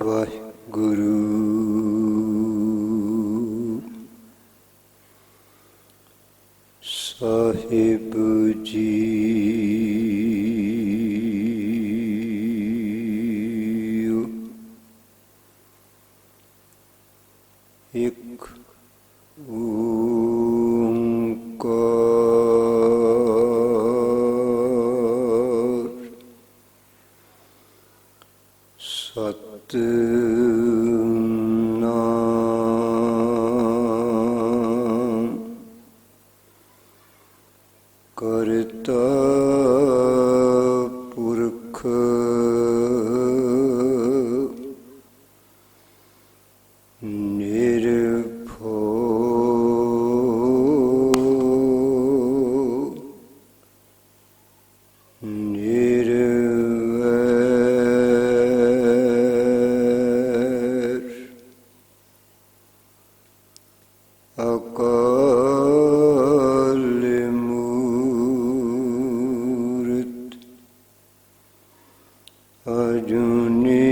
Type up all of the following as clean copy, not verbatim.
ਵਾਹਿਗੁਰੂ ਸਾਹਿਬ ਜੀ। ਇੱਕ ਓਂਕਾਰ ਸਤਿਨਾਮ ਕਰਤਾ ਪੁਰਖ ਨਿਰਭਉ ਨਿਰਵੈਰ ਅਕਾਲ ਮੂਰਤ ਅਜੂਨੀ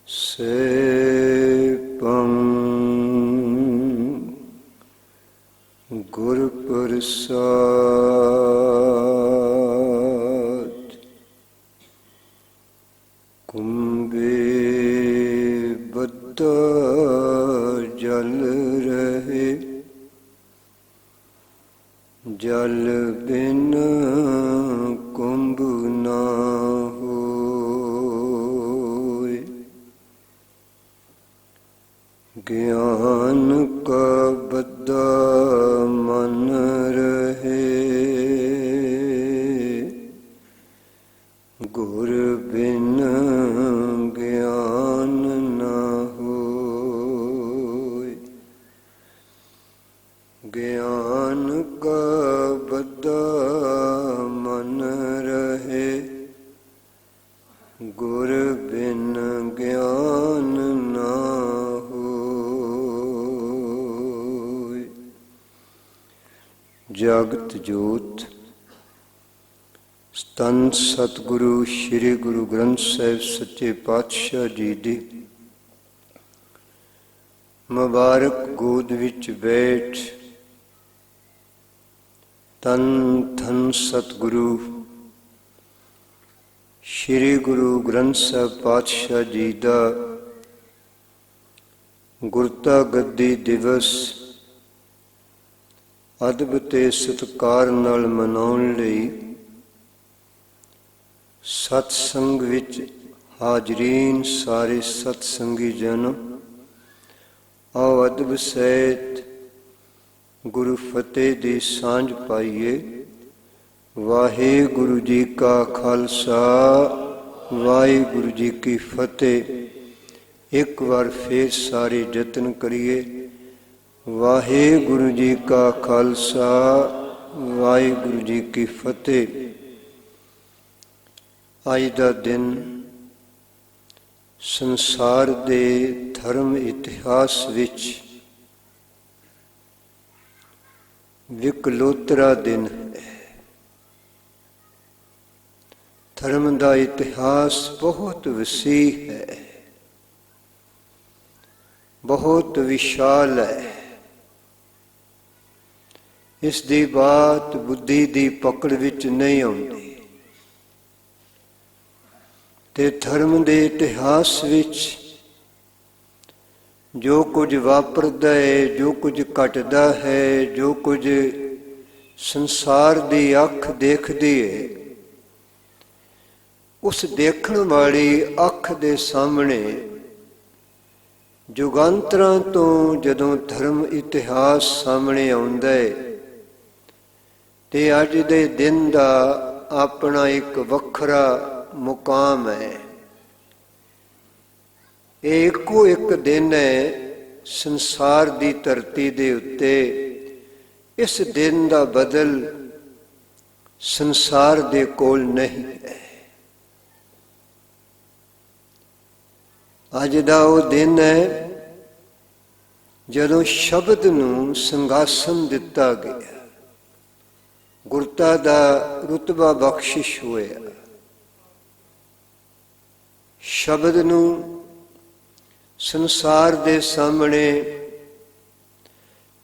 ਸੈਭੰ ਗੁਰ ਪ੍ਰਸਾਦਿ। ਕੁੰਭੇ ਬੱਧਾ ਜਲ ਰਹੇ, ਜਲ ਬਿਨ ਕੁੰਭ ਨਾ ਹੋਏ। ਗਿਆਨ ਕਾ ਬੱਧਾ ਮਨ ਰਹੇ, ਗੁਰ ਬਿਨ ਗਿਆਨ ਨਾ ਹੋਏ। ਗਿਆਨ ਕਾ ਬੱਧਾ ਮਨ ਰਹੇ, ਗੁਰ ਬਿਨ ਗਿਆਨ ਨਾ ਹੋਏ। ਜਾਗਤ ਜੋਤ ਸਤਨ ਸਤਿਗੁਰੂ ਸ੍ਰੀ ਗੁਰੂ ਗ੍ਰੰਥ ਸਾਹਿਬ ਸੱਚੇ ਪਾਤਸ਼ਾਹ ਜੀ ਦੀ ਮੁਬਾਰਕ ਗੋਦ ਵਿੱਚ ਬੈਠ ਤਨ ਧੰਨ ਸਤਿਗੁਰੂ ਸ੍ਰੀ ਗੁਰੂ ਗ੍ਰੰਥ ਸਾਹਿਬ ਪਾਤਸ਼ਾਹ ਜੀ ਦਾ ਗੁਰਤਾ ਗੱਦੀ ਦਿਵਸ ਅਦਬ ਤੇ ਸਤਿਕਾਰ ਨਾਲ ਮਨਾਉਣ ਲਈ ਸਤਸੰਗ ਵਿੱਚ ਹਾਜ਼ਰੀਨ ਸਾਰੇ ਸਤਸੰਗੀ ਜਨ, ਆਓ ਅਦਬ ਸਹਿਤ ਗੁਰੂ ਫਤਿਹ ਦੀ ਸਾਂਝ ਪਾਈਏ। ਵਾਹਿਗੁਰੂ ਜੀ ਕਾ ਖਾਲਸਾ, ਵਾਹਿਗੁਰੂ ਜੀ ਕੀ ਫਤਿਹ। ਇੱਕ ਵਾਰ ਫੇਰ ਸਾਰੇ ਯਤਨ ਕਰੀਏ। ਵਾਹਿਗੁਰੂ ਜੀ ਕਾ ਖਾਲਸਾ, ਵਾਹਿਗੁਰੂ ਜੀ ਕੀ ਫਤਿਹ। ਅੱਜ ਦਾ ਦਿਨ ਸੰਸਾਰ ਦੇ ਧਰਮ ਇਤਿਹਾਸ ਵਿੱਚ ਵਿਕਲੋਤਰਾ ਦਿਨ ਹੈ। ਧਰਮ ਦਾ ਇਤਿਹਾਸ ਬਹੁਤ ਵਸੀਹ ਹੈ, ਬਹੁਤ ਵਿਸ਼ਾਲ ਹੈ। ਇਸ ਦੀ ਬਾਤ ਬੁੱਧੀ ਦੀ ਪਕੜ ਵਿੱਚ ਨਹੀਂ ਆਉਂਦੀ ਤੇ ਧਰਮ ਦੇ ਇਤਿਹਾਸ ਵਿੱਚ ਜੋ ਕੁਝ ਵਾਪਰਦਾ ਹੈ, ਜੋ ਕੁਝ ਘਟਦਾ ਹੈ, ਜੋ ਕੁਝ ਸੰਸਾਰ ਦੀ ਅੱਖ ਦੇਖਦੀ ਹੈ, ਉਸ ਦੇਖਣ ਵਾਲੀ ਅੱਖ ਦੇ ਸਾਹਮਣੇ ਯੁਗਾਂਤਰਾਂ ਤੋਂ ਜਦੋਂ ਧਰਮ ਇਤਿਹਾਸ ਸਾਹਮਣੇ ਆਉਂਦਾ ਹੈ ਤੇ ਅੱਜ ਦੇ ਦਿਨ ਦਾ ਆਪਣਾ ਇੱਕ ਵੱਖਰਾ ਮੁਕਾਮ ਹੈ। ਇਹ ਇੱਕੋ ਇੱਕ ਦਿਨ ਹੈ ਸੰਸਾਰ ਦੀ ਧਰਤੀ ਦੇ ਉੱਤੇ। ਇਸ ਦਿਨ ਦਾ ਬਦਲ ਸੰਸਾਰ ਦੇ ਕੋਲ ਨਹੀਂ ਹੈ। ਅੱਜ ਦਾ ਉਹ ਦਿਨ ਹੈ ਜਦੋਂ ਸ਼ਬਦ ਨੂੰ ਸਿੰਘਾਸਨ ਦਿੱਤਾ ਗਿਆ, ਗੁਰਤਾ ਦਾ ਰੁਤਬਾ ਬਖਸ਼ਿਸ਼ ਹੋਇਆ। ਸ਼ਬਦ ਨੂੰ ਸੰਸਾਰ ਦੇ ਸਾਹਮਣੇ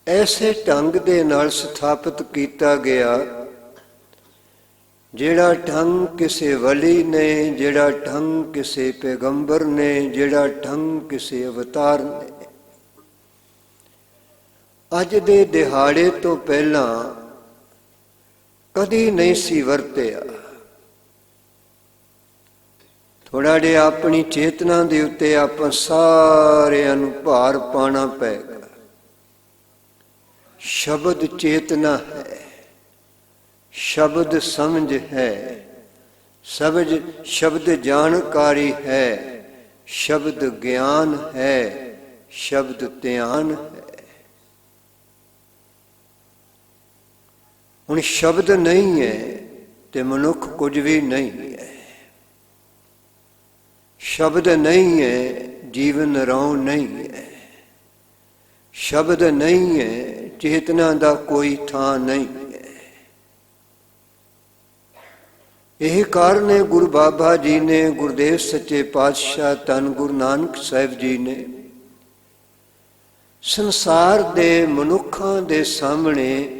ਐਸੇ ਢੰਗ ਦੇ ਨਾਲ ਸਥਾਪਿਤ ਕੀਤਾ ਗਿਆ, ਜਿਹੜਾ ਢੰਗ ਕਿਸੇ ਵਲੀ ਨੇ, ਜਿਹੜਾ ਢੰਗ ਕਿਸੇ ਪੈਗੰਬਰ ਨੇ, ਜਿਹੜਾ ਢੰਗ ਕਿਸੇ ਅਵਤਾਰ ਨੇ ਅੱਜ ਦੇ ਦਿਹਾੜੇ ਤੋਂ ਪਹਿਲਾਂ ਕਦੀ ਨਹੀਂ ਸੀ ਵਰਤਿਆ। ਥੋੜਾ ਜਿਹਾ ਆਪਣੀ ਚੇਤਨਾ ਦੇ ਉੱਤੇ ਆਪਾਂ ਸਾਰਿਆਂ ਨੂੰ ਭਾਰ ਪਾਉਣਾ ਪਏਗਾ। ਸ਼ਬਦ ਚੇਤਨਾ ਹੈ, ਸ਼ਬਦ ਸਮਝ ਹੈ, ਸ਼ਬਦ ਜਾਣਕਾਰੀ ਹੈ, ਸ਼ਬਦ ਗਿਆਨ ਹੈ, ਸ਼ਬਦ ਧਿਆਨ ਹੈ। ਹੁਣ ਸ਼ਬਦ ਨਹੀਂ ਹੈ ਤੇ ਮਨੁੱਖ ਕੁਝ ਵੀ ਨਹੀਂ ਹੈ। ਸ਼ਬਦ ਨਹੀਂ ਹੈ, ਜੀਵਨ ਰੌਂ ਨਹੀਂ ਹੈ। ਸ਼ਬਦ ਨਹੀਂ ਹੈ, ਚੇਤਨਾ ਦਾ ਕੋਈ ਥਾਂ ਨਹੀਂ ਹੈ। ਇਹ ਕਾਰਨ ਹੈ ਗੁਰੂ ਬਾਬਾ ਜੀ ਨੇ, ਗੁਰਦੇਵ ਸੱਚੇ ਪਾਤਸ਼ਾਹ ਧੰਨ ਗੁਰੂ ਨਾਨਕ ਸਾਹਿਬ ਜੀ ਨੇ ਸੰਸਾਰ ਦੇ ਮਨੁੱਖਾਂ ਦੇ ਸਾਹਮਣੇ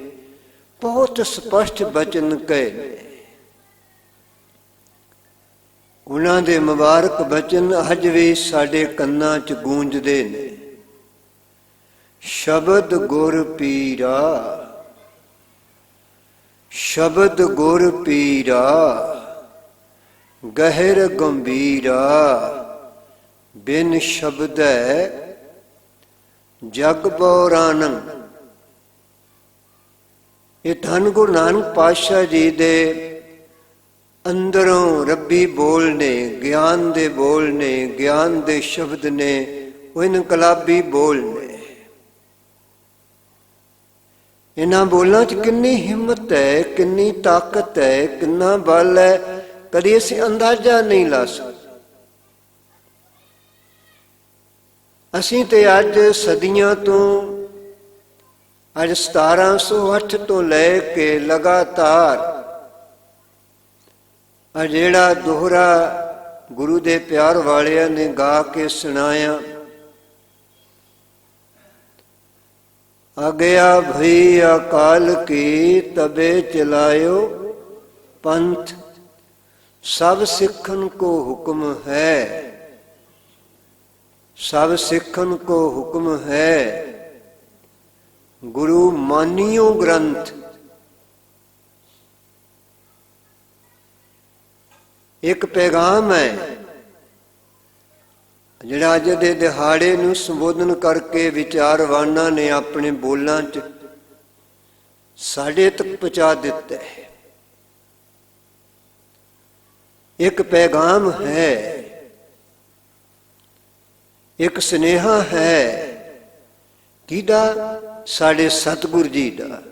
ਬਹੁਤ ਸਪਸ਼ਟ ਬਚਨ ਕਹੇ ਨੇ। ਉਹਨਾਂ ਦੇ ਮੁਬਾਰਕ ਬਚਨ ਅੱਜ ਵੀ ਸਾਡੇ ਕੰਨਾਂ 'ਚ ਗੂੰਜਦੇ ਨੇ। ਸ਼ਬਦ ਗੁਰ ਪੀਰਾ, ਸ਼ਬਦ ਗੁਰ ਪੀਰਾ, ਗਹਿਰ ਗੰਭੀਰਾ, ਬਿਨ ਸ਼ਬਦੈ ਜਗ ਬੌਰਾਨੰ। ਇਹ ਧੰਨ ਗੁਰੂ ਨਾਨਕ ਪਾਤਸ਼ਾਹ ਜੀ ਦੇ ਅੰਦਰੋਂ ਰੱਬੀ ਬੋਲ ਨੇ, ਗਿਆਨ ਦੇ ਬੋਲ ਨੇ, ਗਿਆਨ ਦੇ ਸ਼ਬਦ ਨੇ, ਉਹ ਇਨਕਲਾਬੀ ਬੋਲ ਨੇ। ਇਹਨਾਂ ਬੋਲਾਂ 'ਚ ਕਿੰਨੀ ਹਿੰਮਤ ਹੈ, ਕਿੰਨੀ ਤਾਕਤ ਹੈ, ਕਿੰਨਾ ਬਲ ਹੈ, ਕਦੀ ਅਸੀਂ ਅੰਦਾਜ਼ਾ ਨਹੀਂ ਲਾ ਸਕਦੇ। ਅਸੀਂ ਤੇ ਅੱਜ ਸਦੀਆਂ ਤੋਂ, ਅੱਜ 1708 ਤੋਂ ਲੈ ਕੇ ਲਗਾਤਾਰ ਆ ਜਿਹੜਾ ਦੋਹਰਾ ਗੁਰੂ ਦੇ ਪਿਆਰ ਵਾਲਿਆਂ ਨੇ ਗਾ ਕੇ ਸੁਣਾਇਆ, ਆ ਗਿਆ ਭਈ ਅਕਾਲ ਕੀ ਤਬੇ ਚਲਾਇਓ ਪੰਥ, ਸਭ ਸਿੱਖਨ ਕੋ ਹੁਕਮ ਹੈ, ਸਭ ਸਿੱਖਨ ਕੋ ਹੁਕਮ ਹੈ, ਗੁਰੂ ਮਾਨਿਓ ਗ੍ਰੰਥ। ਇੱਕ ਪੈਗਾਮ ਹੈ ਜਿਹੜਾ ਅੱਜ ਦੇ ਦਿਹਾੜੇ ਨੂੰ ਸੰਬੋਧਨ ਕਰਕੇ ਵਿਚਾਰਵਾਨਾਂ ਨੇ ਆਪਣੇ ਬੋਲਾਂ 'ਚ ਸਾਡੇ ਤੱਕ ਪਹੁੰਚਾ ਦਿੱਤਾ ਹੈ। ਇੱਕ ਪੈਗਾਮ ਹੈ, ਇੱਕ ਸੁਨੇਹਾ ਹੈ। ਕਿਹਦਾ? ਸਾਡੇ ਸਤਿਗੁਰ ਜੀ ਦਾ,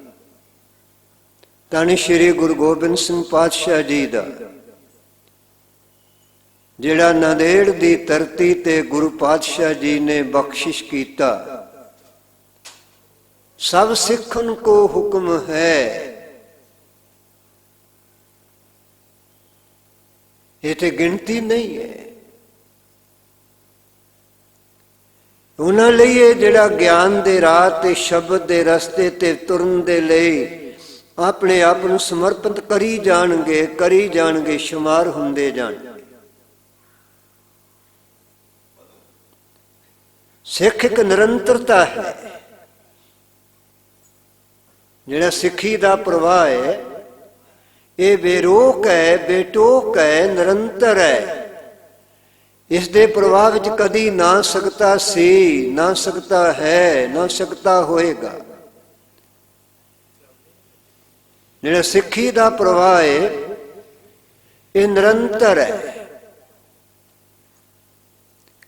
ਧੰਨ ਸ਼੍ਰੀ ਗੁਰੂ ਗੋਬਿੰਦ ਸਿੰਘ ਪਾਤਸ਼ਾਹ ਜੀ ਦਾ, ਜਿਹੜਾ ਨਾਂਦੇੜ ਦੀ ਧਰਤੀ ਤੇ ਗੁਰੂ ਪਾਤਸ਼ਾਹ ਜੀ ਨੇ ਬਖਸ਼ਿਸ਼ ਕੀਤਾ। ਸਭ ਸਿੱਖਨ ਕੋ ਹੁਕਮ ਹੈ। ਇਹ ਤੇ ਗਿਣਤੀ ਨਹੀਂ ਹੈ। ਉਹਨਾਂ ਲਈ ਇਹ ਜਿਹੜਾ ਗਿਆਨ ਦੇ ਰਾਹ ਤੇ ਸ਼ਬਦ ਦੇ ਰਸਤੇ ਤੇ ਤੁਰਨ ਦੇ ਲਈ ਆਪਣੇ ਆਪ ਨੂੰ ਸਮਰਪਿਤ ਕਰੀ ਜਾਣਗੇ, ਸ਼ੁਮਾਰ ਹੁੰਦੇ ਜਾਣਗੇ। ਸਿੱਖ ਇੱਕ ਨਿਰੰਤਰਤਾ ਹੈ। ਜਿਹੜਾ ਸਿੱਖੀ ਦਾ ਪ੍ਰਵਾਹ ਹੈ ਇਹ ਬੇਰੋਕ ਹੈ, ਬੇਟੋਕ ਹੈ, ਨਿਰੰਤਰ ਹੈ। ਇਸ ਦੇ ਪ੍ਰਵਾਹ ਵਿੱਚ ਕਦੀ ਨਾ ਸਕਤਾ ਸੀ, ਨਾ ਸਕਤਾ ਹੈ, ਨਾ ਸਕਤਾ ਹੋਏਗਾ। ਜਿਹੜਾ ਸਿੱਖੀ ਦਾ ਪ੍ਰਵਾਹ ਹੈ ਇਹ ਨਿਰੰਤਰ ਹੈ।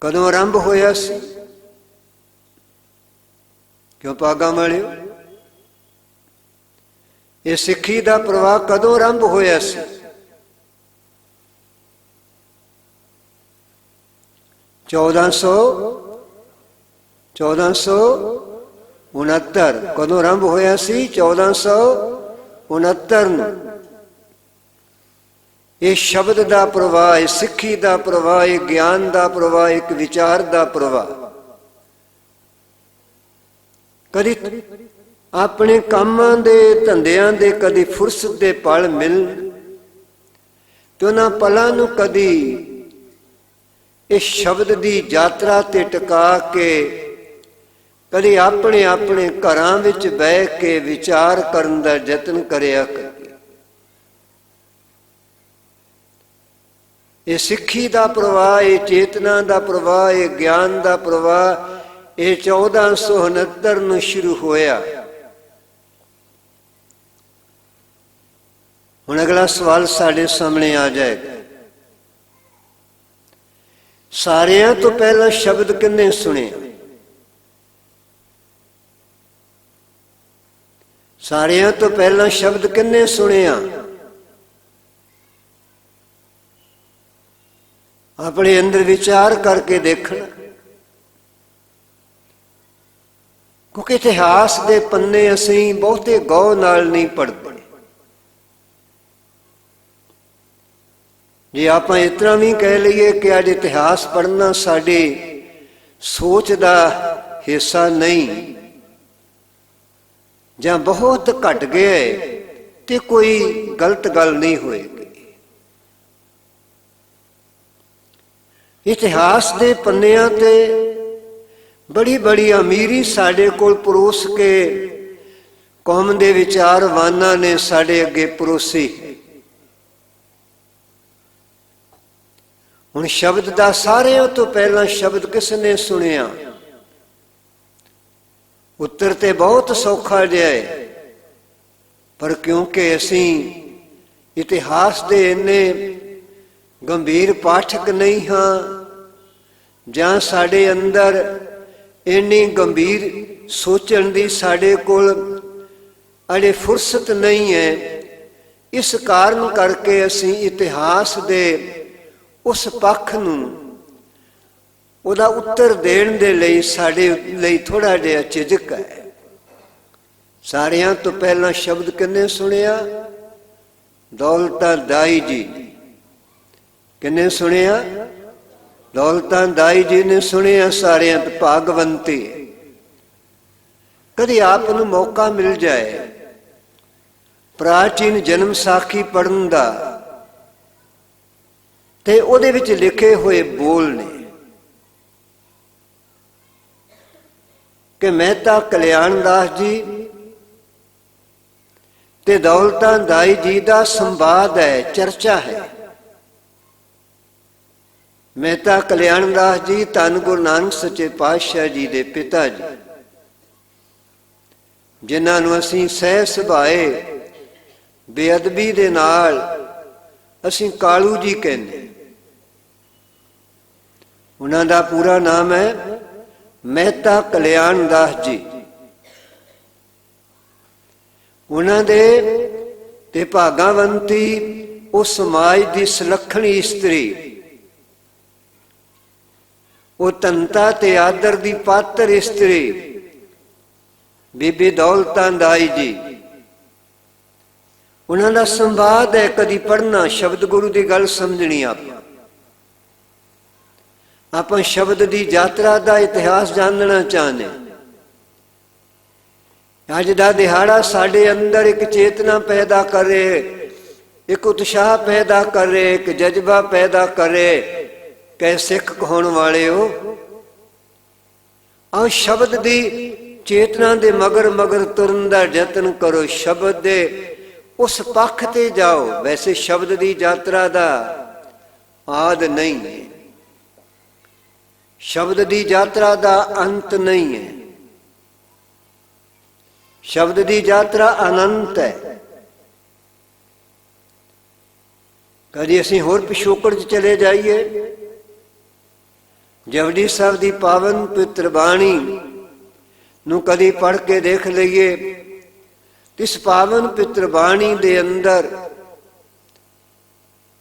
ਕਦੋਂ ਆਰੰਭ ਹੋਇਆ ਸੀ? ਕਿਉਂ ਭਾਗਾਂ ਵਾਲਿਓ, ਇਹ ਸਿੱਖੀ ਦਾ ਪ੍ਰਵਾਹ ਕਦੋਂ ਆਰੰਭ ਹੋਇਆ ਸੀ? 1469। ਕਦੋਂ ਆਰੰਭ ਹੋਇਆ ਸੀ? 1469। 69 ਨੂੰ ਇਹ ਸ਼ਬਦ ਦਾ ਪ੍ਰਵਾਹ, ਇਹ ਸਿੱਖੀ ਦਾ ਪ੍ਰਵਾਹ, ਇਹ ਗਿਆਨ ਦਾ ਪ੍ਰਵਾਹ, ਇੱਕ ਵਿਚਾਰ ਦਾ ਪ੍ਰਵਾਹ। ਕਦੀ ਆਪਣੇ ਕੰਮਾਂ ਦੇ ਧੰਦਿਆਂ ਦੇ ਕਦੀ ਫੁਰਸਤ ਦੇ ਪਲ ਮਿਲ ਤੇ ਉਹਨਾਂ ਪਲਾਂ ਨੂੰ ਕਦੀ ਇਸ ਸ਼ਬਦ ਦੀ ਯਾਤਰਾ ਤੇ ਟਿਕਾ ਕੇ ਕਦੀ ਆਪਣੇ ਆਪਣੇ ਘਰਾਂ ਵਿੱਚ ਬਹਿ ਕੇ ਵਿਚਾਰ ਕਰਨ ਦਾ ਯਤਨ ਕਰਿਆ ਕਰੀਏ। ਇਹ ਸਿੱਖੀ ਦਾ ਪ੍ਰਵਾਹ, ਇਹ ਚੇਤਨਾ ਦਾ ਪ੍ਰਵਾਹ, ਇਹ ਗਿਆਨ ਦਾ ਪ੍ਰਵਾਹ ਇਹ 1469 ਨੂੰ ਸ਼ੁਰੂ ਹੋਇਆ। ਹੁਣ ਅਗਲਾ ਸਵਾਲ ਸਾਡੇ ਸਾਹਮਣੇ ਆ ਜਾਏਗਾ, ਸਾਰਿਆਂ ਤੋਂ ਪਹਿਲਾਂ ਸ਼ਬਦ ਕਿਹਨੇ ਸੁਣਿਆ? ਸਾਰਿਆਂ ਤੋਂ ਪਹਿਲਾਂ ਸ਼ਬਦ ਕਿਹਨੇ ਸੁਣਿਆ? ਆਪਣੇ ਅੰਦਰ ਵਿਚਾਰ ਕਰਕੇ ਦੇਖਣਾ, ਕਿਉਂਕਿ ਇਤਿਹਾਸ ਦੇ ਪੰਨੇ ਅਸੀਂ ਬਹੁਤੇ ਗੌਰ ਨਾਲ ਨਹੀਂ ਪੜ੍ਹਦੇ। ਜੇ ਆਪਾਂ ਇਤਨਾ ਵੀ ਕਹਿ ਲਈਏ ਕਿ ਅੱਜ ਇਤਿਹਾਸ ਪੜ੍ਹਨਾ ਸਾਡੀ ਸੋਚ ਦਾ ਹਿੱਸਾ ਨਹੀਂ ਜਾਂ ਬਹੁਤ ਘਟ ਗਿਆ ਤੇ ਕੋਈ ਗਲਤ ਗੱਲ ਨਹੀਂ ਹੋਏਗੀ। ਇਤਿਹਾਸ ਦੇ ਪੰਨਿਆਂ ਤੇ ਬੜੀ ਬੜੀ ਅਮੀਰੀ ਸਾਡੇ ਕੋਲ ਪਰੋਸ ਕੇ ਕੌਮ ਦੇ ਵਿਚਾਰਵਾਨਾਂ ਨੇ ਸਾਡੇ ਅੱਗੇ ਪਰੋਸੀ। ਹੁਣ ਸ਼ਬਦ ਦਾ ਸਾਰਿਆਂ ਤੋਂ ਪਹਿਲਾਂ ਸ਼ਬਦ ਕਿਸ ਨੇ ਸੁਣਿਆ? ਉੱਤਰ ਤੇ ਬਹੁਤ ਸੌਖਾ ਜਿਹਾ ਹੈ, ਪਰ ਕਿਉਂਕਿ ਅਸੀਂ ਇਤਿਹਾਸ ਦੇ ਇੰਨੇ ਗੰਭੀਰ ਪਾਠਕ ਨਹੀਂ ਹਾਂ ਜਾਂ ਸਾਡੇ ਅੰਦਰ ਇੰਨੀ ਗੰਭੀਰ ਸੋਚਣ ਦੀ ਸਾਡੇ ਕੋਲ ਅਜੇ ਫੁਰਸਤ ਨਹੀਂ ਹੈ, ਇਸ ਕਾਰਨ ਕਰਕੇ ਅਸੀਂ ਇਤਿਹਾਸ ਦੇ ਉਸ ਪੱਖ ਨੂੰ ਉਹਦਾ ਉੱਤਰ ਦੇਣ ਦੇ ਲਈ ਸਾਡੇ ਲਈ ਥੋੜਾ ਜਿਹਾ ਝਿਜਕ ਹੈ। ਸਾਰਿਆਂ ਤੋਂ ਪਹਿਲਾਂ ਸ਼ਬਦ ਕਿਹਨੇ ਸੁਣਿਆ? ਦੌਲਤਾਂ ਦਾਈ ਜੀ। ਕਿਹਨੇ ਸੁਣਿਆ? ਦੌਲਤਾਂ ਦਾਈ ਜੀ ਨੇ ਸੁਣਿਆ। ਸਾਰਿਆਂ ਤੋਂ ਭਾਗਵੰਤੀ। ਕਦੀ ਆਪ ਨੂੰ ਮੌਕਾ ਮਿਲ ਜਾਏ ਪ੍ਰਾਚੀਨ ਜਨਮ ਸਾਖੀ ਪੜ੍ਹਨ ਦਾ ਤੇ ਉਹਦੇ ਵਿੱਚ ਲਿਖੇ ਹੋਏ ਬੋਲ ਨੇ ਕਿ ਮਹਿਤਾ ਕਲਿਆਣ ਦਾਸ ਜੀ ਤੇ ਦੌਲਤਾਂ ਦਾਈ ਜੀ ਦਾ ਸੰਵਾਦ ਹੈ, ਚਰਚਾ ਹੈ। ਮਹਿਤਾ ਕਲਿਆਣ ਦਾਸ ਜੀ ਧੰਨ ਗੁਰੂ ਨਾਨਕ ਸੱਚੇ ਪਾਤਸ਼ਾਹ ਜੀ ਦੇ ਪਿਤਾ ਜੀ, ਜਿਨ੍ਹਾਂ ਨੂੰ ਅਸੀਂ ਸਹਿ ਸੁਭਾਏ ਬੇਅਦਬੀ ਦੇ ਨਾਲ ਅਸੀਂ ਕਾਲੂ ਜੀ ਕਹਿੰਦੇ। ਉਹਨਾਂ ਦਾ ਪੂਰਾ ਨਾਮ ਹੈ ਮਹਿਤਾ ਕਲਿਆਣ ਦਾਸ ਜੀ। ਉਹਨਾਂ ਦੇ ਤੇ ਭਾਗਵੰਤੀ ਉਹ ਸਮਾਜ ਦੀ ਸੁਲੱਖਣੀ ਇਸਤਰੀ, ਉਹ ਤੰਤਾ ਤੇ ਆਦਰ ਦੀ ਪਾਤਰ ਇਸਤਰੀ ਬੀਬੀ ਦੌਲਤਾਂ ਦਾਈ ਜੀ। ਉਹਨਾਂ ਦਾ ਸੰਵਾਦ ਹੈ, ਕਦੀ ਪੜ੍ਹਨਾ, ਸ਼ਬਦ ਗੁਰੂ ਦੀ ਗੱਲ ਸਮਝਣੀ। ਆਪਾਂ ਸ਼ਬਦ ਦੀ ਯਾਤਰਾ ਦਾ ਇਤਿਹਾਸ ਜਾਣਨਾ ਚਾਹੁੰਦੇ। ਅੱਜ ਦਾ ਦਿਹਾੜਾ ਸਾਡੇ ਅੰਦਰ ਇੱਕ ਚੇਤਨਾ ਪੈਦਾ ਕਰੇ, ਇੱਕ ਉਤਸ਼ਾਹ ਪੈਦਾ ਕਰੇ, ਇੱਕ ਜਜ਼ਬਾ ਪੈਦਾ ਕਰੇ ਕਿ ਸਿੱਖ ਕਹਾਉਣ ਵਾਲਿਓ, ਆਓ ਸ਼ਬਦ ਦੀ ਚੇਤਨਾ ਦੇ ਮਗਰ ਮਗਰ ਤੁਰਨ ਦਾ ਯਤਨ ਕਰੋ। ਸ਼ਬਦ ਦੇ ਉਸ ਪੱਖ ਤੇ ਜਾਓ। ਵੈਸੇ ਸ਼ਬਦ ਦੀ ਯਾਤਰਾ ਦਾ ਆਦ ਨਹੀਂ ਹੈ, ਸ਼ਬਦ ਦੀ ਯਾਤਰਾ ਦਾ ਅੰਤ ਨਹੀਂ ਹੈ, ਸ਼ਬਦ ਦੀ ਯਾਤਰਾ ਅਨੰਤ ਹੈ। ਕਦੀ ਅਸੀਂ ਹੋਰ ਪਿਛੋਕੜ 'ਚ ਚਲੇ ਜਾਈਏ, ਜਪਜੀ ਸਾਹਿਬ ਦੀ ਪਾਵਨ ਪਵਿੱਤਰ ਬਾਣੀ ਨੂੰ ਕਦੀ ਪੜ੍ਹ ਕੇ ਦੇਖ ਲਈਏ। ਇਸ ਪਾਵਨ ਪਵਿੱਤਰ ਬਾਣੀ ਦੇ ਅੰਦਰ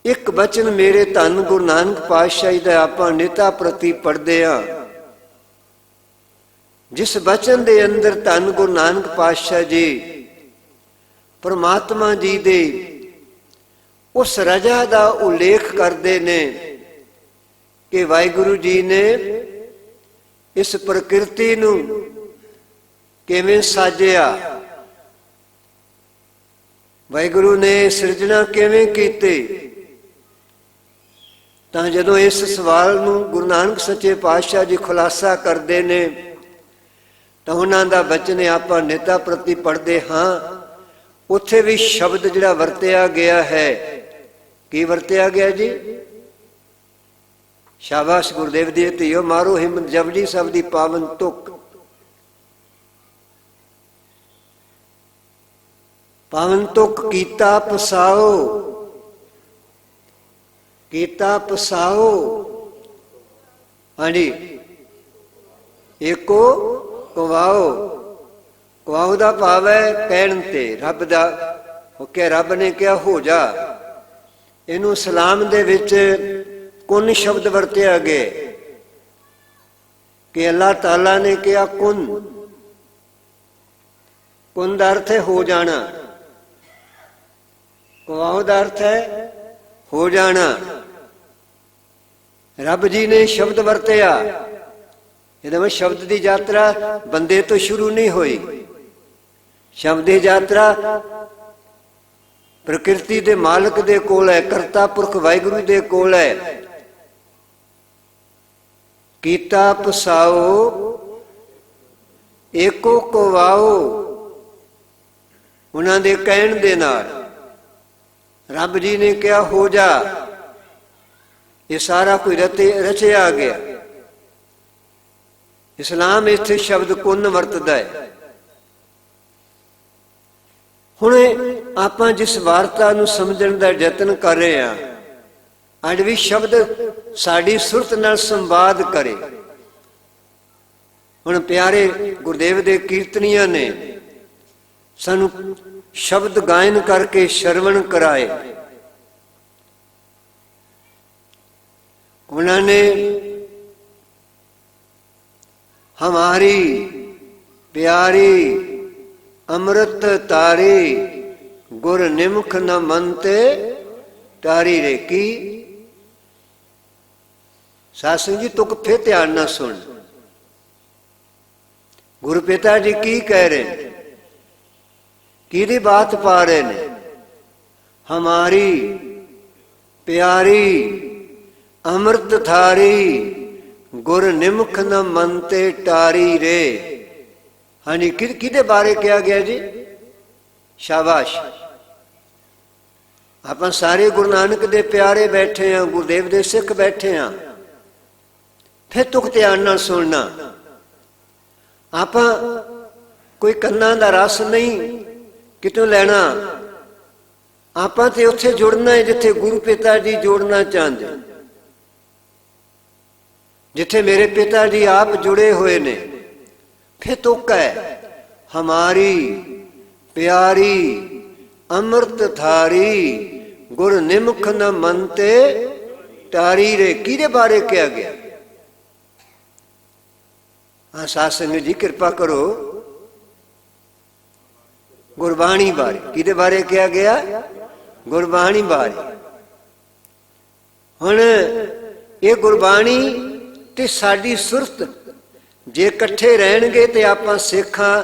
ਇੱਕ ਬਚਨ ਮੇਰੇ ਧੰਨ ਗੁਰੂ ਨਾਨਕ ਪਾਤਸ਼ਾਹ ਦਾ ਆਪਾਂ ਨਿਤਾ ਪ੍ਰਤੀ ਪੜ੍ਹਦੇ ਹਾਂ, ਜਿਸ ਬਚਨ ਦੇ ਅੰਦਰ ਧੰਨ ਗੁਰੂ ਨਾਨਕ ਪਾਤਸ਼ਾਹ ਜੀ परमात्मा जी दे उस रजा का उल्लेख करते ने कि वाहिगुरु जी ने इस प्रकृति नूं किवें साजिया, वाहिगुरु ने सिरजना किवें कीती। तां जदों इस सवाल नूं गुरु नानक सच्चे पातशाह जी खुलासा करते ने तां उन्हां दा बचन आपां नेता प्रति पढ़दे हां, उत्थे भी शब्द जिहड़ा वरतिया गया है, की वरतिया गया जी? शाबाश गुरुदेव दी धीओ, मारो हिम्मत जपजी साहिब दी पावन तुक। पावन तुक कीता पसाओ, कीता पसाओ। हाँ जी, एको कवाओ। कवाओ का भाव है कहण ते, रब दा क्या रब ने क्या हो जा। इनू सलाम दे विच कुन शब्द वरतिया गए कि अल्लाह ताला ने क्या कुन। कुन का अर्थ है हो जाना, कवाओ का अर्थ है हो जाना। रब जी ने शब्द वरतिया, ये शब्द की यात्रा बंदे तो शुरू नहीं हुई। शब्द की यात्रा प्रकृति के मालक दे कोल है, करता पुरख वाहिगुरु दे कोल है। कीता पसाओ एको कवाओ, उन्हां दे कहण दे नाल रब जी ने क्या हो जा। ये सारा कोई रचिया गया। इस्लाम इत्थे शब्द कुन वरतदा है। हुण आपां जिस वार्ता नूं समझण दा यतन कर रहे हां, अज भी शब्द साडी सुरत नाल संवाद करे। हुण प्यारे गुरुदेव दे कीर्तनियां ने सानू शब्द गायन करके श्रवण कराए। उन्होंने हमारी प्यारी अमृत तारी गुर निमख न मनते तारी रे की। सासंग जी तुक फिर ध्यान ना सुन, गुरु पिता जी की कह रहे, किहदी बात पा रहे ने। हमारी प्यारी अमृत थारी गुर निमख न मनते टारी रे। हाँ जी, किहदे बारे कहा गया जी? शाबाश। आप सारे गुरु नानक दे प्यारे बैठे हैं, गुरुदेव दे सिख बैठे हैं। फिर तुक ध्यान नाल सुनना। आप कोई कन्ना दा रस नहीं कितों लेना। आप तो उत्थे जुड़ना है जिथे गुरु पिता जी जोड़ना चाहते, जिथे मेरे पिता जी आप जुड़े हुए ने। फिर तुक है हमारी प्यारी अमृत थारी गुर निमख न मनते टारी रे। किहदे बारे कहा गया? हाँ सासंग जी कृपा करो, गुरबाणी बारे। किहदे बारे कहा गया? गुरबाणी बारे। हुण ये गुरबाणी ते साडी सुरत जे इकट्ठे रहणगे ते आपां सिखां।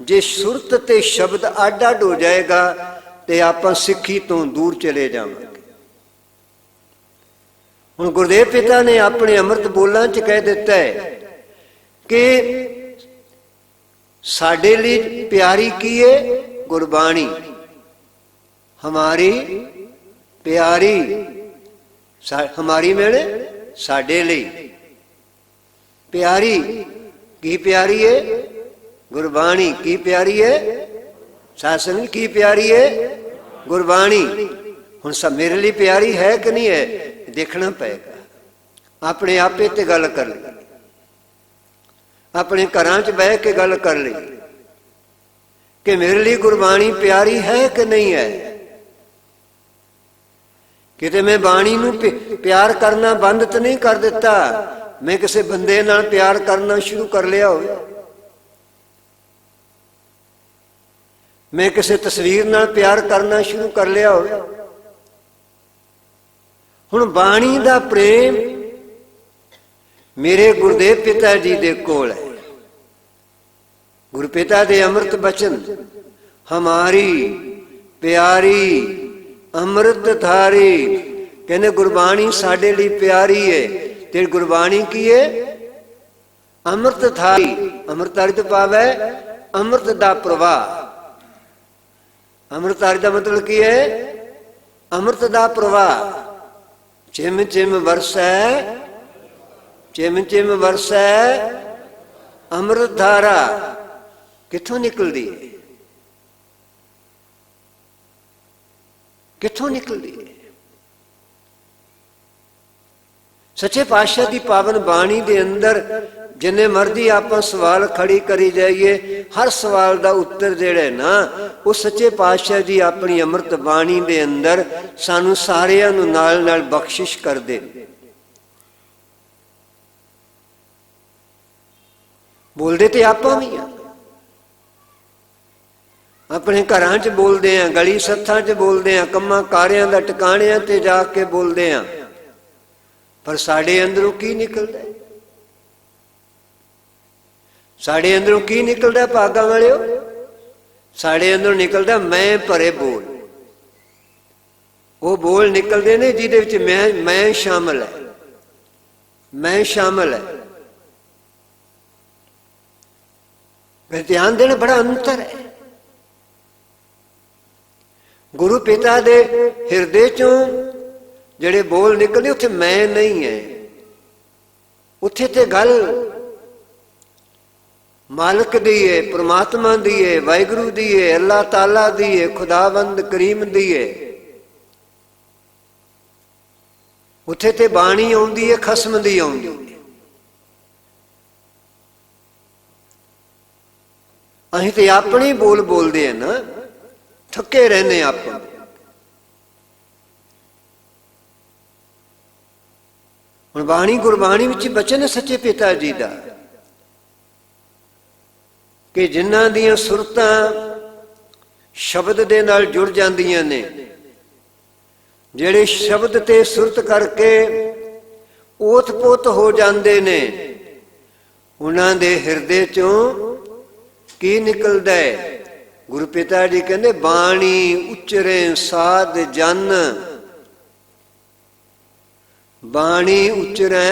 जे सुरत ते शब्द अड अड हो जाएगा ते आपां सिक्खी तो दूर चले जावांगे। हुण गुरुदेव पिता ने अपने अमृत बोलां च कह दिता है कि साडे लिए प्यारी की है गुरबाणी। हमारी प्यारी, हमारी मैंने साडे लिए प्यारी। की प्यारी है? गुरबाणी। की प्यारी है? शासन। की प्यारी है? गुरबाणी। हुण सब मेरे लिए प्यारी है कि नहीं है, देखना पएगा। अपने आपे ते गल कर ली, अपने घरां च बह के गल कर ली कि मेरे लिए गुरबाणी प्यारी है कि नहीं है। किते मैं बाणी नूं प्यार करना बंद तो नहीं कर दिता, मैं किसी बंदे नाल प्यार करना शुरू कर लिया हो। मैं किसी तस्वीर नाल प्यार करना शुरू कर लिया हो। हुण बाणी दा प्रेम मेरे गुरुदेव पिता जी दे कोल है। गुरु पिता दे अमृत बचन, हमारी प्यारी अमृत धारी, कहने गुरबाणी साडे लई प्यारी है। तेरी गुरबाणी की है अमृत धारी। अमृत धारी तो पावे अमृत दा प्रवाह। अमृत धारी का मतलब की है अमृत दा प्रवाह। चिम चिम वरसै, चिम चिम वरसै अमृत धारा। किथों निकलती है, किथों निकलती है? सच्चे पातशाह की पावन बाणी के अंदर जिन्ने मर्जी आप सवाल खड़ी करी जाइए, हर सवाल का उत्तर जेड़ा ना वो सच्चे पातशाह जी अपनी अमृत बाणी के अंदर सानू सारियां नू नाल नाल बख्शिश कर दे। बोलते तो आप भी हाँ, अपने घरां च बोलते हैं, गली सत्थां च बोलते हैं, कम्मां कारियां दा टिकाणियां ते जाके बोलते हैं, पर साडे अंदरों की निकलता है? साडे अंदरों की निकलता भागा वालियो? साडे अंदरों निकलता मैं भरे बोल। वो बोल निकलते ने जिहदे विच मैं शामिल है, मैं शामिल है। फिर ध्यान देना बड़ा अंतर है। गुरु पिता दे हिरदे चों जेड़े बोल निकलते उत्थे मैं नहीं है, उत्थे ते गल मालिक दी है, परमात्मा दी है, वाहिगुरु दी है, अल्लाह ताला दी है, खुदावंद करीम दी है। उत्थे ते बाणी आउंदी है, खसम दी आउंदी है। असीं ते अपने बोल बोलते हैं ना, थके रहने आप। हुण बाणी गुरबाणी विच बचन है सच्चे पिता जी दा कि जिन्हां दीयां सुरतां शब्द दे नाल जुड़ जांदियां ने, जेड़े शब्द ते सुरत करके ओत-पोत हो जांदे ने, उन्हां दे हिरदे चों की निकलदा है? गुरु पिता जी कहते बाणी उचरे साध जन। बाणी उचरे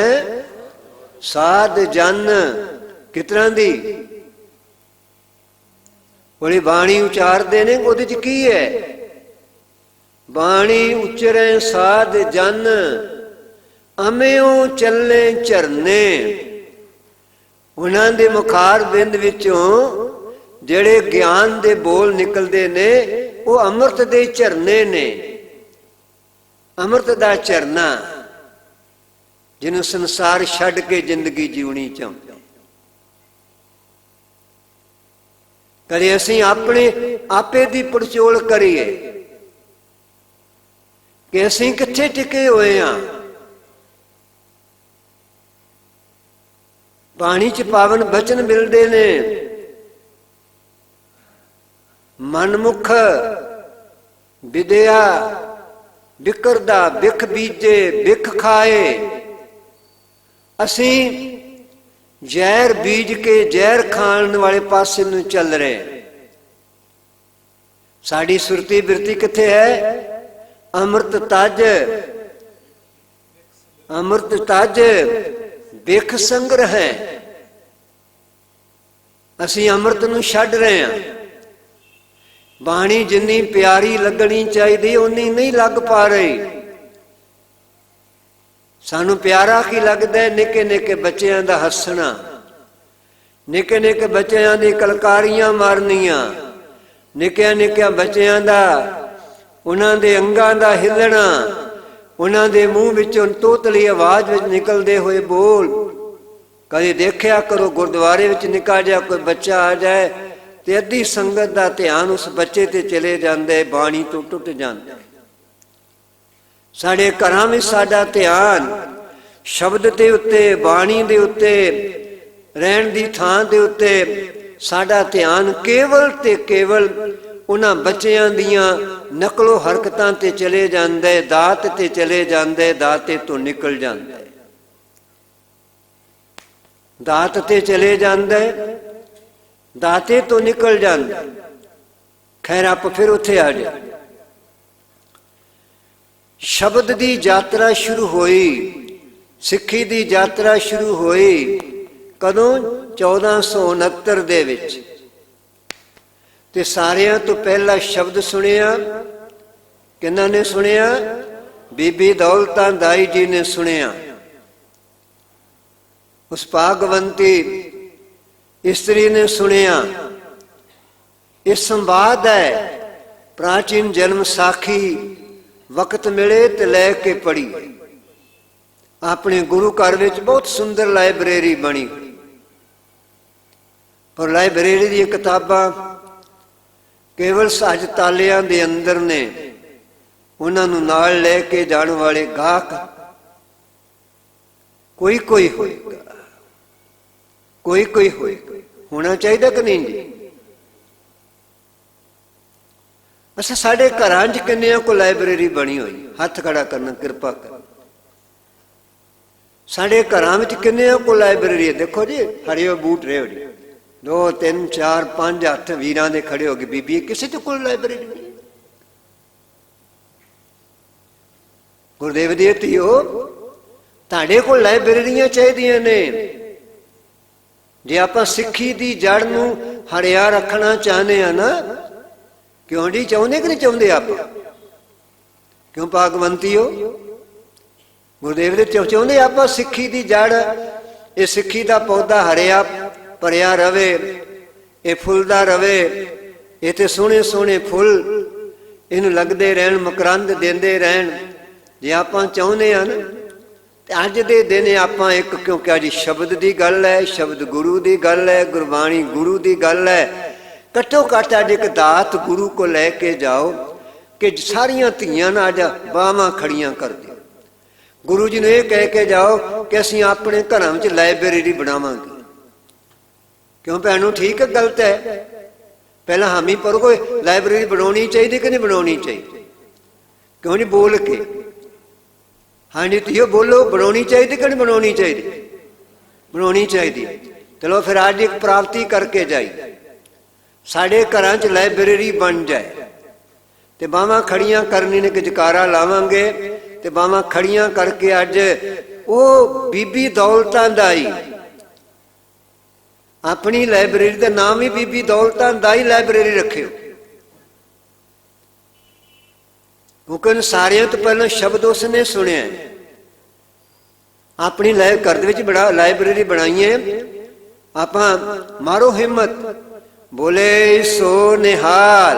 साध जन कितना दी? बोली बाणी उचारते ने ਉਹਦੇ ਚ ਕੀ है? बाणी उचरे साध जन अम्यों चले झरने। उन्हां दे मुखार बिंद विचों जेड़े ज्ञान दे बोल निकलते ने वो अमृत दे झरने ने। अमृत दा झरना जिन्हों संसार छड्ड के जिंदगी जीवनी चाहते। कदे असीं अपने आपे दी पड़चोल करिए कि असीं कित्थे टिके हुए हाँ। बाणी च पावन बचन मिलते ने, मनमुख विद्या विकरदा बिख बीजे बिख खाए। असीं जहर बीज के जहर खाण वाले पासे नूं चल रहे। साड़ी सुरती बिरती कित्थे है? अमृत तज, अमृत तज बिख संग्रह है। असीं अमृत नूं छड्ड रहे हैं। बाणी जिन्नी प्यारी लगनी चाहिए उन्नी नहीं लग पा रही। सानू प्यारा की लगता है निके निके बच्चों का हसना, निके निके बच्चों की कलकारियां मारनिया, निक्या निक्या बच्चों का उन्होंने अंगां का हिलना, उन्होंने मूँह विचों तोतली आवाज विच निकलते हुए बोल। कभी देखा करो गुरुद्वारे विच निका जा कोई बच्चा आ जाए तो अद्धी संगत का ध्यान उस बच्चे ते चले जाते, बाणी तो टुट जाता। साढ़े घरां में साडा ध्यान शब्द के उत्ते, बाणी के उत्ते, रहन की थां के उत्ते साडा ध्यान केवल ते केवल ਉਹਨਾਂ ਬੱਚਿਆਂ ਦੀਆਂ ਨਕਲੋ ਹਰਕਤਾਂ ਤੇ ਚਲੇ ਜਾਂਦੇ, ਦਾਤ ਤੇ ਚਲੇ ਜਾਂਦੇ, ਦਾਤੇ ਤੋਂ ਨਿਕਲ ਜਾਂਦੇ, ਦਾਤ ਤੇ ਚਲੇ ਜਾਂਦੇ, ਦਾਤੇ ਤੋਂ ਨਿਕਲ ਜਾਂਦੇ। ਖੈਰ ਆਪਾਂ ਫਿਰ ਉੱਥੇ ਆ ਜਾ। ਸ਼ਬਦ ਦੀ ਯਾਤਰਾ ਸ਼ੁਰੂ ਹੋਈ, ਸਿੱਖੀ ਦੀ ਯਾਤਰਾ ਸ਼ੁਰੂ ਹੋਈ ਕਦੋਂ? 1469 ਦੇ ਵਿੱਚ। ਤੇ ਸਾਰਿਆਂ ਤੋਂ ਪਹਿਲਾ ਸ਼ਬਦ ਸੁਣਿਆ ਕਿਹਨਾਂ ਨੇ ਸੁਣਿਆ? ਬੀਬੀ ਦੌਲਤਾਂ ਦਾਈ ਜੀ ਨੇ ਸੁਣਿਆ। ਉਸ ਭਾਗਵੰਤੀ ਇਸਤਰੀ ਨੇ ਸੁਣਿਆ। ਇਹ ਸੰਵਾਦ ਹੈ, ਪ੍ਰਾਚੀਨ ਜਨਮ ਸਾਖੀ ਵਕਤ ਮਿਲੇ ਤੇ ਲੈ ਕੇ ਪੜ੍ਹੀ। ਆਪਣੇ ਗੁਰੂ ਘਰ ਵਿੱਚ ਬਹੁਤ ਸੁੰਦਰ ਲਾਇਬ੍ਰੇਰੀ ਬਣੀ, ਪਰ ਲਾਇਬ੍ਰੇਰੀ ਦੀਆਂ ਕਿਤਾਬਾਂ ਕੇਵਲ ਸਹਿਜ ਤਾਲਿਆਂ ਦੇ ਅੰਦਰ ਨੇ। ਉਹਨਾਂ ਨੂੰ ਨਾਲ ਲੈ ਕੇ ਜਾਣ ਵਾਲੇ ਗਾਹਕ ਕੋਈ ਕੋਈ ਹੋਏਗਾ, ਕੋਈ ਕੋਈ ਹੋਏਗਾ। ਹੋਣਾ ਚਾਹੀਦਾ ਕਿ ਨਹੀਂ ਜੀ? ਅੱਛਾ, ਸਾਡੇ ਘਰਾਂ 'ਚ ਕਿੰਨਿਆਂ ਕੋ ਲਾਇਬ੍ਰੇਰੀ ਬਣੀ ਹੋਈ? ਹੱਥ ਖੜਾ ਕਰਨਾ, ਕਿਰਪਾ ਕਰ। ਸਾਡੇ ਘਰਾਂ ਵਿੱਚ ਕਿੰਨਿਆਂ ਕੋ ਲਾਇਬ੍ਰੇਰੀ ਹੈ? ਦੇਖੋ ਜੀ, ਹਰਿਓ ਬੂਟ ਰਹੇ ਹੋ ਜੀ, 2 3 4 5 ਹੱਥ ਵੀਰਾਂ ਦੇ ਖੜੇ ਹੋ ਗਏ। ਬੀਬੀ ਕਿਸੇ ਦੇ ਕੋਲ ਲਾਇਬ੍ਰੇਰੀ ਨਹੀਂ। ਗੁਰਦੇਵ ਦੀ ਧੀਓ, ਤੁਹਾਡੇ ਕੋਲ ਲਾਇਬ੍ਰੇਰੀਆਂ ਚਾਹੀਦੀਆਂ ਨੇ। ਜੇ ਆਪਾਂ ਸਿੱਖੀ ਦੀ ਜੜ ਨੂੰ ਹਰਿਆ ਰੱਖਣਾ ਚਾਹੁੰਦੇ ਆ ਨਾ, ਕਿਉਂ ਜੀ? ਚਾਹੁੰਦੇ ਕਿ ਨਹੀਂ ਚਾਹੁੰਦੇ ਆਪਾਂ? ਕਿਉਂ ਭਾਗਵੰਤੀਓ? ਗੁਰਦੇਵ ਦੇ ਚਾਹੁੰਦੇ ਆਪਾਂ ਸਿੱਖੀ ਦੀ ਜੜ, ਇਹ ਸਿੱਖੀ ਦਾ ਪੌਦਾ ਹਰਿਆ ਭਰਿਆ ਰਵੇ, ਇਹ ਫੁੱਲਦਾ ਰਵੇ, ਇਹ ਤੇ ਸੋਹਣੇ ਸੋਹਣੇ ਫੁੱਲ ਇਹਨੂੰ ਲੱਗਦੇ ਰਹਿਣ, ਮਕਰੰਦ ਦਿੰਦੇ ਰਹਿਣ। ਜੇ ਆਪਾਂ ਚਾਹੁੰਦੇ ਆ ਨਾ, ਤੇ ਅੱਜ ਦੇ ਦਿਨ ਆਪਾਂ ਇੱਕ, ਕਿਉਂਕਿ ਅੱਜ ਸ਼ਬਦ ਦੀ ਗੱਲ ਹੈ, ਸ਼ਬਦ ਗੁਰੂ ਦੀ ਗੱਲ ਹੈ, ਗੁਰਬਾਣੀ ਗੁਰੂ ਦੀ ਗੱਲ ਹੈ, ਘੱਟੋ ਘੱਟ ਅੱਜ ਇੱਕ ਦਾਤ ਗੁਰੂ ਕੋ ਲੈ ਕੇ ਜਾਓ ਕਿ ਸਾਰੀਆਂ ਧੀਆਂ ਨਾਲ ਅੱਜ ਬਾਹਾਂ ਖੜੀਆਂ ਕਰ ਦਿਓ। ਗੁਰੂ ਜੀ ਨੂੰ ਇਹ ਕਹਿ ਕੇ ਜਾਓ ਕਿ ਅਸੀਂ ਆਪਣੇ ਘਰਾਂ ਵਿੱਚ ਲਾਇਬ੍ਰੇਰੀ ਬਣਾਵਾਂਗੇ। ਕਿਉਂ ਭੈਣੋ, ਠੀਕ ਹੈ ਗਲਤ ਹੈ? ਪਹਿਲਾਂ ਹਾਮੀ ਭਰੋ, ਕੋਈ ਲਾਇਬ੍ਰੇਰੀ ਬਣਾਉਣੀ ਚਾਹੀਦੀ ਕਿ ਨਹੀਂ ਬਣਾਉਣੀ ਚਾਹੀਦੀ? ਕਿਉਂ ਨਹੀਂ ਬੋਲ ਕੇ? ਹਾਂਜੀ ਧੀਓ ਬੋਲੋ, ਬਣਾਉਣੀ ਚਾਹੀਦੀ ਕਿ ਨਹੀਂ ਬਣਾਉਣੀ ਚਾਹੀਦੀ? ਬਣਾਉਣੀ ਚਾਹੀਦੀ। ਚਲੋ ਫਿਰ ਅੱਜ ਇੱਕ ਪ੍ਰਾਪਤੀ ਕਰਕੇ ਜਾਈ, ਸਾਡੇ ਘਰਾਂ 'ਚ ਲਾਇਬ੍ਰੇਰੀ ਬਣ ਜਾਏ ਤੇ ਬਾਹਾਂ ਖੜੀਆਂ ਕਰਨੀ ਨੇ, ਕਿ ਜਕਾਰਾ ਲਾਵਾਂਗੇ ਤੇ ਬਾਹਾਂ ਖੜੀਆਂ ਕਰਕੇ ਅੱਜ ਉਹ ਬੀਬੀ ਦੌਲਤਾਂ ਦਾਈ, ਆਪਣੀ ਲਾਇਬ੍ਰੇਰੀ ਦਾ ਨਾਮ ਹੀ ਬੀਬੀ ਦੌਲਤਾਂ ਦਾਈ ਲਾਇਬ੍ਰੇਰੀ ਰੱਖਿਓ। ਕਿਉਂਕਿ ਸਾਰਿਆਂ ਤੋਂ ਪਹਿਲਾਂ ਸ਼ਬਦ ਉਸਨੇ ਸੁਣਿਆ। ਆਪਣੀ ਘਰ ਦੇ ਵਿੱਚ ਬੜਾ ਲਾਇਬ੍ਰੇਰੀ ਬਣਾਈਏ ਆਪਾਂ। ਮਾਰੋ ਹਿੰਮਤ, ਬੋਲੇ ਸੋ ਨਿਹਾਲ।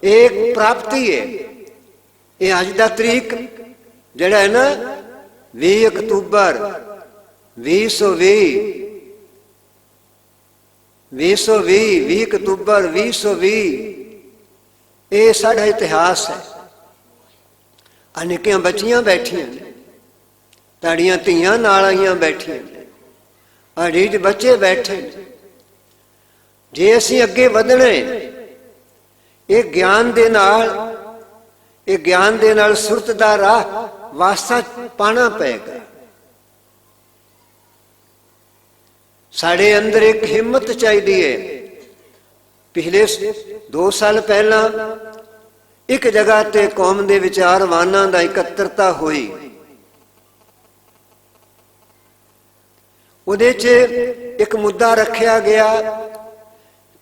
ਇੱਕ ਪ੍ਰਾਪਤੀ ਹੈ ਇਹ। ਅੱਜ ਦਾ ਤਰੀਕ ਜਿਹੜਾ ਹੈ ਨਾ, 20 ਅਕਤੂਬਰ 2020, 20 ਅਕਤੂਬਰ 2020, ਇਹ ਸਾਡਾ ਇਤਿਹਾਸ ਹੈ। ਅਨੇਕਾਂ ਬੱਚੀਆਂ ਬੈਠੀਆਂ ਨੇ, ਤੁਹਾਡੀਆਂ ਧੀਆਂ ਨਾਲ ਆਈਆਂ ਬੈਠੀਆਂ ਨੇ, ਅੜੀਜ ਬੱਚੇ ਬੈਠੇ ਨੇ। ਜੇ ਅਸੀਂ ਅੱਗੇ ਵਧਣੇ, ਇਹ ਗਿਆਨ ਦੇ ਨਾਲ ਸੁਰਤ ਦਾ ਰਾਹ ਵਾਸਤਾ ਪਾਣਾ ਪਏਗਾ। ਸਾਡੇ ਅੰਦਰ ਇੱਕ ਹਿੰਮਤ ਚਾਹੀਦੀ ਹੈ। ਪਿਛਲੇ 2 ਸਾਲ ਪਹਿਲਾਂ ਇੱਕ ਜਗ੍ਹਾ ਤੇ ਕੌਮ ਦੇ ਵਿਚਾਰਵਾਨਾਂ ਦਾ ਇਕੱਤਰਤਾ ਹੋਈ। ਉਹਦੇ 'ਚ ਇੱਕ ਮੁੱਦਾ ਰੱਖਿਆ ਗਿਆ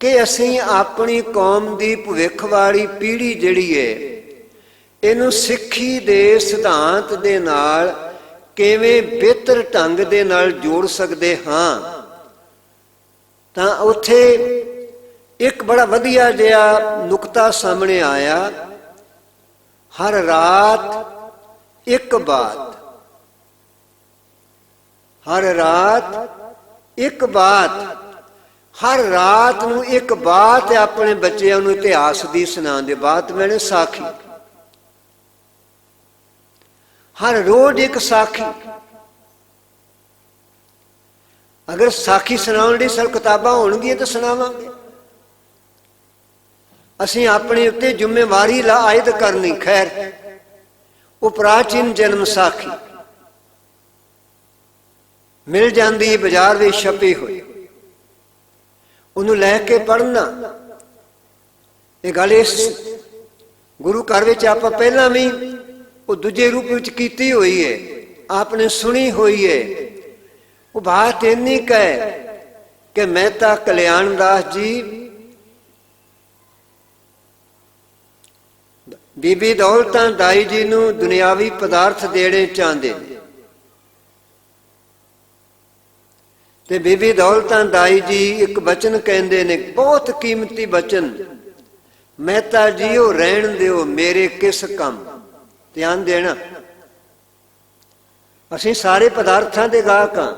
ਕਿ ਅਸੀਂ ਆਪਣੀ ਕੌਮ ਦੀ ਭਵਿੱਖ ਵਾਲੀ ਪੀੜ੍ਹੀ ਜਿਹੜੀ ਹੈ, ਇਹਨੂੰ ਸਿੱਖੀ ਦੇ ਸਿਧਾਂਤ ਦੇ ਨਾਲ ਕਿਵੇਂ ਬਿਹਤਰ ਢੰਗ ਦੇ ਨਾਲ ਜੋੜ ਸਕਦੇ ਹਾਂ। ਤਾਂ ਉੱਥੇ ਇੱਕ ਬੜਾ ਵਧੀਆ ਜਿਹਾ ਨੁਕਤਾ ਸਾਹਮਣੇ ਆਇਆ। ਹਰ ਰਾਤ ਇੱਕ ਬਾਤ, ਹਰ ਰਾਤ ਇੱਕ ਬਾਤ, ਹਰ ਰਾਤ ਨੂੰ ਇੱਕ ਬਾਤ ਆਪਣੇ ਬੱਚਿਆਂ ਨੂੰ ਇਤਿਹਾਸ ਦੀ ਸੁਣਾਉਂਦੇ। ਬਾਤ ਮੈਨੇ ਸਾਖੀ, ਹਰ ਰੋਜ਼ ਇੱਕ ਸਾਖੀ। ਅਗਰ ਸਾਖੀ ਸੁਣਾਉਣ ਲਈ ਸਭ ਕਿਤਾਬਾਂ ਹੋਣਗੀਆਂ ਤਾਂ ਸੁਣਾਵਾਂਗੇ। ਅਸੀਂ ਆਪਣੇ ਉੱਤੇ ਜ਼ਿੰਮੇਵਾਰੀ ਲਾ ਆਇਦ ਕਰਨੀ। ਖੈਰ, ਉਹ ਪ੍ਰਾਚੀਨ ਜਨਮ ਸਾਖੀ ਮਿਲ ਜਾਂਦੀ ਬਾਜ਼ਾਰ ਵਿੱਚ ਛਪੀ ਹੋਈ, ਉਹਨੂੰ ਲੈ ਕੇ ਪੜ੍ਹਨਾ। ਇਹ ਗੱਲ ਇਸ ਗੁਰੂ ਘਰ ਵਿੱਚ ਆਪਾਂ ਪਹਿਲਾਂ ਵੀ ਉਹ ਦੂਜੇ ਰੂਪ ਵਿੱਚ ਕੀਤੀ ਹੋਈ ਹੈ, ਆਪਨੇ ਸੁਣੀ ਹੋਈ ਹੈ। ਉਹ ਬਾਤ ਇੰਨੀ ਕਹੇ ਕਿ ਮਹਿਤਾ ਕਲਿਆਣ ਦਾਸ ਜੀ ਬੀਬੀ ਦੌਲਤਾਂ ਦਾਈ ਜੀ ਨੂੰ ਦੁਨਿਆਵੀ ਪਦਾਰਥ ਦੇਣੇ ਚਾਹੁੰਦੇ ਨੇ, ਤੇ ਬੀਬੀ ਦੌਲਤਾਂ ਦਾਈ ਜੀ ਇੱਕ ਬਚਨ ਕਹਿੰਦੇ ਨੇ, ਬਹੁਤ ਕੀਮਤੀ ਬਚਨ, ਮਹਿਤਾ ਜੀ ਉਹ ਰਹਿਣ ਦਿਓ ਮੇਰੇ ਕਿਸ ਕੰਮ। ਧਿਆਨ ਦੇਣਾ, ਅਸੀਂ ਸਾਰੇ ਪਦਾਰਥਾਂ ਦੇ ਗਾਹਕ ਹਾਂ,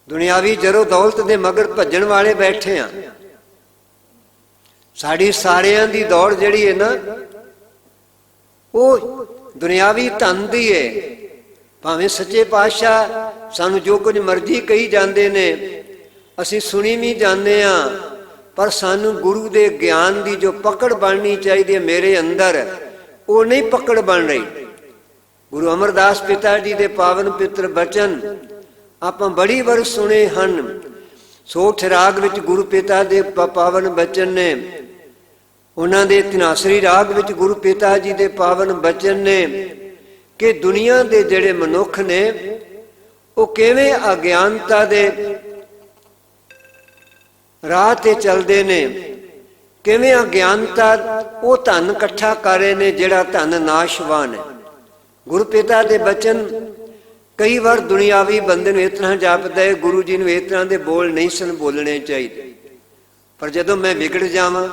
ਦੁਨਿਆਵੀ ਜਰੋ ਦੌਲਤ ਦੇ ਮਗਰ ਭੱਜਣ ਵਾਲੇ ਬੈਠੇ ਹਾਂ। ਸਾਡੀ ਸਾਰਿਆਂ ਦੀ ਦੌੜ ਜਿਹੜੀ ਹੈ ਨਾ, ਉਹ ਦੁਨਿਆਵੀ ਧਨ ਦੀ ਹੈ। ਭਾਵੇਂ ਸੱਚੇ ਪਾਤਸ਼ਾਹ ਸਾਨੂੰ ਜੋ ਕੁਝ ਮਰਜ਼ੀ ਕਹੀ ਜਾਂਦੇ ਨੇ, ਅਸੀਂ ਸੁਣੀ ਵੀ ਜਾਂਦੇ ਹਾਂ, ਪਰ ਸਾਨੂੰ ਗੁਰੂ ਦੇ ਗਿਆਨ ਦੀ ਜੋ ਪਕੜ ਬਣਨੀ ਚਾਹੀਦੀ ਹੈ ਮੇਰੇ ਅੰਦਰ, ਉਹ ਨਹੀਂ ਪਕੜ ਬਣ ਰਹੀ। ਗੁਰੂ ਅਮਰਦਾਸ ਪਿਤਾ ਜੀ ਦੇ ਪਾਵਨ ਪਿੱਤਰ ਬਚਨ ਆਪਾਂ ਬੜੀ ਵਾਰ ਸੁਣੇ ਹਨ। ਸੋਠ ਰਾਗ ਵਿੱਚ ਗੁਰੂ ਪਿਤਾ ਦੇ ਪਾਵਨ ਬਚਨ ਨੇ, ਉਹਨਾਂ ਦੇ ਧਨਾਸਰੀ ਰਾਗ ਵਿੱਚ ਗੁਰੂ ਪਿਤਾ ਜੀ ਦੇ ਪਾਵਨ ਬਚਨ ਨੇ ਕਿ ਦੁਨੀਆ ਦੇ ਜਿਹੜੇ ਮਨੁੱਖ ਨੇ ਉਹ ਕਿਵੇਂ ਅਗਿਆਨਤਾ ਦੇ ਰਾਹ ਤੇ ਚੱਲਦੇ ਨੇ, ਕਿਵੇਂ ਅਗਿਆਨਤਾ ਉਹ ਧਨ ਇਕੱਠਾ ਕਰ ਰਹੇ ਨੇ ਜਿਹੜਾ ਧਨ ਨਾਸ਼ਵਾਨ ਹੈ। ਗੁਰੂ ਪਿਤਾ ਦੇ ਬਚਨ ਕਈ ਵਾਰ ਦੁਨਿਆਵੀ ਬੰਦੇ ਨੂੰ ਇਸ ਤਰ੍ਹਾਂ ਜਾਪਦਾ ਹੈ ਗੁਰੂ ਜੀ ਨੂੰ ਇਸ ਤਰ੍ਹਾਂ ਦੇ ਬੋਲ ਨਹੀਂ ਸਨ ਬੋਲਣੇ ਚਾਹੀਦੇ, ਪਰ ਜਦੋਂ ਮੈਂ ਵਿਗੜ ਜਾਵਾਂ,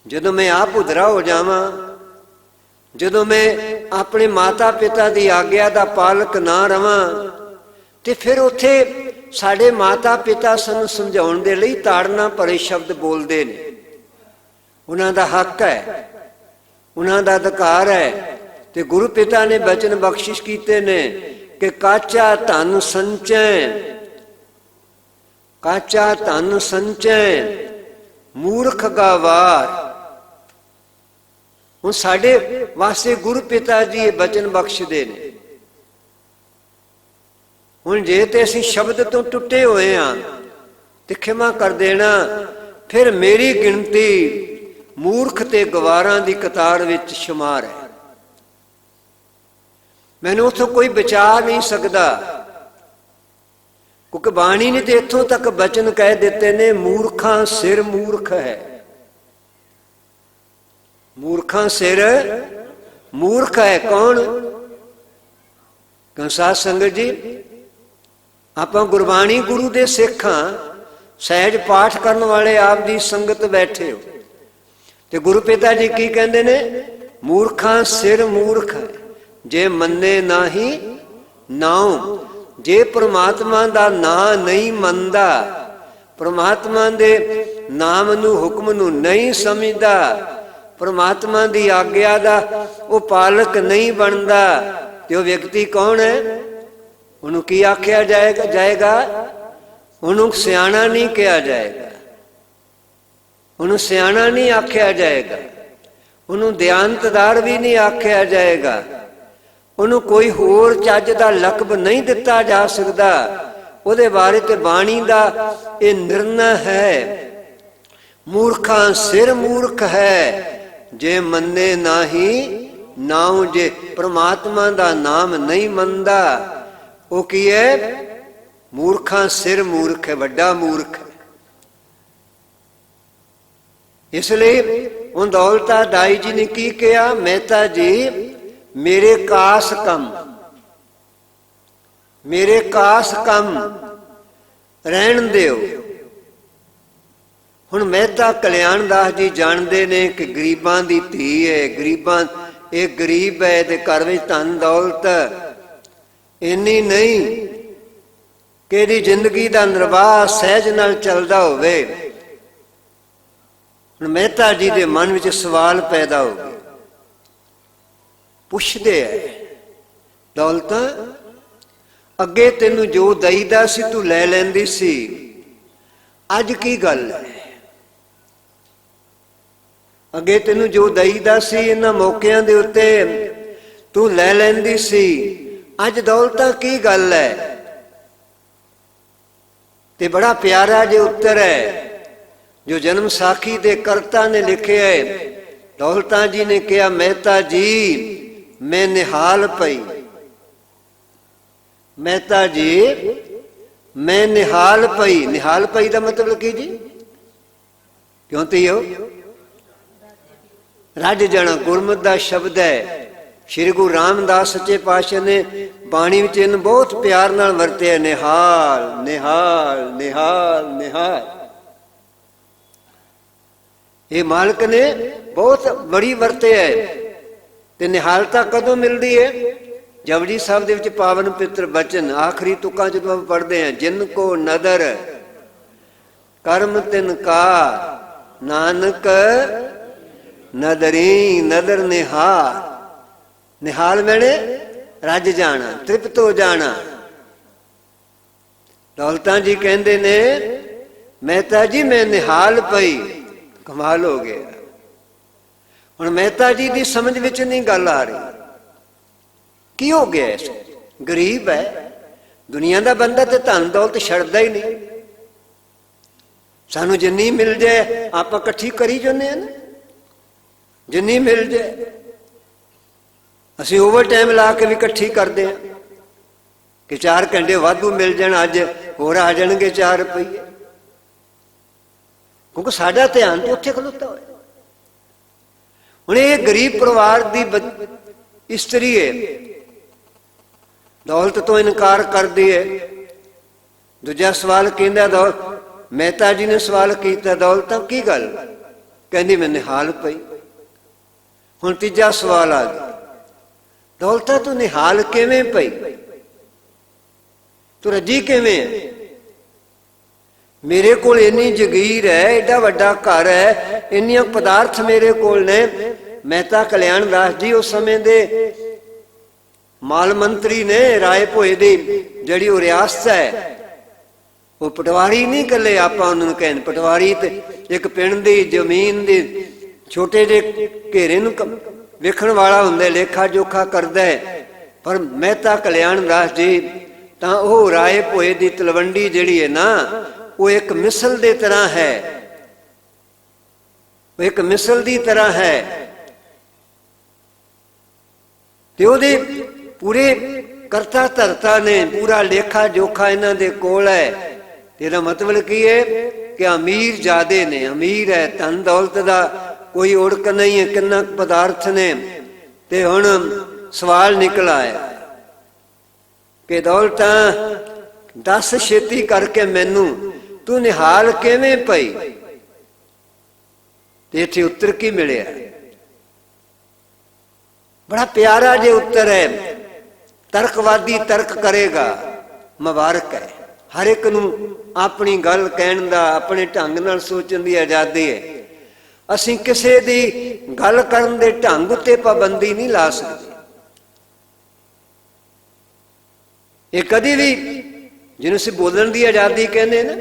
ਜਦੋਂ ਮੈਂ ਆਪ ਉਧਰਾ ਹੋ ਜਾਵਾਂ, ਜਦੋਂ ਮੈਂ ਆਪਣੇ ਮਾਤਾ ਪਿਤਾ ਦੀ ਆਗਿਆ ਦਾ ਪਾਲਕ ਨਾ ਰਵਾਂ, ਤੇ ਫਿਰ ਉੱਥੇ ਸਾਡੇ ਮਾਤਾ ਪਿਤਾ ਸਾਨੂੰ ਸਮਝਾਉਣ ਦੇ ਲਈ ਤਾੜਨਾ ਭਰੇ ਸ਼ਬਦ ਬੋਲਦੇ ਨੇ। ਉਹਨਾਂ ਦਾ ਹੱਕ ਹੈ, ਉਹਨਾਂ ਦਾ ਅਧਿਕਾਰ ਹੈ। ਤੇ ਗੁਰੂ ਪਿਤਾ ਨੇ ਬਚਨ ਬਖਸ਼ਿਸ਼ ਕੀਤੇ ਨੇ ਕਿ ਕਾਚਾ ਧਨ ਸੰਚੈ, ਕਾਚਾ ਧਨ ਸੰਚੈ ਮੂਰਖ ਗਾਵਾਰ। ਹੁਣ ਸਾਡੇ ਵਾਸਤੇ ਗੁਰੂ ਪਿਤਾ ਜੀ ਇਹ ਬਚਨ ਬਖਸ਼ਦੇ ਨੇ। ਹੁਣ ਜੇ ਤੇ ਅਸੀਂ ਸ਼ਬਦ ਤੋਂ ਟੁੱਟੇ ਹੋਏ ਹਾਂ ਤੇ ਖਿਮਾ ਕਰ ਦੇਣਾ, ਫਿਰ ਮੇਰੀ ਗਿਣਤੀ ਮੂਰਖ ਤੇ ਗਵਾਰਾਂ ਦੀ ਕਤਾਰ ਵਿੱਚ ਸ਼ੁਮਾਰ ਹੈ। ਮੈਨੂੰ ਉੱਥੋਂ ਕੋਈ ਬਚਾ ਨਹੀਂ ਸਕਦਾ, ਕਿਉਂਕਿ ਬਾਣੀ ਨੇ ਤੇ ਇੱਥੋਂ ਤੱਕ ਬਚਨ ਕਹਿ ਦਿੱਤੇ ਨੇ, ਮੂਰਖਾਂ ਸਿਰ ਮੂਰਖ ਹੈ। ਮੂਰਖਾਂ ਸਿਰ ਮੂਰਖ ਹੈ ਕੌਣ? ਸਾਧ ਸੰਗਤ ਜੀ, ਆਪਾਂ ਗੁਰਬਾਣੀ ਗੁਰੂ ਦੇ ਸਿੱਖ ਹਾਂ, ਸਹਿਜ ਪਾਠ ਕਰਨ ਵਾਲੇ ਆਪ ਦੀ ਸੰਗਤ ਬੈਠੇ ਹੋ, ਤੇ ਗੁਰੂ ਪਿਤਾ ਜੀ ਕੀ ਕਹਿੰਦੇ ਨੇ? ਮੂਰਖਾਂ ਸਿਰ ਮੂਰਖ ਹੈ ਜੇ ਮੰਨੇ ਨਾਹੀ ਨਾਉ। ਜੇ ਪ੍ਰਮਾਤਮਾ ਦਾ ਨਾਂ ਨਹੀਂ ਮੰਨਦਾ, ਪ੍ਰਮਾਤਮਾ ਦੇ ਨਾਮ ਨੂੰ ਹੁਕਮ ਨੂੰ ਨਹੀਂ ਸਮਝਦਾ, ਪ੍ਰਮਾਤਮਾ ਦੀ ਆਗਿਆ ਦਾ ਉਹ ਪਾਲਕ ਨਹੀਂ ਬਣਦਾ, ਤੇ ਉਹ ਵਿਅਕਤੀ ਕੌਣ ਹੈ? ਉਹਨੂੰ ਕੀ ਆਖਿਆ ਜਾਏਗਾ? ਉਹਨੂੰ ਸਿਆਣਾ ਨਹੀਂ ਕਿਹਾ ਜਾਏਗਾ, ਉਹਨੂੰ ਸਿਆਣਾ ਨਹੀਂ ਆਖਿਆ ਜਾਏਗਾ, ਉਹਨੂੰ ਦਿਆਨਤਦਾਰ ਵੀ ਨਹੀਂ ਆਖਿਆ ਜਾਏਗਾ, ਉਹਨੂੰ ਕੋਈ ਹੋਰ ਚੱਜ ਦਾ ਲਕਬ ਨਹੀਂ ਦਿੱਤਾ ਜਾ ਸਕਦਾ। ਉਹਦੇ ਬਾਰੇ ਤੇ ਬਾਣੀ ਦਾ ਇਹ ਨਿਰਣਾ ਹੈ, ਮੂਰਖਾਂ ਸਿਰ ਮੂਰਖ ਹੈ ਜੇ ਮੰਨੇ ਨਾਹੀ ਨਾਉ। ਜੇ ਪ੍ਰਮਾਤਮਾ ਦਾ ਨਾਮ ਨਹੀਂ ਮੰਨਦਾ, ਉਹ ਕੀ ਹੈ? ਮੂਰਖਾਂ ਸਿਰ ਮੂਰਖ ਹੈ, ਵੱਡਾ ਮੂਰਖ ਹੈ। ਇਸ ਲਈ ਉਹ ਦੌਲਤਾ ਦਾਈ ਜੀ ਨੇ ਕੀ ਕਿਹਾ? ਮਹਿਤਾ ਜੀ ਮੇਰੇ ਕਾਸ ਕੰਮ, ਮੇਰੇ ਕਾਸ ਕੰਮ ਰਹਿਣ ਦਿਓ। ਹੁਣ ਮਹਿਤਾ ਕਲਿਆਣ ਦਾਸ ਜੀ ਜਾਣਦੇ ਨੇ ਕਿ ਗਰੀਬਾਂ ਦੀ ਧੀ ਹੈ, ਗਰੀਬਾਂ, ਇਹ ਗਰੀਬ ਹੈ ਤੇ ਘਰ ਵਿੱਚ ਧਨ ਦੌਲਤ ਇੰਨੀ ਨਹੀਂ ਕਿ ਇਹਦੀ ਜ਼ਿੰਦਗੀ ਦਾ ਨਿਰਵਾਹ ਸਹਿਜ ਨਾਲ ਚੱਲਦਾ ਹੋਵੇ। ਹੁਣ ਮਹਿਤਾ ਜੀ ਦੇ ਮਨ ਵਿੱਚ ਸਵਾਲ ਪੈਦਾ ਹੋ ਗਿਆ, ਪੁੱਛਦੇ ਹੈ, ਦੌਲਤਾਂ ਅੱਗੇ ਤੈਨੂੰ ਜੋ ਦਈਦਾ ਸੀ ਤੂੰ ਲੈ ਲੈਂਦੀ ਸੀ, ਅੱਜ ਕੀ ਗੱਲ ਹੈ? ਅੱਗੇ ਤੈਨੂੰ ਜੋ ਦਈਦਾ ਸੀ ਇਹਨਾਂ ਮੌਕਿਆਂ ਦੇ ਉੱਤੇ ਤੂੰ ਲੈ ਲੈਂਦੀ ਸੀ, ਅੱਜ ਦੌਲਤਾਂ ਕੀ ਗੱਲ ਹੈ। ਤੇ ਬੜਾ ਪਿਆਰਾ ਜੇ ਉੱਤਰ ਹੈ ਜੋ ਜਨਮ ਸਾਖੀ ਦੇ ਕਰਤਾ ਨੇ ਲਿਖਿਆ ਹੈ। ਦੌਲਤਾਂ ਜੀ ਨੇ ਕਿਹਾ, ਮਹਿਤਾ ਜੀ ਮੈਂ ਨਿਹਾਲ ਪਈ। ਮਹਿਤਾ ਜੀ ਮੈਂ ਨਿਹਾਲ ਪਈ। ਨਿਹਾਲ ਪਈ ਦਾ ਮਤਲਬ ਕੀ ਜੀ? ਕਿਉਂ ਧੀਓ? ਰੱਜ ਜਾਣਾ ਗੁਰਮਤਿ ਦਾ ਸ਼ਬਦ ਹੈ। ਸ਼੍ਰੀ ਗੁਰੂ ਰਾਮਦਾਸ ਸੱਚੇ ਪਾਤਸ਼ਾਹ ਨੇ ਬਾਣੀ ਵਿੱਚ ਇਹਨੂੰ ਬਹੁਤ ਪਿਆਰ ਨਾਲ ਵਰਤਿਆ, ਨਿਹਾਲ ਨਿਹਾਲ ਨਿਹਾਲ ਨਿਹਾਲ। ਇਹ ਮਾਲਕ ਨੇ ਬਹੁਤ ਬੜੀ ਵਰਤਿਆ ਹੈ। ਤੇ ਨਿਹਾਲਤਾ ਕਦੋਂ ਮਿਲਦੀ ਹੈ? ਜਪਜੀ ਸਾਹਿਬ ਦੇ ਵਿੱਚ ਪਾਵਨ ਪਿੱਤਰ ਬਚਨ ਆਖਰੀ ਤੁਕਾਂ ਜਦੋਂ ਆਪਾਂ ਪੜ੍ਹਦੇ ਹਾਂ, ਜਿਨ ਕੋ ਨਦਰ ਕਰਮ ਤਿਨ ਕਾ ਨਾਨਕ ਨਦਰੀ ਨਦਰ ਨਿਹਾਲ। ਨਿਹਾਲ ਮੈਨੇ ਰੱਜ ਜਾਣਾ, ਤ੍ਰਿਪਤ ਹੋ ਜਾਣਾ। ਦੌਲਤਾਂ ਜੀ ਕਹਿੰਦੇ ਨੇ, ਮਹਿਤਾ ਜੀ ਮੈਂ ਨਿਹਾਲ ਪਈ। ਕਮਾਲ ਹੋ ਗਿਆ। ਹੁਣ ਮਹਿਤਾ ਜੀ ਦੀ ਸਮਝ ਵਿੱਚ ਨਹੀਂ ਗੱਲ ਆ ਰਹੀ। ਕੀ ਹੋ ਗਿਆ? ਇਸ ਗਰੀਬ ਹੈ, ਦੁਨੀਆ ਦਾ ਬੰਦਾ ਤੇ ਧਨ ਦੌਲਤ ਛੱਡਦਾ ਹੀ ਨਹੀਂ। ਸਾਨੂੰ ਜਿੰਨੀ ਮਿਲ ਜਾਏ ਆਪਾਂ ਇਕੱਠੀ ਕਰੀ ਜਾਂਦੇ ਹਾਂ ਨਾ, ਜਿੰਨੀ ਮਿਲ ਜਾਏ। ਅਸੀਂ ਓਵਰ ਟਾਈਮ ਲਾ ਕੇ ਵੀ ਇਕੱਠੀ ਕਰਦੇ ਹਾਂ ਕਿ 4 ਘੰਟੇ ਵਾਧੂ ਮਿਲ ਜਾਣ, ਅੱਜ ਹੋਰ ਆ ਜਾਣਗੇ 4 ਰੁਪਏ, ਕਿਉਂਕਿ ਸਾਡਾ ਧਿਆਨ ਤੇ ਉੱਥੇ ਖਲੋਤਾ ਹੋਇਆ। ਹੁਣ ਇਹ ਗਰੀਬ ਪਰਿਵਾਰ ਦੀ ਇਸਤਰੀ ਹੈ, ਦੌਲਤ ਤੋਂ ਇਨਕਾਰ ਕਰਦੀ ਹੈ। ਦੂਜਾ ਸਵਾਲ ਕਹਿੰਦਾ, ਮਹਿਤਾ ਜੀ ਨੇ ਸਵਾਲ ਕੀਤਾ, ਦੌਲਤਾਂ ਕੀ ਗੱਲ? ਕਹਿੰਦੀ ਮੈਂ ਨਿਹਾਲ ਪਈ। ਹੁਣ ਤੀਜਾ ਸਵਾਲ ਆ ਗਿਆ, ਦੌਲਤਾਂ ਤੂੰ ਨਿਹਾਲ ਕਿਵੇਂ ਪਈ? ਤੂੰ ਰੱਜੀ ਕਿਵੇਂ ਹੈ? ਮੇਰੇ ਕੋਲ ਇੰਨੀ ਜਗੀਰ ਹੈ, ਏਡਾ ਵੱਡਾ ਘਰ ਹੈ, ਇੰਨੀਆਂ ਪਦਾਰਥ ਮੇਰੇ ਕੋਲ ਨੇ। ਮਹਿਤਾ ਕਲਿਆਣ ਦਾਸ ਜੀ ਉਸ ਸਮੇਂ ਦੇ ਮਾਲ ਮੰਤਰੀ ਨੇ, ਰਾਏ ਭੋਏ ਦੀ ਜਿਹੜੀ ਉਹ ਰਿਆਸਤ ਹੈ, ਉਹ ਪਟਵਾਰੀ ਨਹੀਂ ਇਕੱਲੇ ਆਪਾਂ ਉਹਨਾਂ ਨੂੰ ਕਹਿੰਦੇ। ਪਟਵਾਰੀ ਤੇ ਇੱਕ ਪਿੰਡ ਦੀ ਜ਼ਮੀਨ ਦੀ ਛੋਟੇ ਜਿਹੇ ਘੇਰੇ ਨੂੰ ਵੇਖਣ ਵਾਲਾ ਹੁੰਦਾ, ਲੇਖਾ ਜੋਖਾ ਕਰਦਾ ਹੈ। ਪਰ ਮਹਿਤਾ ਕਲਿਆਣ ਦਾਸ ਜੀ ਤਾਂ ਉਹ ਰਾਏ ਭੋਏ ਦੀ ਤਲਵੰਡੀ ਜਿਹੜੀ ਹੈ ਨਾ, ਉਹ ਇੱਕ ਮਿਸਲ ਦੇ ਤਰ੍ਹਾਂ ਹੈ, ਉਹ ਇੱਕ ਮਿਸਲ ਦੀ ਤਰ੍ਹਾਂ ਹੈ। ਤੇ ਉਹਦੇ ਪੂਰੇ ਕਰਤਾ ਧਰਤਾ ਨੇ, ਪੂਰਾ ਲੇਖਾ ਜੋਖਾ ਇਹਨਾਂ ਦੇ ਕੋਲ ਹੈ। ਇਹਦਾ ਮਤਲਬ ਕੀ ਹੈ ਕਿ ਅਮੀਰ ਜ਼ਿਆਦੇ ਨੇ, ਅਮੀਰ ਹੈ, ਧਨ ਦੌਲਤ ਦਾ ਕੋਈ ਉੜਕ ਨਹੀਂ ਹੈ, ਕਿੰਨਾ ਪਦਾਰਥ ਨੇ। ਤੇ ਹੁਣ ਸਵਾਲ ਨਿਕਲ ਆਇਆ ਕਿ ਦੌਲਤਾਂ ਦੱਸ ਛੇਤੀ ਕਰਕੇ ਮੈਨੂੰ, ਤੂੰ ਨਿਹਾਲ ਕਿਵੇਂ ਪਈ? ਤੇ ਇੱਥੇ ਉੱਤਰ ਕੀ ਮਿਲਿਆ? ਬੜਾ ਪਿਆਰਾ ਜੇ ਉੱਤਰ ਹੈ। ਤਰਕਵਾਦੀ ਤਰਕ ਕਰੇਗਾ, ਮੁਬਾਰਕ ਹੈ। ਹਰ ਇੱਕ ਨੂੰ ਆਪਣੀ ਗੱਲ ਕਹਿਣ ਦਾ, ਆਪਣੇ ਢੰਗ ਨਾਲ ਸੋਚਣ ਦੀ ਆਜ਼ਾਦੀ ਹੈ। ਅਸੀਂ ਕਿਸੇ ਦੀ ਗੱਲ ਕਰਨ ਦੇ ਢੰਗ ਉੱਤੇ ਪਾਬੰਦੀ ਨਹੀਂ ਲਾ ਸਕਦੇ। ਇਹ ਕਦੀ ਵੀ, ਜਿਹਨੂੰ ਅਸੀਂ ਬੋਲਣ ਦੀ ਆਜ਼ਾਦੀ ਕਹਿੰਦੇ ਨਾ,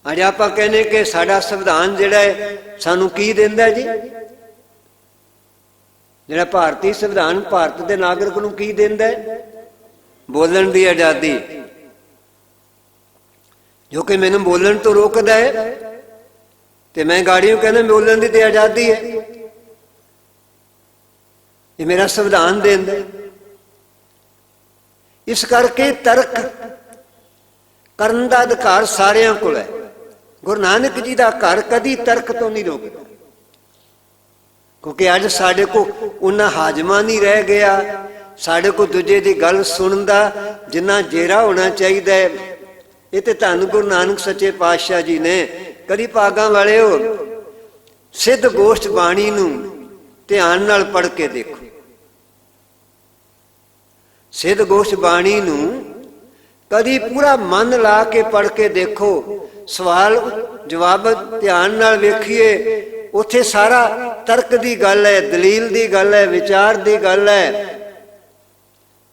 ਅੱਜ ਆਪਾਂ ਕਹਿੰਦੇ ਕਿ ਸਾਡਾ ਸੰਵਿਧਾਨ ਜਿਹੜਾ ਹੈ ਸਾਨੂੰ ਕੀ ਦਿੰਦਾ ਜੀ? ਜਿਹੜਾ ਭਾਰਤੀ ਸੰਵਿਧਾਨ ਭਾਰਤ ਦੇ ਨਾਗਰਿਕ ਨੂੰ ਕੀ ਦਿੰਦਾ ਹੈ? ਬੋਲਣ ਦੀ ਆਜ਼ਾਦੀ, ਜੋ ਕਿ ਮੈਨੂੰ ਬੋਲਣ ਤੋਂ ਰੋਕਦਾ ਹੈ। ਤੇ ਮੈਂ ਗਾੜੀਆਂ ਕਹਿੰਦਾ ਬੋਲਣ ਦੀ ਤੇ ਆਜ਼ਾਦੀ ਹੈ, ਇਹ ਮੇਰਾ ਸੰਵਿਧਾਨ ਦਿੰਦਾ। ਇਸ ਕਰਕੇ ਤਰਕ ਕਰਨ ਦਾ ਅਧਿਕਾਰ ਸਾਰਿਆਂ ਕੋਲ ਹੈ। ਗੁਰੂ ਨਾਨਕ ਜੀ ਦਾ ਘਰ ਕਦੀ ਤਰਕ ਤੋਂ ਨਹੀਂ ਰੋਕਦਾ, ਕਿਉਂਕਿ ਅੱਜ ਸਾਡੇ ਕੋਲ ਉਹਨਾਂ ਹਾਜ਼ਮਾ ਨਹੀਂ ਰਹਿ ਗਿਆ, ਸਾਡੇ ਕੋਲ ਦੂਜੇ ਦੀ ਗੱਲ ਸੁਣਨ ਦਾ ਜਿੰਨਾ ਜੇਰਾ ਹੋਣਾ ਚਾਹੀਦਾ ਹੈ। ਇਹ ਤੇ ਧੰਨ ਗੁਰੂ ਨਾਨਕ ਸੱਚੇ ਪਾਤਸ਼ਾਹ ਜੀ ਨੇ ਕਦੀ ਭਾਗਾਂ ਵਾਲਿਓ ਸਿੱਧ ਗੋਸ਼ਟ ਬਾਣੀ ਨੂੰ ਧਿਆਨ ਨਾਲ ਪੜ੍ਹ ਕੇ ਦੇਖੋ। ਸਿੱਧ ਗੋਸ਼ਟ ਬਾਣੀ ਨੂੰ ਕਦੀ ਪੂਰਾ ਮਨ ਲਾ ਕੇ ਪੜ੍ਹ ਕੇ ਦੇਖੋ, ਸਵਾਲ ਜਵਾਬ ਧਿਆਨ ਨਾਲ ਵੇਖੀਏ। ਉੱਥੇ ਸਾਰਾ ਤਰਕ ਦੀ ਗੱਲ ਹੈ, ਦਲੀਲ ਦੀ ਗੱਲ ਹੈ, ਵਿਚਾਰ ਦੀ ਗੱਲ ਹੈ।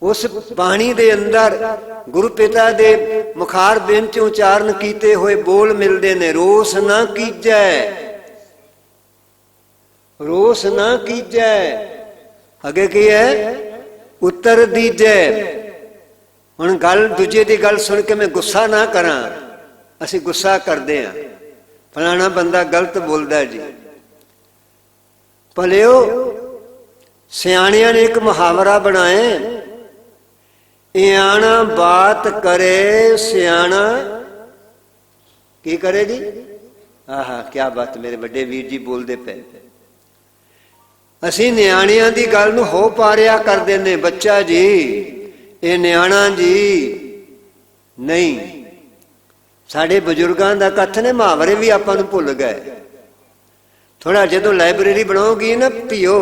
ਉਸ ਬਾਣੀ ਦੇ ਅੰਦਰ ਗੁਰੂ ਪਿਤਾ ਦੇ ਮੁਖਾਰ ਬਿੰਦ ਚ ਉਚਾਰਨ ਕੀਤੇ ਹੋਏ ਬੋਲ ਮਿਲਦੇ ਨੇ, ਰੋਸ ਨਾ ਕੀਜੈ। रोस ना कीजै, अगे की है उत्तर दीजै। हुण गल दूजे की गल सुन के मैं गुस्सा ना करा, असीं गुस्सा करते हैं, फलाना बंदा गलत बोलता जी। भलिओ सियाणियां ने एक मुहावरा बनाए, इयाना बात करे सियाणा की करे जी। आहा क्या बात, मेरे बड़े वीर जी बोलते पे। असी नियाणियां दी गल नूं हो पारिया कर देने, बच्चा जी ये नियाणा जी नहीं। साडे बजुर्गां दा कथ ने मुहावरे भी आपां नूं भुल गए। थोड़ा जदों लाइब्रेरी बनाओगी ना धीओ,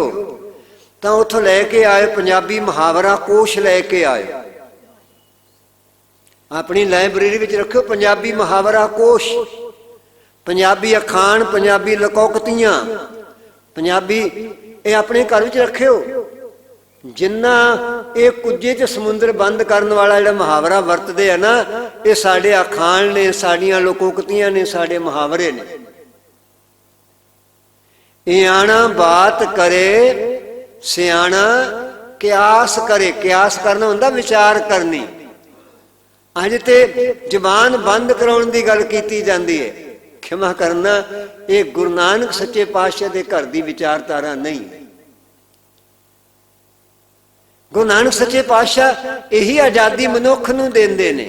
तो उथों लैके आए पंजाबी मुहावरा कोश लैके आए, अपनी लाइब्रेरी विच रखो पंजाबी मुहावरा कोश, पंजाबी अखान, पंजाबी लकौकतियां, पंजाबी ये अपने घर विच रखियो। जिन्ना ये कुजे च समुंदर बंद करने वाला जो मुहावरा वरतते हैं ना, ये साडे अखान ने, साडियां लकौकतियां ने, साडे मुहावरे ने। इयाना बात करे सियाणा क्यास करे, क्यास करना हुंदा विचार करनी। अज ते जबान बंद कराउण दी गल कीती जांदी है, क्षमा करना ये गुरु नानक सच्चे पातशाह दे घर दी विचारधारा नहीं। गुरु नानक सच्चे पातशाह यही आजादी मनुख नूं देंदे ने,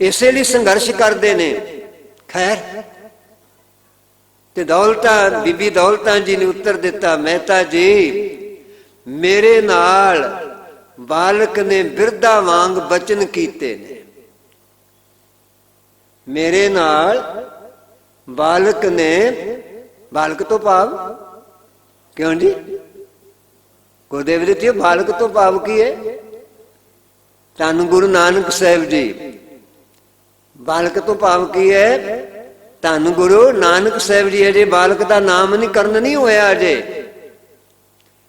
इसे लिए संघर्ष करते ने। खैर ते दौलतां, बीबी दौलतां जी ने उत्तर दिता, मेहता जी मेरे नाल बालक ने बिरधा वांग बचन कीते ने, मेरे नाल बालक ने, बालक तो भाव क्यों जी गुरुदेव जी, बालक तो भाव की है? धन गुरु नानक साहब जी, बालक तो भाव की है? धन गुरु नानक साहब जी अजे बालक का नाम नहीं करन नहीं होया, अजे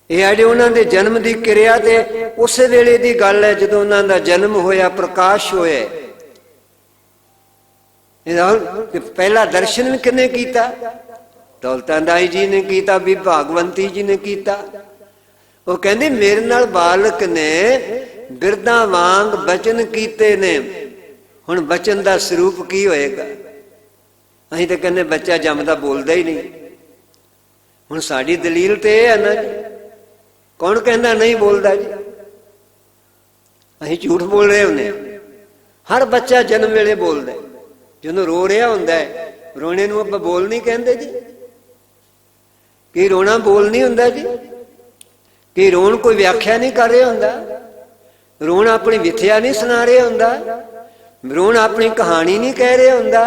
ये अजे उन्होंने जन्म की क्रिया ते उस वेले की गल है जदों उन्होंने जन्म होया, प्रकाश होया। पहला दर्शन भी किने कीता? दौलतां दाई जी ने कीता, भी भागवंती जी ने कीता। वो कहंदे मेरे नाल बालक ने बिरधा वांग बचन कीते ने। हुण बचन का स्वरूप की होएगा? असीं तो कहने बच्चा जमदा बोलदा ही नहीं। हुण साडी दलील तो यह है ना, कौन कहना नहीं बोलता जी? असीं झूठ बोल रहे होंगे। हर बच्चा जन्म वेले बोलता है, ਜਦੋਂ रो रहा ਹੁੰਦਾ है, रोने ਨੂੰ ਆਪਾਂ बोल नहीं कहते जी। कि रोना बोल नहीं ਹੁੰਦਾ जी? कि रोन कोई व्याख्या नहीं कर रहा ਹੁੰਦਾ? रोन अपनी विथया नहीं सुना रहा ਹੁੰਦਾ? रोन अपनी कहानी नहीं कह रहा ਹੁੰਦਾ?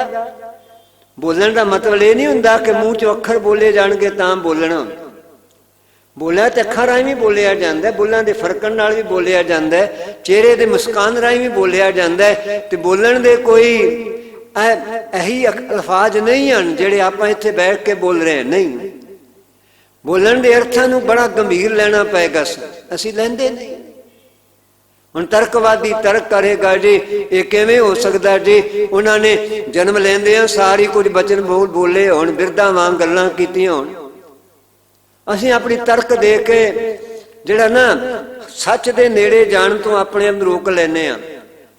बोलने का मतलब ये नहीं ਹੁੰਦਾ कि मूँह चो अखर बोले जाएंगे तो बोलना। बोलिया तो अखा राही भी बोलिया जाता है, बुलों के फरकन नाल भी बोलिया जाता है, चेहरे के मुस्कान राही भी बोलिया जाता है। तो बोलन के कोई यही अल्फाज नहीं हैं जिहड़े आपां इत्थे बैठ के बोल रहे हैं, नहीं। बोलन के अर्थां नूं बड़ा गंभीर लेना पेगा, असीं लैंदे नहीं। हुण तर्कवादी तर्क करेगा जी ये किवें हो सकदा जी, उन्होंने जन्म लैंदियां सारी कुछ बचन बोले होण, बिरधा वांग गल्लां कीतियां होण। असीं अपनी तर्क दे के जिहड़ा ना सच दे नेड़े जाण तो अपने आप रोक लैने आ।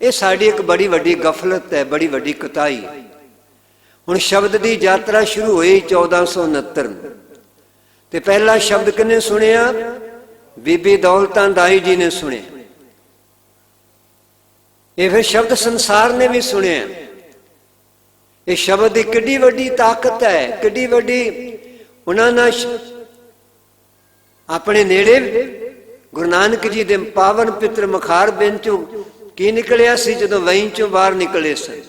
ये साडी एक बड़ी वड्डी गफलत है, बड़ी वड्डी कताई। हुण शब्द की यात्रा शुरू हुई 1469 ते पहला शब्द किने सुनिया? बीबी दौलतां दाई जी ने सुने। ये फिर शब्द संसार ने भी सुने। ये शब्द की किड्डी वड्डी ताकत है, किड्डी वड्डी। उन्होंने अपने नेड़े गुरु नानक जी दे पावन पित्र मखार बिन चो की निकलिया सी जदों वहीं चों बाहर निकले सन?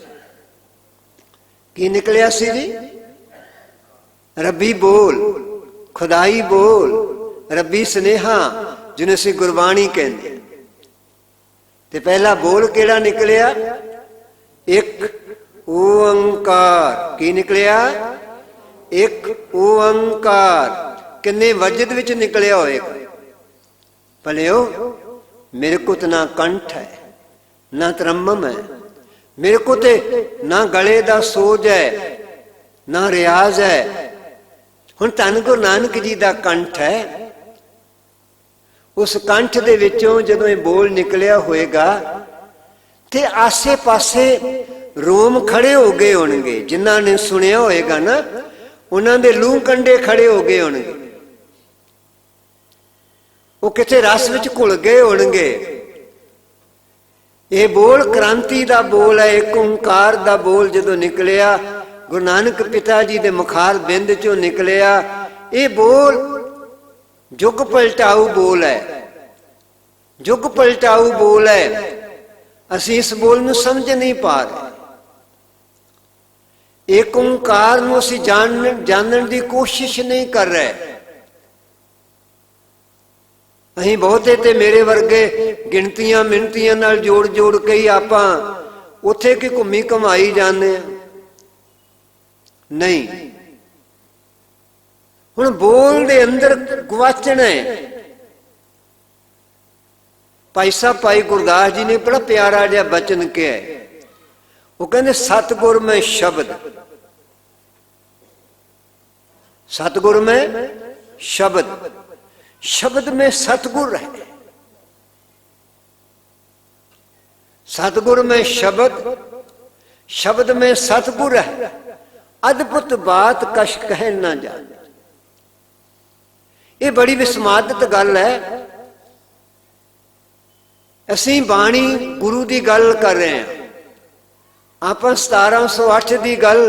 की निकलिया सी जी? रब्बी बोल, खुदाई बोल, रब्बी स्नेहा जिन्हें असीं गुरबाणी कहंदे। ते पहला बोल केड़ा निकलिया? एक ओंकार। की निकलिया? एक ओंकार। किन्ने वजद विच निकलिया होएगा? भलिओ मेरे को तो ना कंठ है, ना तरम्मम है, मेरे को तो ना गले दा सोज है, ना रियाज है। ਹੁਣ ਧੰਨ ਗੁਰੂ ਨਾਨਕ ਜੀ ਦਾ ਕੰਠ ਹੈ, ਉਸ ਕੰਠ ਦੇ ਵਿੱਚੋਂ ਜਦੋਂ ਇਹ ਬੋਲ ਨਿਕਲਿਆ ਹੋਏਗਾ ਤੇ ਆਸੇ ਪਾਸੇ ਰੋਮ ਖੜੇ ਹੋ ਗਏ ਹੋਣਗੇ। ਜਿਨ੍ਹਾਂ ਨੇ ਸੁਣਿਆ ਹੋਏਗਾ ਨਾ, ਉਹਨਾਂ ਦੇ ਲੂਹ ਕੰਡੇ ਖੜੇ ਹੋ ਗਏ ਹੋਣਗੇ। ਉਹ ਕਿਤੇ ਰਸ ਵਿੱਚ ਘੁਲ ਗਏ ਹੋਣਗੇ। ਇਹ ਬੋਲ ਕ੍ਰਾਂਤੀ ਦਾ ਬੋਲ ਹੈ, ਇੱਕ ਓਂਕਾਰ ਦਾ ਬੋਲ ਜਦੋਂ ਨਿਕਲਿਆ, ਗੁਰੂ ਨਾਨਕ ਪਿਤਾ ਜੀ ਦੇ ਮੁਖਾਰ ਬਿੰਦ ਚੋਂ ਨਿਕਲਿਆ। ਇਹ ਬੋਲ ਯੁੱਗ ਪਲਟਾਊ ਬੋਲ ਹੈ, ਯੁੱਗ ਪਲਟਾਊ ਬੋਲ ਹੈ। ਅਸੀਂ ਇਸ ਬੋਲ ਨੂੰ ਸਮਝ ਨਹੀਂ ਪਾ ਰਹੇ। ਇੱਕ ਓਂਕਾਰ ਨੂੰ ਅਸੀਂ ਜਾਣਨ ਦੀ ਕੋਸ਼ਿਸ਼ ਨਹੀਂ ਕਰ ਰਹੇ। ਅਸੀਂ ਬਹੁਤੇ ਤੇ ਮੇਰੇ ਵਰਗੇ ਗਿਣਤੀਆਂ ਮਿਣਤੀਆਂ ਨਾਲ ਜੋੜ ਕੇ ਹੀ ਆਪਾਂ ਉੱਥੇ ਕਿ ਘੁੰਮੀ ਘਮਾਈ ਜਾਂਦੇ ਆ। ਨਹੀਂ, ਹੁਣ ਬੋਲ ਦੇ ਅੰਦਰ ਗਵਾਚਣਾ ਹੈ। ਭਾਈ ਸਾਹਿਬ ਭਾਈ ਗੁਰਦਾਸ ਜੀ ਨੇ ਬੜਾ ਪਿਆਰਾ ਜਿਹਾ ਬਚਨ ਕਿਹਾ ਹੈ। ਉਹ ਕਹਿੰਦੇ ਸਤਿਗੁਰ ਮੈਂ ਸ਼ਬਦ, सतगुरु में शब्द, शब्द में सतगुर है। सतगुरु में शब्द, शब्द में सतगुर है। अद्भुत बात कश कह ना जाने। ये बड़ी विस्मादित गल है। असी बाणी गुरु की गल कर रहे हैं। आप 1708 की गल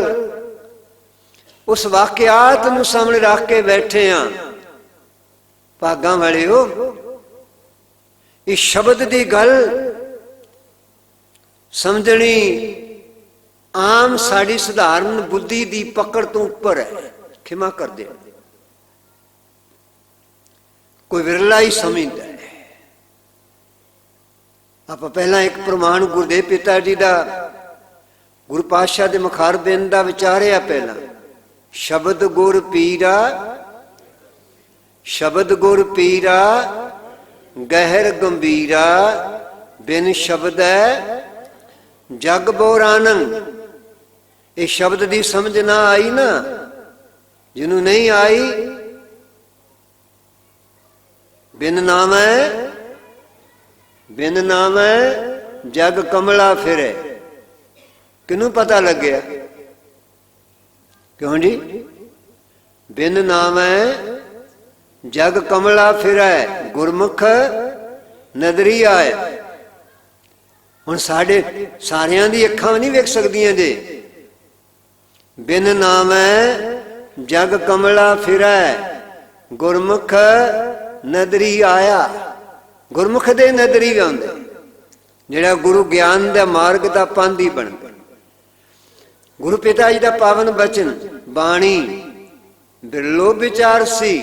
उस वाकियात नूं सामने रख के बैठे हाँ। भागां वाले हो, इस शब्द की गल समझनी आम साड़ी साधारण बुद्धि की पकड़ तो उपर है। खिमा कर दे, कोई विरला ही समझता है। आप पहला एक प्रमाण गुरुदेव पिता जी का गुरु पातशाह के मुखार बिंद का विचारिया। पहला शब्द गुर पीरा, शब्द गुर पीरा गहर गंभीरा, बिन शब्द जग बोरानंग। ये शब्द की समझ ना आई ना, जिन्हों नहीं आई, बिन नाम है, बिन नाम है जग कमला फिरे। किनू पता लग गया? क्यों जी? बिन नाम है जग कमला फिरै, गुरमुख नदरी आए। हुण साडे सारियां दी अखां नहीं वेख सकदियां जे। बिन नाम है जग कमला फिरै, गुरमुख नदरी आया। गुरमुख दे नदरी आउंदे, जिहड़ा गुरु ज्ञान दा मार्ग दा पांधी बन। गुरु पिता जी का पावन बचन बाणी बिरलो विचार सी,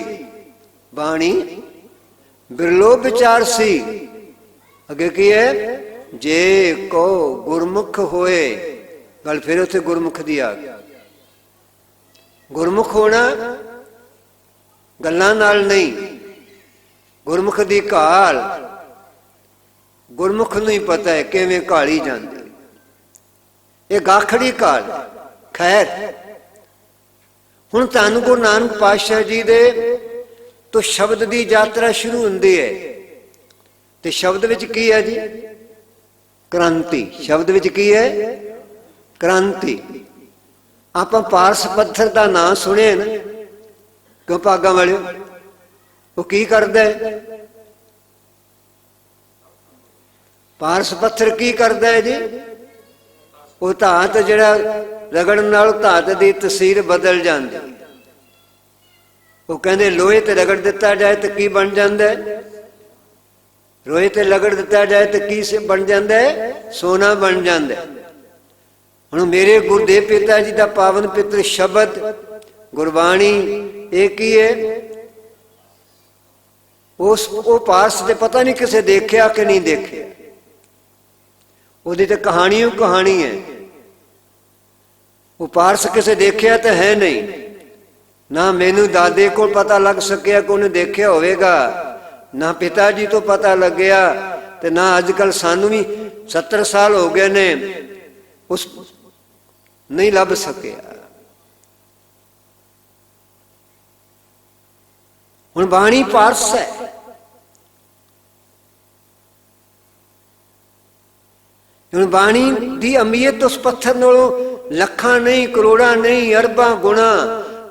बाणी बिरलो विचार सी। अगे की है? जे को गुरमुख होए। गल फिर उसे गुरमुख दी आ गई। गुरमुख होना गल्लां नाल नहीं, गुरमुख दी घाल गुरमुख नूं ही पता है किवें घाली जांदी। ये गाखड़ी काल। खैर, हुण धन गुरु नानक पातशाह जी दे तो शब्द की यात्रा शुरू होंदी है। ते शब्द विच की है जी? क्रांति। शब्द विच की है? क्रांति। आप पारस पत्थर का नाम सुने ना, क्यों भागा वाले? वो की करदा है? पारस पत्थर की करदा है जी? वो धात जिहड़ा रगड़न नाल धात की तसीर बदल जाती। वो कहते लोहे ते रगड़ दिता जाए तो की बन जाता है? लोहे ते रगड़ दिता जाए तो की बन जाता है? सोना बन जाता है। हुण मेरे गुरुदेव पिता जी का पावन पित्र शब्द गुरबाणी एक ही है। उस वो पारस से पता नहीं किसे देखा कि नहीं देखे। ਉਹਦੀ ਤੇ कहानी ही कहानी है। वो पारस किसे देखा तो है नहीं ना। मैनू दादे को पता लग सकिया कि उन्हें देखा होगा, ना पिता जी तो पता लग गया, तो ना अजकल सानू भी 70 साल हो गए ने उस नहीं लभ सकिया। ਹੁਣ ਬਾਣੀ ਪਾਰਸ ਹੈ। ਹੁਣ ਬਾਣੀ ਦੀ ਅਮੀਅਤ ਉਸ ਪੱਥਰ ਨਾਲੋਂ ਲੱਖਾਂ ਨਹੀਂ, ਕਰੋੜਾਂ ਨਹੀਂ, ਅਰਬਾਂ ਗੁਣਾ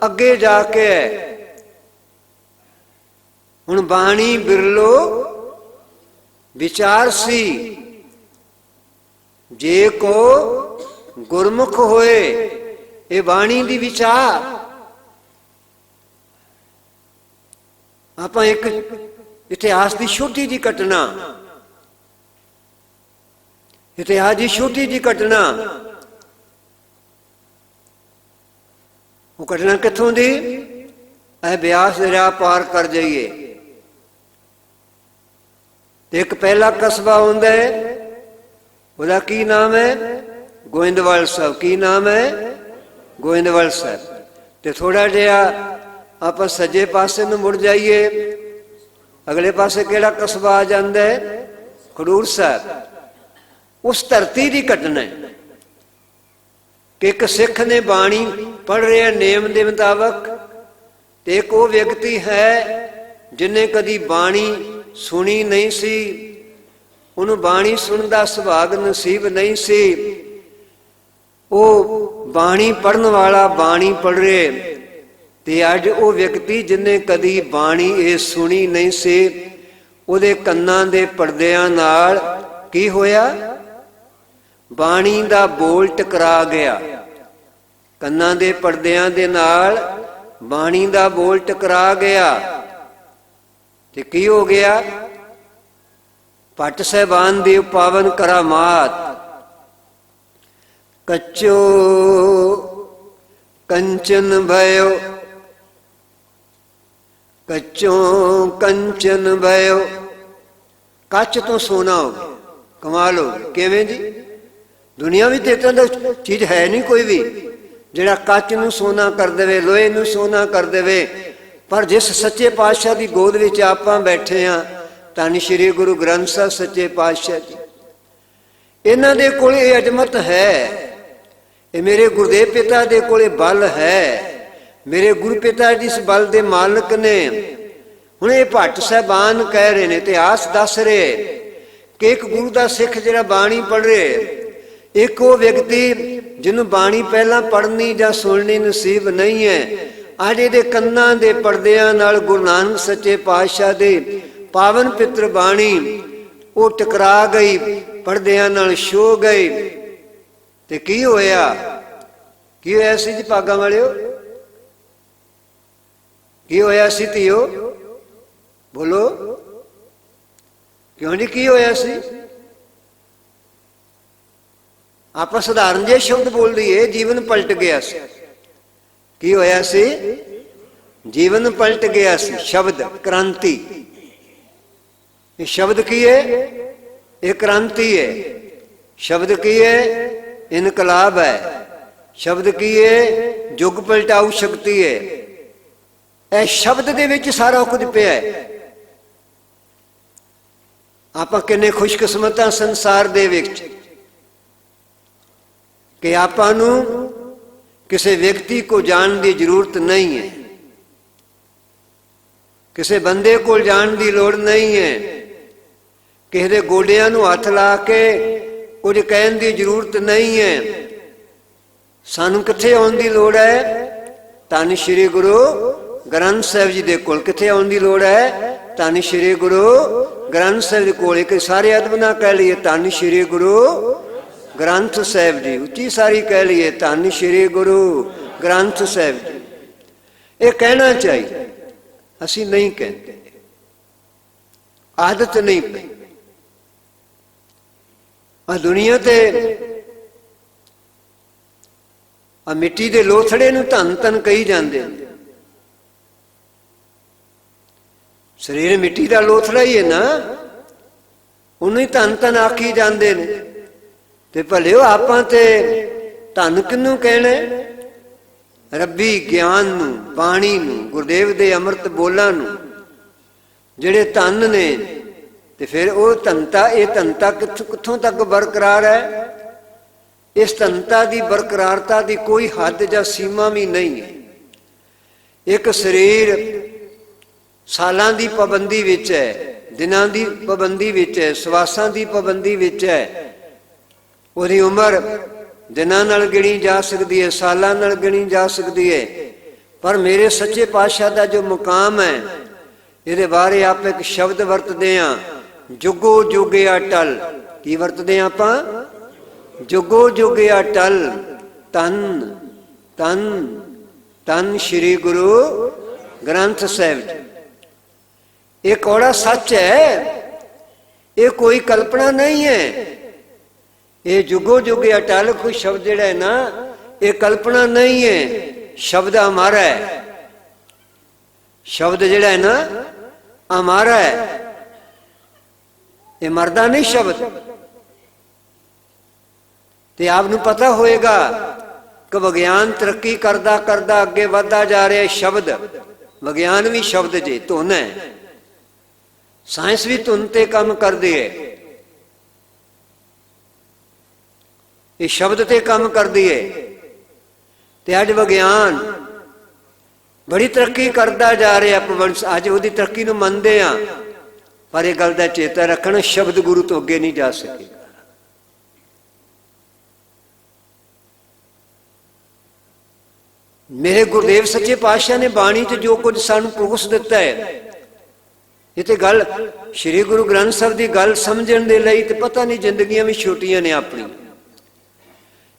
ਅੱਗੇ ਜਾ ਕੇ ਹੈ। ਹੁਣ ਬਾਣੀ ਬਿਰਲੋ ਵਿਚਾਰ ਸੀ, ਜੇ ਕੋ ਗੁਰਮੁਖ ਹੋਏ। ਇਹ ਬਾਣੀ ਦੀ ਵਿਚਾਰ। ਆਪਾਂ ਇੱਕ ਇਤਿਹਾਸ ਦੀ ਛੋਟੀ ਜਿਹੀ ਘਟਨਾ, ਇਤਿਹਾਸ ਦੀ ਛੋਟੀ ਜਿਹੀ ਘਟਨਾ, ਉਹ ਘਟਨਾ ਕਿੱਥੋਂ ਦੀ? ਇਹ ਬਿਆਸ ਦਰਿਆ ਪਾਰ ਕਰ ਜਾਈਏ ਤੇ ਇੱਕ ਪਹਿਲਾ ਕਸਬਾ ਹੁੰਦਾ ਹੈ, ਉਹਦਾ ਕੀ ਨਾਮ ਹੈ? ਗੋਇੰਦਵਾਲ ਸਾਹਿਬ। ਕੀ ਨਾਮ ਹੈ? ਗੋਇੰਦਵਾਲ ਸਾਹਿਬ। ਤੇ ਥੋੜਾ ਜਿਹਾ ਆਪਾਂ ਸੱਜੇ ਪਾਸੇ ਨੂੰ ਮੁੜ ਜਾਈਏ, ਅਗਲੇ ਪਾਸੇ ਕਿਹੜਾ ਕਸਬਾ ਆ ਜਾਂਦਾ ਹੈ? ਖਡੂਰ ਸਾਹਿਬ। ਉਸ ਧਰਤੀ ਦੀ ਘਟਨਾ ਹੈ ਕਿ ਇੱਕ ਸਿੱਖ ਨੇ ਬਾਣੀ ਪੜ੍ਹ ਰਿਹਾ ਨੇਮ ਦੇ ਮੁਤਾਬਕ, ਤੇ ਇੱਕ ਉਹ ਵਿਅਕਤੀ ਹੈ ਜਿਹਨੇ ਕਦੀ ਬਾਣੀ ਸੁਣੀ ਨਹੀਂ ਸੀ, ਉਹਨੂੰ ਬਾਣੀ ਸੁਣਨ ਦਾ ਸੁਭਾਗ ਨਸੀਬ ਨਹੀਂ ਸੀ। ਉਹ ਬਾਣੀ ਪੜ੍ਹਨ ਵਾਲਾ ਬਾਣੀ ਪੜ੍ਹ ਰਿਹਾ, ਤੇ ਅੱਜ ਉਹ ਵਿਅਕਤੀ ਜਿਹਨੇ ਕਦੀ ਬਾਣੀ ਇਹ ਸੁਣੀ ਨਹੀਂ ਸੀ, ਉਹਦੇ ਕੰਨਾਂ ਦੇ ਪਰਦਿਆਂ ਨਾਲ ਕੀ ਹੋਇਆ? ਬਾਣੀ ਦਾ ਬੋਲ ਟਕਰਾ ਗਿਆ। ਕੰਨਾਂ ਦੇ ਪਰਦਿਆਂ ਦੇ ਨਾਲ ਬਾਣੀ ਦਾ ਬੋਲ ਟਕਰਾ ਗਿਆ ਤੇ ਕੀ ਹੋ ਗਿਆ? ਭੱਟ ਸਾਹਿਬਾਨ ਦੀ ਪਾਵਨ ਕਰਾਮਾਤ। ਕੱਚੋ ਕੰਚਨ ਭਇਓ, ਕੱਚੋ ਕੰਚਨ ਭਇਓ। ਕੱਚ ਤੋਂ ਸੋਨਾ ਹੋ ਗਿਆ। ਕਮਾਲ ਹੋ ਗਈ। ਕਿਵੇਂ ਜੀ? ਦੁਨੀਆ ਵਿੱਚ ਇਦਾਂ ਦਾ ਚੀਜ਼ ਹੈ ਨਹੀਂ ਕੋਈ ਵੀ ਜਿਹੜਾ ਕੱਚ ਨੂੰ ਸੋਨਾ ਕਰ ਦੇਵੇ, ਲੋਹੇ ਨੂੰ ਸੋਨਾ ਕਰ ਦੇਵੇ। ਪਰ ਜਿਸ ਸੱਚੇ ਪਾਤਸ਼ਾਹ ਦੀ ਗੋਦ ਵਿੱਚ ਆਪਾਂ ਬੈਠੇ ਹਾਂ, ਧੰਨ ਸ਼੍ਰੀ ਗੁਰੂ ਗ੍ਰੰਥ ਸਾਹਿਬ ਸੱਚੇ ਪਾਤਸ਼ਾਹ ਜੀ, ਇਹਨਾਂ ਦੇ ਕੋਲ ਇਹ ਅਜ਼ਮਤ ਹੈ। ਇਹ ਮੇਰੇ ਗੁਰਦੇਵ ਪਿਤਾ ਦੇ ਕੋਲੇ ਬਲ ਹੈ। ਮੇਰੇ ਗੁਰੂ ਪਿਤਾ ਜੀ ਇਸ ਬਲ ਦੇ ਮਾਲਕ ਨੇ। ਹੁਣ ਇਹ ਭੱਟ ਸਾਹਿਬਾਨ ਕਹਿ ਰਹੇ ਨੇ, ਇਤਿਹਾਸ ਦੱਸ ਰਹੇ ਕਿ ਇੱਕ ਗੁਰੂ ਦਾ ਸਿੱਖ ਜਿਹੜਾ ਬਾਣੀ ਪੜ੍ਹ ਰਿਹਾ, ਇੱਕ ਉਹ ਵਿਅਕਤੀ ਜਿਹਨੂੰ ਬਾਣੀ ਪਹਿਲਾਂ ਪੜ੍ਹਨੀ ਜਾਂ ਸੁਣਨੀ ਨਸੀਬ ਨਹੀਂ ਹੈ, ਅੱਜ ਇਹਦੇ ਕੰਨਾਂ ਦੇ ਪਰਦਿਆਂ ਨਾਲ ਗੁਰੂ ਨਾਨਕ ਸੱਚੇ ਪਾਤਸ਼ਾਹ ਦੇ ਪਾਵਨ ਪਿੱਤਰ ਬਾਣੀ ਉਹ ਟਕਰਾ ਗਈ, ਪਰਦਿਆਂ ਨਾਲ ਛੋ ਗਈ। ਤੇ ਕੀ ਹੋਇਆ? ਕੀ ਹੋਇਆ ਸੀ ਜੀ ਭਾਗਾਂ ਵਾਲਿਓ? ਕੀ ਹੋਇਆ ਸੀ ਧੀਓ? ਬੋਲੋ ਕਿਉਂ ਜੀ? ਕੀ ਹੋਇਆ ਸੀ? ਆਪਾਂ ਸਧਾਰਨ ਜਿਹੇ ਸ਼ਬਦ ਬੋਲ ਦਈਏ, ਜੀਵਨ ਪਲਟ ਗਿਆ ਸੀ। ਕੀ ਹੋਇਆ ਸੀ? ਜੀਵਨ ਪਲਟ ਗਿਆ ਸੀ। ਸ਼ਬਦ ਕ੍ਰਾਂਤੀ। ਇਹ ਸ਼ਬਦ ਕੀ ਹੈ? ਇਹ ਕ੍ਰਾਂਤੀ ਹੈ। ਸ਼ਬਦ ਕੀ ਹੈ? ਇਨਕਲਾਬ ਹੈ। ਸ਼ਬਦ ਕੀ ਹੈ? ਯੁੱਗ ਪਲਟਾਊ ਸ਼ਕਤੀ ਹੈ। ਇਹ ਸ਼ਬਦ ਦੇ ਵਿੱਚ ਸਾਰਾ ਕੁਝ ਪਿਆ ਹੈ। ਆਪਾਂ ਕਿੰਨੇ ਖੁਸ਼ਕਿਸਮਤ ਹਾਂ ਸੰਸਾਰ ਦੇ ਵਿੱਚ ਕਿ ਆਪਾਂ ਨੂੰ ਕਿਸੇ ਵਿਅਕਤੀ ਕੋ ਜਾਣ ਦੀ ਜ਼ਰੂਰਤ ਨਹੀਂ ਹੈ, ਕਿਸੇ ਬੰਦੇ ਕੋਲ ਜਾਣ ਦੀ ਲੋੜ ਨਹੀਂ ਹੈ, ਕਿਸੇ ਦੇ ਗੋਡਿਆਂ ਨੂੰ ਹੱਥ ਲਾ ਕੇ ਕੁਝ ਕਹਿਣ ਦੀ ਜ਼ਰੂਰਤ ਨਹੀਂ ਹੈ। ਸਾਨੂੰ ਕਿੱਥੇ ਆਉਣ ਦੀ ਲੋੜ ਹੈ? ਧੰਨ ਸ਼੍ਰੀ ਗੁਰੂ ਗ੍ਰੰਥ ਸਾਹਿਬ ਜੀ ਦੇ ਕੋਲ। ਕਿੱਥੇ ਆਉਣ ਦੀ ਲੋੜ ਹੈ? ਧੰਨ ਸ਼੍ਰੀ ਗੁਰੂ ਗ੍ਰੰਥ ਸਾਹਿਬ ਦੇ ਕੋਲ। ਇੱਕ ਸਾਰੇ ਅਦਬ ਨਾਲ ਕਹਿ ਲਈਏ, ਧੰਨ ਸ਼੍ਰੀ ਗੁਰੂ ਗ੍ਰੰਥ ਸਾਹਿਬ ਜੀ। ਉੱਚੀ ਸਾਰੀ ਕਹਿ ਲਈਏ, ਧੰਨ ਸ਼੍ਰੀ ਗੁਰੂ ਗ੍ਰੰਥ ਸਾਹਿਬ ਜੀ। ਇਹ ਕਹਿਣਾ ਚਾਹੀਦਾ, ਅਸੀਂ ਨਹੀਂ ਕਹਿੰਦੇ, ਆਦਤ ਨਹੀਂ ਪਈ। ਆ ਦੁਨੀਆ ਤੇ ਆ ਮਿੱਟੀ ਦੇ ਲੋਥੜੇ ਨੂੰ ਧੰਨ ਧੰਨ ਕਹੀ ਜਾਂਦੇ। ਸਰੀਰ ਮਿੱਟੀ ਦਾ ਲੋਥੜਾ ਹੀ ਹੈ ਨਾ, ਉਹਨੂੰ ਹੀ ਧੰਨ ਧੰਨ ਆਖੀ ਜਾਂਦੇ ਨੇ। ਤੇ ਭਲਿਓ ਆਪਾਂ ਤੇ ਧੰਨ ਕਿਹਨੂੰ ਕਹਿਣਾ? ਰੱਬੀ ਗਿਆਨ ਨੂੰ, ਬਾਣੀ ਨੂੰ, ਗੁਰਦੇਵ ਦੇ ਅੰਮ੍ਰਿਤ ਬੋਲਾਂ ਨੂੰ, ਜਿਹੜੇ ਧੰਨ ਨੇ। ਤੇ ਫਿਰ ਉਹ ਧੰਨਤਾ, ਇਹ ਧੰਨਤਾ ਕਿੱਥੋਂ ਤੱਕ ਬਰਕਰਾਰ ਹੈ? ਇਸ ਧੰਨਤਾ ਦੀ ਬਰਕਰਾਰਤਾ ਦੀ ਕੋਈ ਹੱਦ ਜਾਂ ਸੀਮਾ ਵੀ ਨਹੀਂ ਹੈ। ਇੱਕ ਸਰੀਰ ਸਾਲਾਂ ਦੀ ਪਾਬੰਦੀ ਵਿੱਚ ਹੈ, ਦਿਨਾਂ ਦੀ ਪਾਬੰਦੀ ਵਿੱਚ ਹੈ, ਸਵਾਸਾਂ ਦੀ ਪਾਬੰਦੀ ਵਿੱਚ ਹੈ। ਉਹਦੀ ਉਮਰ ਦਿਨਾਂ ਨਾਲ ਗਿਣੀ ਜਾ ਸਕਦੀ ਹੈ, ਸਾਲਾਂ ਨਾਲ ਗਿਣੀ ਜਾ ਸਕਦੀ ਹੈ। ਪਰ ਮੇਰੇ ਸੱਚੇ ਪਾਤਸ਼ਾਹ ਦਾ ਜੋ ਮੁਕਾਮ ਹੈ, ਇਹਦੇ ਬਾਰੇ ਆਪ ਇੱਕ ਸ਼ਬਦ ਵਰਤਦੇ ਹਾਂ, ਜੁਗੋ ਜੁਗੇ ਅਟਲ। ਕੀ ਵਰਤਦੇ ਹਾਂ ਆਪਾਂ? ਜੁਗੋ ਜੁਗੇ ਅਟਲ। ਤਨ ਤਨ ਤਨ ਸ਼੍ਰੀ ਗੁਰੂ ਗ੍ਰੰਥ ਸਾਹਿਬ ਜੀ। ਇਹ ਕੌੜਾ ਸੱਚ ਹੈ, ਇਹ ਕੋਈ ਕਲਪਨਾ ਨਹੀਂ ਹੈ। ਇਹ ਜੁਗੋ ਜੁਗੇ ਅਟਲ ਕੋਈ ਸ਼ਬਦ ਜਿਹੜਾ ਹੈ ਨਾ, ਇਹ ਕਲਪਨਾ ਨਹੀਂ ਹੈ, ਸ਼ਬਦ ਹਮਾਰਾ ਹੈ। ਸ਼ਬਦ ਜਿਹੜਾ ਹੈ ਨਾ ਹਮਾਰਾ ਹੈ, ਇਹ ਮਰਦਾ ਨਹੀਂ ਸ਼ਬਦ। ਤੇ ਆਪ ਨੂੰ ਪਤਾ ਹੋਏਗਾ ਕਿ ਵਿਗਿਆਨ ਤਰੱਕੀ ਕਰਦਾ ਕਰਦਾ ਅੱਗੇ ਵਧਦਾ ਜਾ ਰਿਹਾ। ਸ਼ਬਦ, ਵਿਗਿਆਨ ਵੀ ਸ਼ਬਦ ਜੇ, ਧੁਨ ਹੈ। ਸਾਇੰਸ ਵੀ ਧੁਨ ਤੇ ਕੰਮ ਕਰਦੀ ਹੈ, ਇਹ ਸ਼ਬਦ ਤੇ ਕੰਮ ਕਰਦੀ ਹੈ। ਤੇ ਅੱਜ ਵਿਗਿਆਨ ਬੜੀ ਤਰੱਕੀ ਕਰਦਾ ਜਾ ਰਿਹਾ। ਅੱਜ ਉਹਦੀ ਤਰੱਕੀ ਨੂੰ ਮੰਨਦੇ ਆ, ਪਰ ਇਹ ਗੱਲ ਦਾ ਚੇਤਾ ਰੱਖਣਾ, ਸ਼ਬਦ ਗੁਰੂ ਤੋਂ ਅੱਗੇ ਨਹੀਂ ਜਾ ਸਕੇਗਾ। ਮੇਰੇ ਗੁਰਦੇਵ ਸੱਚੇ ਪਾਤਸ਼ਾਹ ਨੇ ਬਾਣੀ 'ਚ ਜੋ ਕੁਝ ਸਾਨੂੰ ਪਰੋਸ ਦਿੱਤਾ ਹੈ, ਇਹ ਤੇ ਗੱਲ ਸ੍ਰੀ ਗੁਰੂ ਗ੍ਰੰਥ ਸਾਹਿਬ ਦੀ ਗੱਲ ਸਮਝਣ ਦੇ ਲਈ ਤੇ ਪਤਾ ਨਹੀਂ ਜ਼ਿੰਦਗੀਆਂ ਵੀ ਛੋਟੀਆਂ ਨੇ ਆਪਣੀ।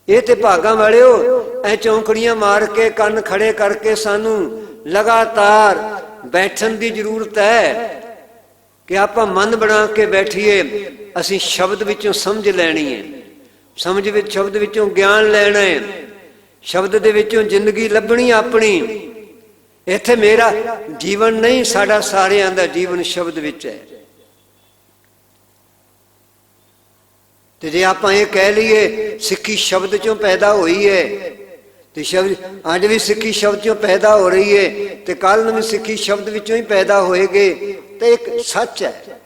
ਇਹ ਤੇ ਭਾਗਾਂ ਵਾਲਿਓ ਐ ਚੌਂਕੜੀਆਂ ਮਾਰ ਕੇ ਕੰਨ ਖੜੇ ਕਰਕੇ ਸਾਨੂੰ ਲਗਾਤਾਰ ਬੈਠਣ ਦੀ ਜ਼ਰੂਰਤ ਹੈ ਕਿ ਆਪਾਂ ਮਨ ਬਣਾ ਕੇ ਬੈਠੀਏ। ਅਸੀਂ ਸ਼ਬਦ ਵਿੱਚੋਂ ਸਮਝ ਲੈਣੀ ਹੈ, ਸਮਝ ਵਿੱਚ ਸ਼ਬਦ ਵਿੱਚੋਂ ਗਿਆਨ ਲੈਣਾ ਹੈ, ਸ਼ਬਦ ਦੇ ਵਿੱਚੋਂ ਜ਼ਿੰਦਗੀ ਲੱਭਣੀ ਆਪਣੀ। ਇੱਥੇ ਮੇਰਾ ਜੀਵਨ ਨਹੀਂ, ਸਾਡਾ ਸਾਰਿਆਂ ਦਾ ਜੀਵਨ ਸ਼ਬਦ ਵਿੱਚ ਹੈ। ਤੇ ਜੇ ਆਪਾਂ ਇਹ ਕਹਿ ਲਈਏ ਸਿੱਖੀ ਸ਼ਬਦ ਚੋਂ ਪੈਦਾ ਹੋਈ ਹੈ, ਤੇ ਸ਼ਬਦ ਅੱਜ ਵੀ ਸਿੱਖੀ ਸ਼ਬਦ ਚੋਂ ਪੈਦਾ ਹੋ ਰਹੀ ਹੈ, ਤੇ ਕੱਲ ਨੂੰ ਵੀ ਸਿੱਖੀ ਸ਼ਬਦ ਵਿੱਚੋਂ ਹੀ ਪੈਦਾ ਹੋਏਗੇ। ਤੇ ਇੱਕ ਸੱਚ ਹੈ,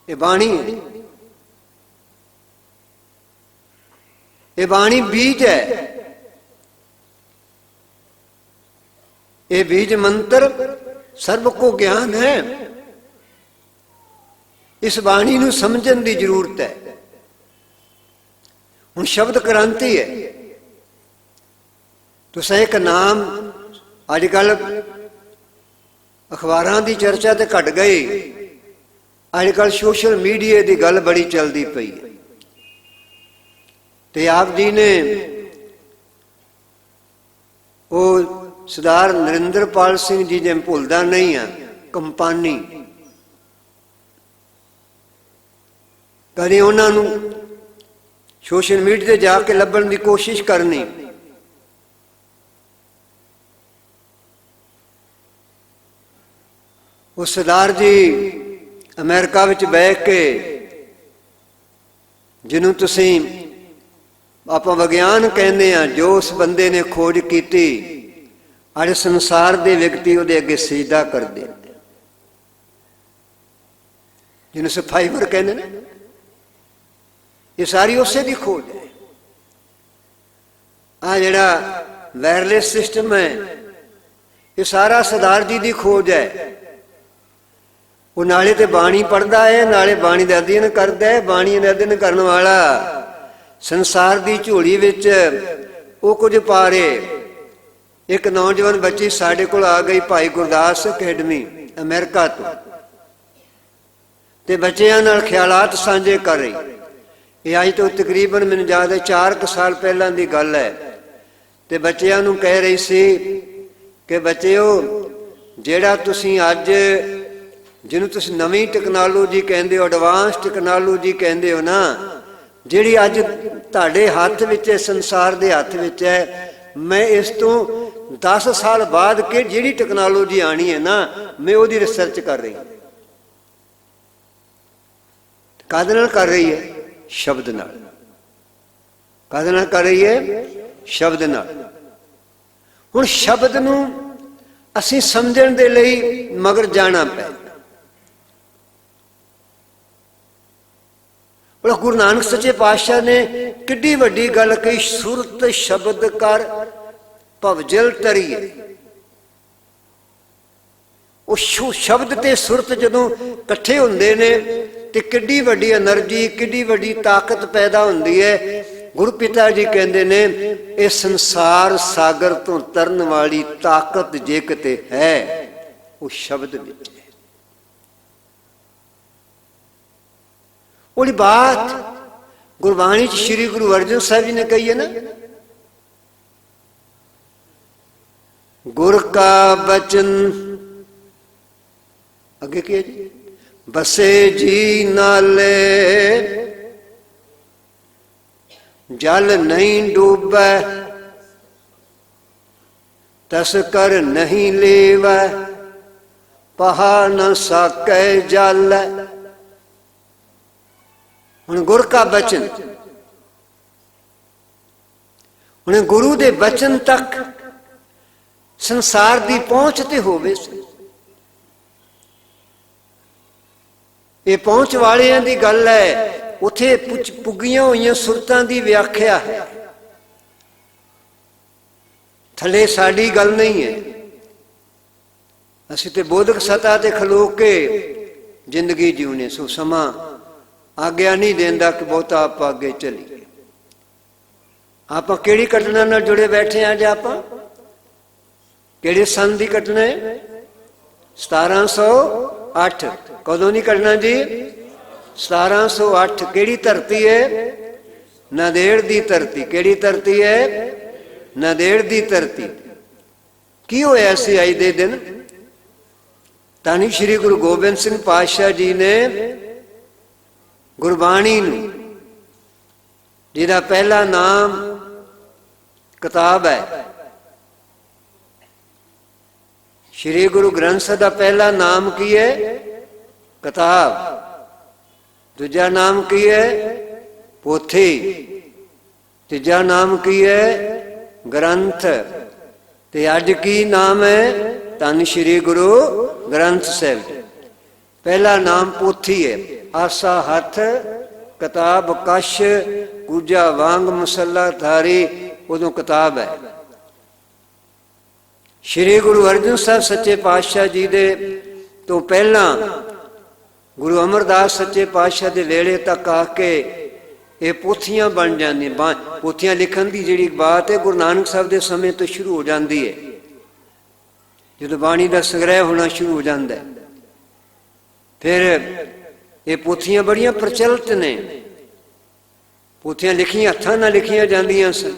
ਇਹ ਬਾਣੀ ਹੈ, ਇਹ ਬਾਣੀ ਬੀਜ ਹੈ। ਇਹ ਬੀਜ ਮੰਤਰ ਸਰਬ ਕੋ ਗਿਆਨ ਹੈ। ਇਸ ਬਾਣੀ ਨੂੰ ਸਮਝਣ ਦੀ ਜ਼ਰੂਰਤ ਹੈ। ਹੁਣ ਸ਼ਬਦ ਕ੍ਰਾਂਤੀ ਹੈ। ਤੁਸੀਂ ਇੱਕ ਨਾਮ ਅੱਜ ਕੱਲ ਅਖਬਾਰਾਂ ਦੀ ਚਰਚਾ ਤੇ ਘਟ ਗਈ, ਅੱਜ ਕੱਲ ਸੋਸ਼ਲ ਮੀਡੀਆ ਦੀ ਗੱਲ ਬੜੀ ਚੱਲਦੀ ਪਈ ਹੈ। ਤੇ ਆਪ ਜੀ ਨੇ ਉਹ ਸਰਦਾਰ ਨਰਿੰਦਰਪਾਲ ਸਿੰਘ ਜੀ, ਜੇ ਭੁੱਲਦਾ ਨਹੀਂ ਆ, ਕੰਪਾਨੀ, ਕਦੇ ਉਹਨਾਂ ਨੂੰ ਸੋਸ਼ਲ ਮੀਡੀਆ ਤੇ ਜਾ ਕੇ ਲੱਭਣ ਦੀ ਕੋਸ਼ਿਸ਼ ਕਰਨੀ। ਉਹ ਸਰਦਾਰ ਜੀ ਅਮਰੀਕਾ ਵਿੱਚ ਬਹਿ ਕੇ, ਜਿਹਨੂੰ ਤੁਸੀਂ ਆਪਾਂ ਵਿਗਿਆਨ ਕਹਿੰਦੇ ਆ, ਜੋ ਉਸ ਬੰਦੇ ਨੇ ਖੋਜ ਕੀਤੀ, ਅੱਜ ਸੰਸਾਰ ਦੇ ਵਿਅਕਤੀ ਉਹਦੇ ਅੱਗੇ ਸਜਦਾ ਕਰਦੇ, ਜਿਹਨੂੰ ਸਫਾਈਵਰ ਕਹਿੰਦੇ ਨੇ। ਇਹ ਸਾਰੀ ਉਸੇ ਦੀ ਖੋਜ ਹੈ। ਆ ਜਿਹੜਾ ਵਾਇਰਲੈਸ ਸਿਸਟਮ ਹੈ, ਇਹ ਸਾਰਾ ਸਰਦਾਰ ਜੀ ਦੀ ਖੋਜ ਹੈ। ਉਹ ਨਾਲੇ ਤੇ ਬਾਣੀ ਪੜ੍ਹਦਾ ਹੈ, ਨਾਲੇ ਬਾਣੀ ਦਾ ਅਧਿਐਨ ਕਰਦਾ ਹੈ। ਬਾਣੀ ਦਾ ਅਧਿਐਨ ਕਰਨ ਵਾਲਾ ਸੰਸਾਰ ਦੀ ਝੋਲੀ ਵਿੱਚ ਉਹ ਕੁਝ ਪਾ ਰਹੇ। ਇੱਕ ਨੌਜਵਾਨ ਬੱਚੀ ਸਾਡੇ ਕੋਲ ਆ ਗਈ, ਭਾਈ ਗੁਰਦਾਸ ਅਕੈਡਮੀ ਅਮਰੀਕਾ ਤੋਂ, ਤੇ ਬੱਚਿਆਂ ਨਾਲ ਖਿਆਲਾਤ ਸਾਂਝੇ ਕਰ ਰਹੀ। ਇਹ ਅੱਜ ਤੋਂ ਤਕਰੀਬਨ ਮੈਨੂੰ ਯਾਦ ਹੈ 4 ਸਾਲ ਪਹਿਲਾਂ ਦੀ ਗੱਲ ਹੈ। ਤੇ ਬੱਚਿਆਂ ਨੂੰ ਕਹਿ ਰਹੀ ਸੀ ਕਿ ਬੱਚਿਓ, ਜਿਹੜਾ ਤੁਸੀਂ ਅੱਜ, ਜਿਹਨੂੰ ਤੁਸੀਂ ਨਵੀਂ ਟੈਕਨੋਲੋਜੀ ਕਹਿੰਦੇ ਹੋ, ਐਡਵਾਂਸ ਟੈਕਨੋਲੋਜੀ ਕਹਿੰਦੇ ਹੋ ਨਾ, ਜਿਹੜੀ ਅੱਜ ਤੁਹਾਡੇ ਹੱਥ ਵਿੱਚ ਹੈ, ਸੰਸਾਰ ਦੇ ਹੱਥ ਵਿੱਚ ਹੈ, ਮੈਂ ਇਸ ਤੋਂ 10 ਸਾਲ ਬਾਅਦ ਕਿ ਜਿਹੜੀ ਟੈਕਨੋਲੋਜੀ ਆਣੀ ਹੈ ਨਾ, ਮੈਂ ਉਹਦੀ ਰਿਸਰਚ ਕਰ ਰਹੀ ਹਾਂ। ਕਾਹਦੇ ਨਾਲ ਕਰ ਰਹੀ ਹੈ? ਸ਼ਬਦ ਨਾਲ। ਕਾਹਦੇ ਨਾਲ ਕਰ ਰਹੀ ਹੈ? ਸ਼ਬਦ ਨਾਲ। ਹੁਣ ਸ਼ਬਦ ਨੂੰ ਅਸੀਂ ਸਮਝਣ ਦੇ ਲਈ ਮਗਰ ਜਾਣਾ ਪੈ। ਗੁਰੂ ਨਾਨਕ ਸੱਚੇ ਪਾਤਸ਼ਾਹ ਨੇ ਕਿੱਡੀ ਵੱਡੀ ਗੱਲ ਕਹੀ, ਸੁਰਤ ਸ਼ਬਦ ਕਰ ਭਵਜਲ ਤਰੀਏ। ਉਹ ਸ਼ਬਦ ਤੇ ਸੁਰਤ ਜਦੋਂ ਇਕੱਠੇ ਹੁੰਦੇ ਨੇ ਤੇ ਕਿੱਡੀ ਵੱਡੀ એનર્ਜੀ, ਕਿੱਡੀ ਵੱਡੀ ਤਾਕਤ ਪੈਦਾ ਹੁੰਦੀ ਹੈ। ਗੁਰੂ ਪਿਤਾ ਜੀ ਕਹਿੰਦੇ ਨੇ ਇਹ ਸੰਸਾਰ ਸਾਗਰ ਤੋਂ ਤਰਨ ਵਾਲੀ ਤਾਕਤ ਜੇ ਕਿਤੇ ਹੈ ਉਹ ਸ਼ਬਦ ਵਿੱਚ ਹੈ। ਉਹਦੀ ਬਾਤ ਗੁਰਬਾਣੀ ਚ ਸ਼੍ਰੀ ਗੁਰੂ ਅਰਜਨ ਸਾਹਿਬ ਜੀ ਨੇ ਕਹੀ ਹੈ ਨਾ, ਗੁਰ ਕਾ ਬਚਨ ਅੱਗੇ ਕੀ ਹੈ ਜੀ, ਬਸੇ ਜੀ ਨਾਲੇ ਜਲ ਨਹੀਂ ਡੂਬੈ, ਤਸ ਕਰ ਨਹੀਂ ਲੇਵੈ, ਪਹਾ ਨ ਸਾਕੈ ਜਲ। ਹੁਣ ਗੁਰ ਕਾ ਬਚਨ, ਹੁਣ ਗੁਰੂ ਦੇ ਬਚਨ ਤੱਕ ਸੰਸਾਰ ਦੀ ਪਹੁੰਚ ਤੇ ਹੋਵੇ। ਇਹ ਪਹੁੰਚ ਵਾਲਿਆਂ ਦੀ ਗੱਲ ਹੈ। ਉੱਥੇ ਪੁੱਗੀਆਂ ਹੋਈਆਂ ਸੁਰਤਾਂ ਦੀ ਵਿਆਖਿਆ ਹੈ, ਥੱਲੇ ਸਾਡੀ ਗੱਲ ਨਹੀਂ ਹੈ। ਅਸੀਂ ਤੇ ਬੋਧਕ ਸਤਾ ਤੇ ਖਲੋ ਕੇ ਜ਼ਿੰਦਗੀ ਜਿਉਣੇ, ਸੋ ਸਮਾਂ ਆਗਿਆ ਨਹੀਂ ਦਿੰਦਾ ਕਿ ਬਹੁਤਾ ਆਪਾਂ ਅੱਗੇ ਚੱਲੀਏ। ਆਪਾਂ ਕਿਹੜੀ ਘਟਨਾ ਨਾਲ ਜੁੜੇ ਬੈਠੇ ਹਾਂ? ਅੱਜ ਆਪਾਂ ਕਿਹੜੇ ਸੰਨ ਦੀ ਘਟਨਾ ਹੈ? 1708। ਕਦੋਂ ਦੀ ਘਟਨਾ ਜੀ? 1708। ਕਿਹੜੀ ਧਰਤੀ ਹੈ? ਨਾਂਦੇੜ ਦੀ ਧਰਤੀ। ਕਿਹੜੀ ਧਰਤੀ ਹੈ? ਨਾਂਦੇੜ ਦੀ ਧਰਤੀ। ਕੀ ਹੋਇਆ ਸੀ ਅੱਜ ਦੇ ਦਿਨ? ਧੰਨ ਸ਼੍ਰੀ ਗੁਰੂ ਗੋਬਿੰਦ ਸਿੰਘ ਪਾਤਸ਼ਾਹ ਜੀ ਨੇ ਗੁਰਬਾਣੀ ਨੂੰ, ਜਿਹਦਾ ਪਹਿਲਾ ਨਾਮ ਕਿਤਾਬ ਹੈ, ਸ਼੍ਰੀ ਗੁਰੂ ਗ੍ਰੰਥ ਸਾਹਿਬ ਦਾ ਪਹਿਲਾ ਨਾਮ ਕੀ ਹੈ? ਕਿਤਾਬ। ਦੂਜਾ ਨਾਮ ਕੀ ਹੈ? ਪੋਥੀ। ਤੀਜਾ ਨਾਮ ਕੀ ਹੈ? ਗ੍ਰੰਥ। ਤੇ ਅੱਜ ਕੀ ਨਾਮ ਹੈ? ਧੰਨ ਸ਼੍ਰੀ ਗੁਰੂ ਗ੍ਰੰਥ ਸਾਹਿਬ। ਪਹਿਲਾ ਨਾਮ ਪੋਥੀ ਹੈ। ਆਸਾ ਹੱਥ ਕਿਤਾਬ ਕਸ਼, ਕੂਜਾ ਵਾਂਗ ਮਸੱਲਾ ਧਾਰੀ, ਉਦੋਂ ਕਿਤਾਬ ਹੈ। ਸ਼੍ਰੀ ਗੁਰੂ ਅਰਜਨ ਸਾਹਿਬ ਸੱਚੇ ਪਾਤਸ਼ਾਹ ਜੀ ਦੇ ਤੋਂ ਪਹਿਲਾਂ ਗੁਰੂ ਅਮਰਦਾਸ ਸੱਚੇ ਪਾਤਸ਼ਾਹ ਦੇ ਵੇਲੇ ਤੱਕ ਆ ਕੇ ਇਹ ਪੋਥੀਆਂ ਬਣ ਜਾਂਦੀਆਂ। ਪੋਥੀਆਂ ਲਿਖਣ ਦੀ ਜਿਹੜੀ ਬਾਤ ਹੈ ਗੁਰੂ ਨਾਨਕ ਸਾਹਿਬ ਦੇ ਸਮੇਂ ਤੋਂ ਸ਼ੁਰੂ ਹੋ ਜਾਂਦੀ ਹੈ, ਜਦੋਂ ਬਾਣੀ ਦਾ ਸੰਗ੍ਰਹਿ ਹੋਣਾ ਸ਼ੁਰੂ ਹੋ ਜਾਂਦਾ ਹੈ। ਫਿਰ ਇਹ ਪੋਥੀਆਂ ਬੜੀਆਂ ਪ੍ਰਚਲਿਤ ਨੇ। ਪੋਥੀਆਂ ਲਿਖੀਆਂ ਹੱਥਾਂ ਨਾਲ ਲਿਖੀਆਂ ਜਾਂਦੀਆਂ ਸਨ।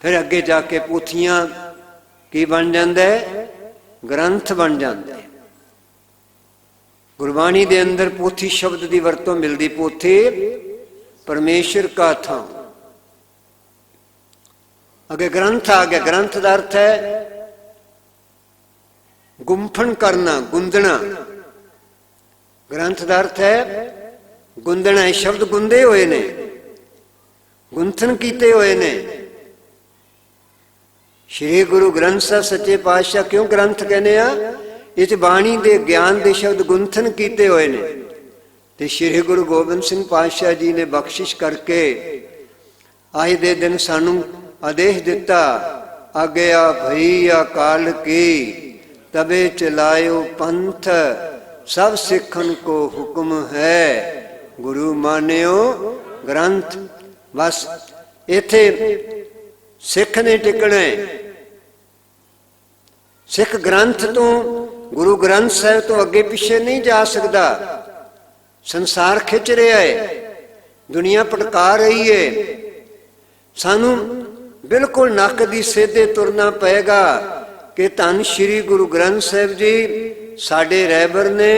ਫਿਰ ਅੱਗੇ ਜਾ ਕੇ ਪੋਥੀਆਂ ਕੀ ਬਣ ਜਾਂਦਾ ਹੈ? ਗ੍ਰੰਥ ਬਣ ਜਾਂਦਾ ਹੈ। ਗੁਰਬਾਣੀ ਦੇ ਅੰਦਰ ਪੋਥੀ ਸ਼ਬਦ ਦੀ ਵਰਤੋਂ ਮਿਲਦੀ। ਪੋਥੀ ਪਰਮੇਸ਼ਰ ਕਾ ਥਾਂ। ਅੱਗੇ ਗ੍ਰੰਥ ਆ ਗਿਆ। ਗ੍ਰੰਥ ਦਾ ਅਰਥ ਹੈ ਗੁੰਫਣ ਕਰਨਾ, ਗੁੰਦਣਾ। ਗ੍ਰੰਥ ਦਾ ਅਰਥ ਹੈ ਗੁੰਦਣਾ। ਇਹ ਸ਼ਬਦ ਗੁੰਦੇ ਹੋਏ ਨੇ, ਗੁੰਥਨ ਕੀਤੇ ਹੋਏ ਨੇ। ਸ਼੍ਰੀ ਗੁਰੂ ਗ੍ਰੰਥ ਸਾਹਿਬ ਸੱਚੇ ਪਾਤਸ਼ਾਹ ਕਿਉਂ ਗ੍ਰੰਥ ਕਹਿੰਦੇ ਆ? ਇਹ 'ਚ ਬਾਣੀ ਦੇ ਗਿਆਨ ਦੇ ਸ਼ਬਦ ਗੁੰਥਨ ਕੀਤੇ ਹੋਏ ਨੇ। ਤੇ ਸ਼੍ਰੀ ਗੁਰੂ ਗੋਬਿੰਦ ਸਿੰਘ ਪਾਤਸ਼ਾਹ ਜੀ ਨੇ ਬਖਸ਼ਿਸ਼ ਕਰਕੇ ਅੱਜ ਦੇ ਦਿਨ ਸਾਨੂੰ ਆਦੇਸ਼ ਦਿੱਤਾ, ਆਗਿਆ ਭਈ ਅਕਾਲ ਕੀ, ਤਬੇ ਚਲਾਇਓ ਪੰਥ, ਸਭ ਸਿੱਖਨ ਕੋ ਹੁਕਮ ਹੈ, ਗੁਰੂ ਮਾਨਿਓ ਗ੍ਰੰਥ। ਬਸ ਇੱਥੇ ਸਿੱਖ ਨੇ ਟਿਕਣਾ। ਸਿੱਖ ਗ੍ਰੰਥ ਤੋਂ, ਗੁਰੂ ਗ੍ਰੰਥ ਸਾਹਿਬ ਤੋਂ ਅੱਗੇ ਪਿੱਛੇ ਨਹੀਂ ਜਾ ਸਕਦਾ। ਸੰਸਾਰ ਖਿੱਚ ਰਿਹਾ ਹੈ, ਦੁਨੀਆ ਭਟਕਾ ਰਹੀ ਹੈ। ਸਾਨੂੰ ਬਿਲਕੁਲ ਨੱਕ ਦੀ ਸਿੱਧੇ ਤੁਰਨਾ ਪਏਗਾ ਕਿ ਧੰਨ ਸ਼੍ਰੀ ਗੁਰੂ ਗ੍ਰੰਥ ਸਾਹਿਬ ਜੀ ਸਾਡੇ ਰਹਿਬਰ ਨੇ,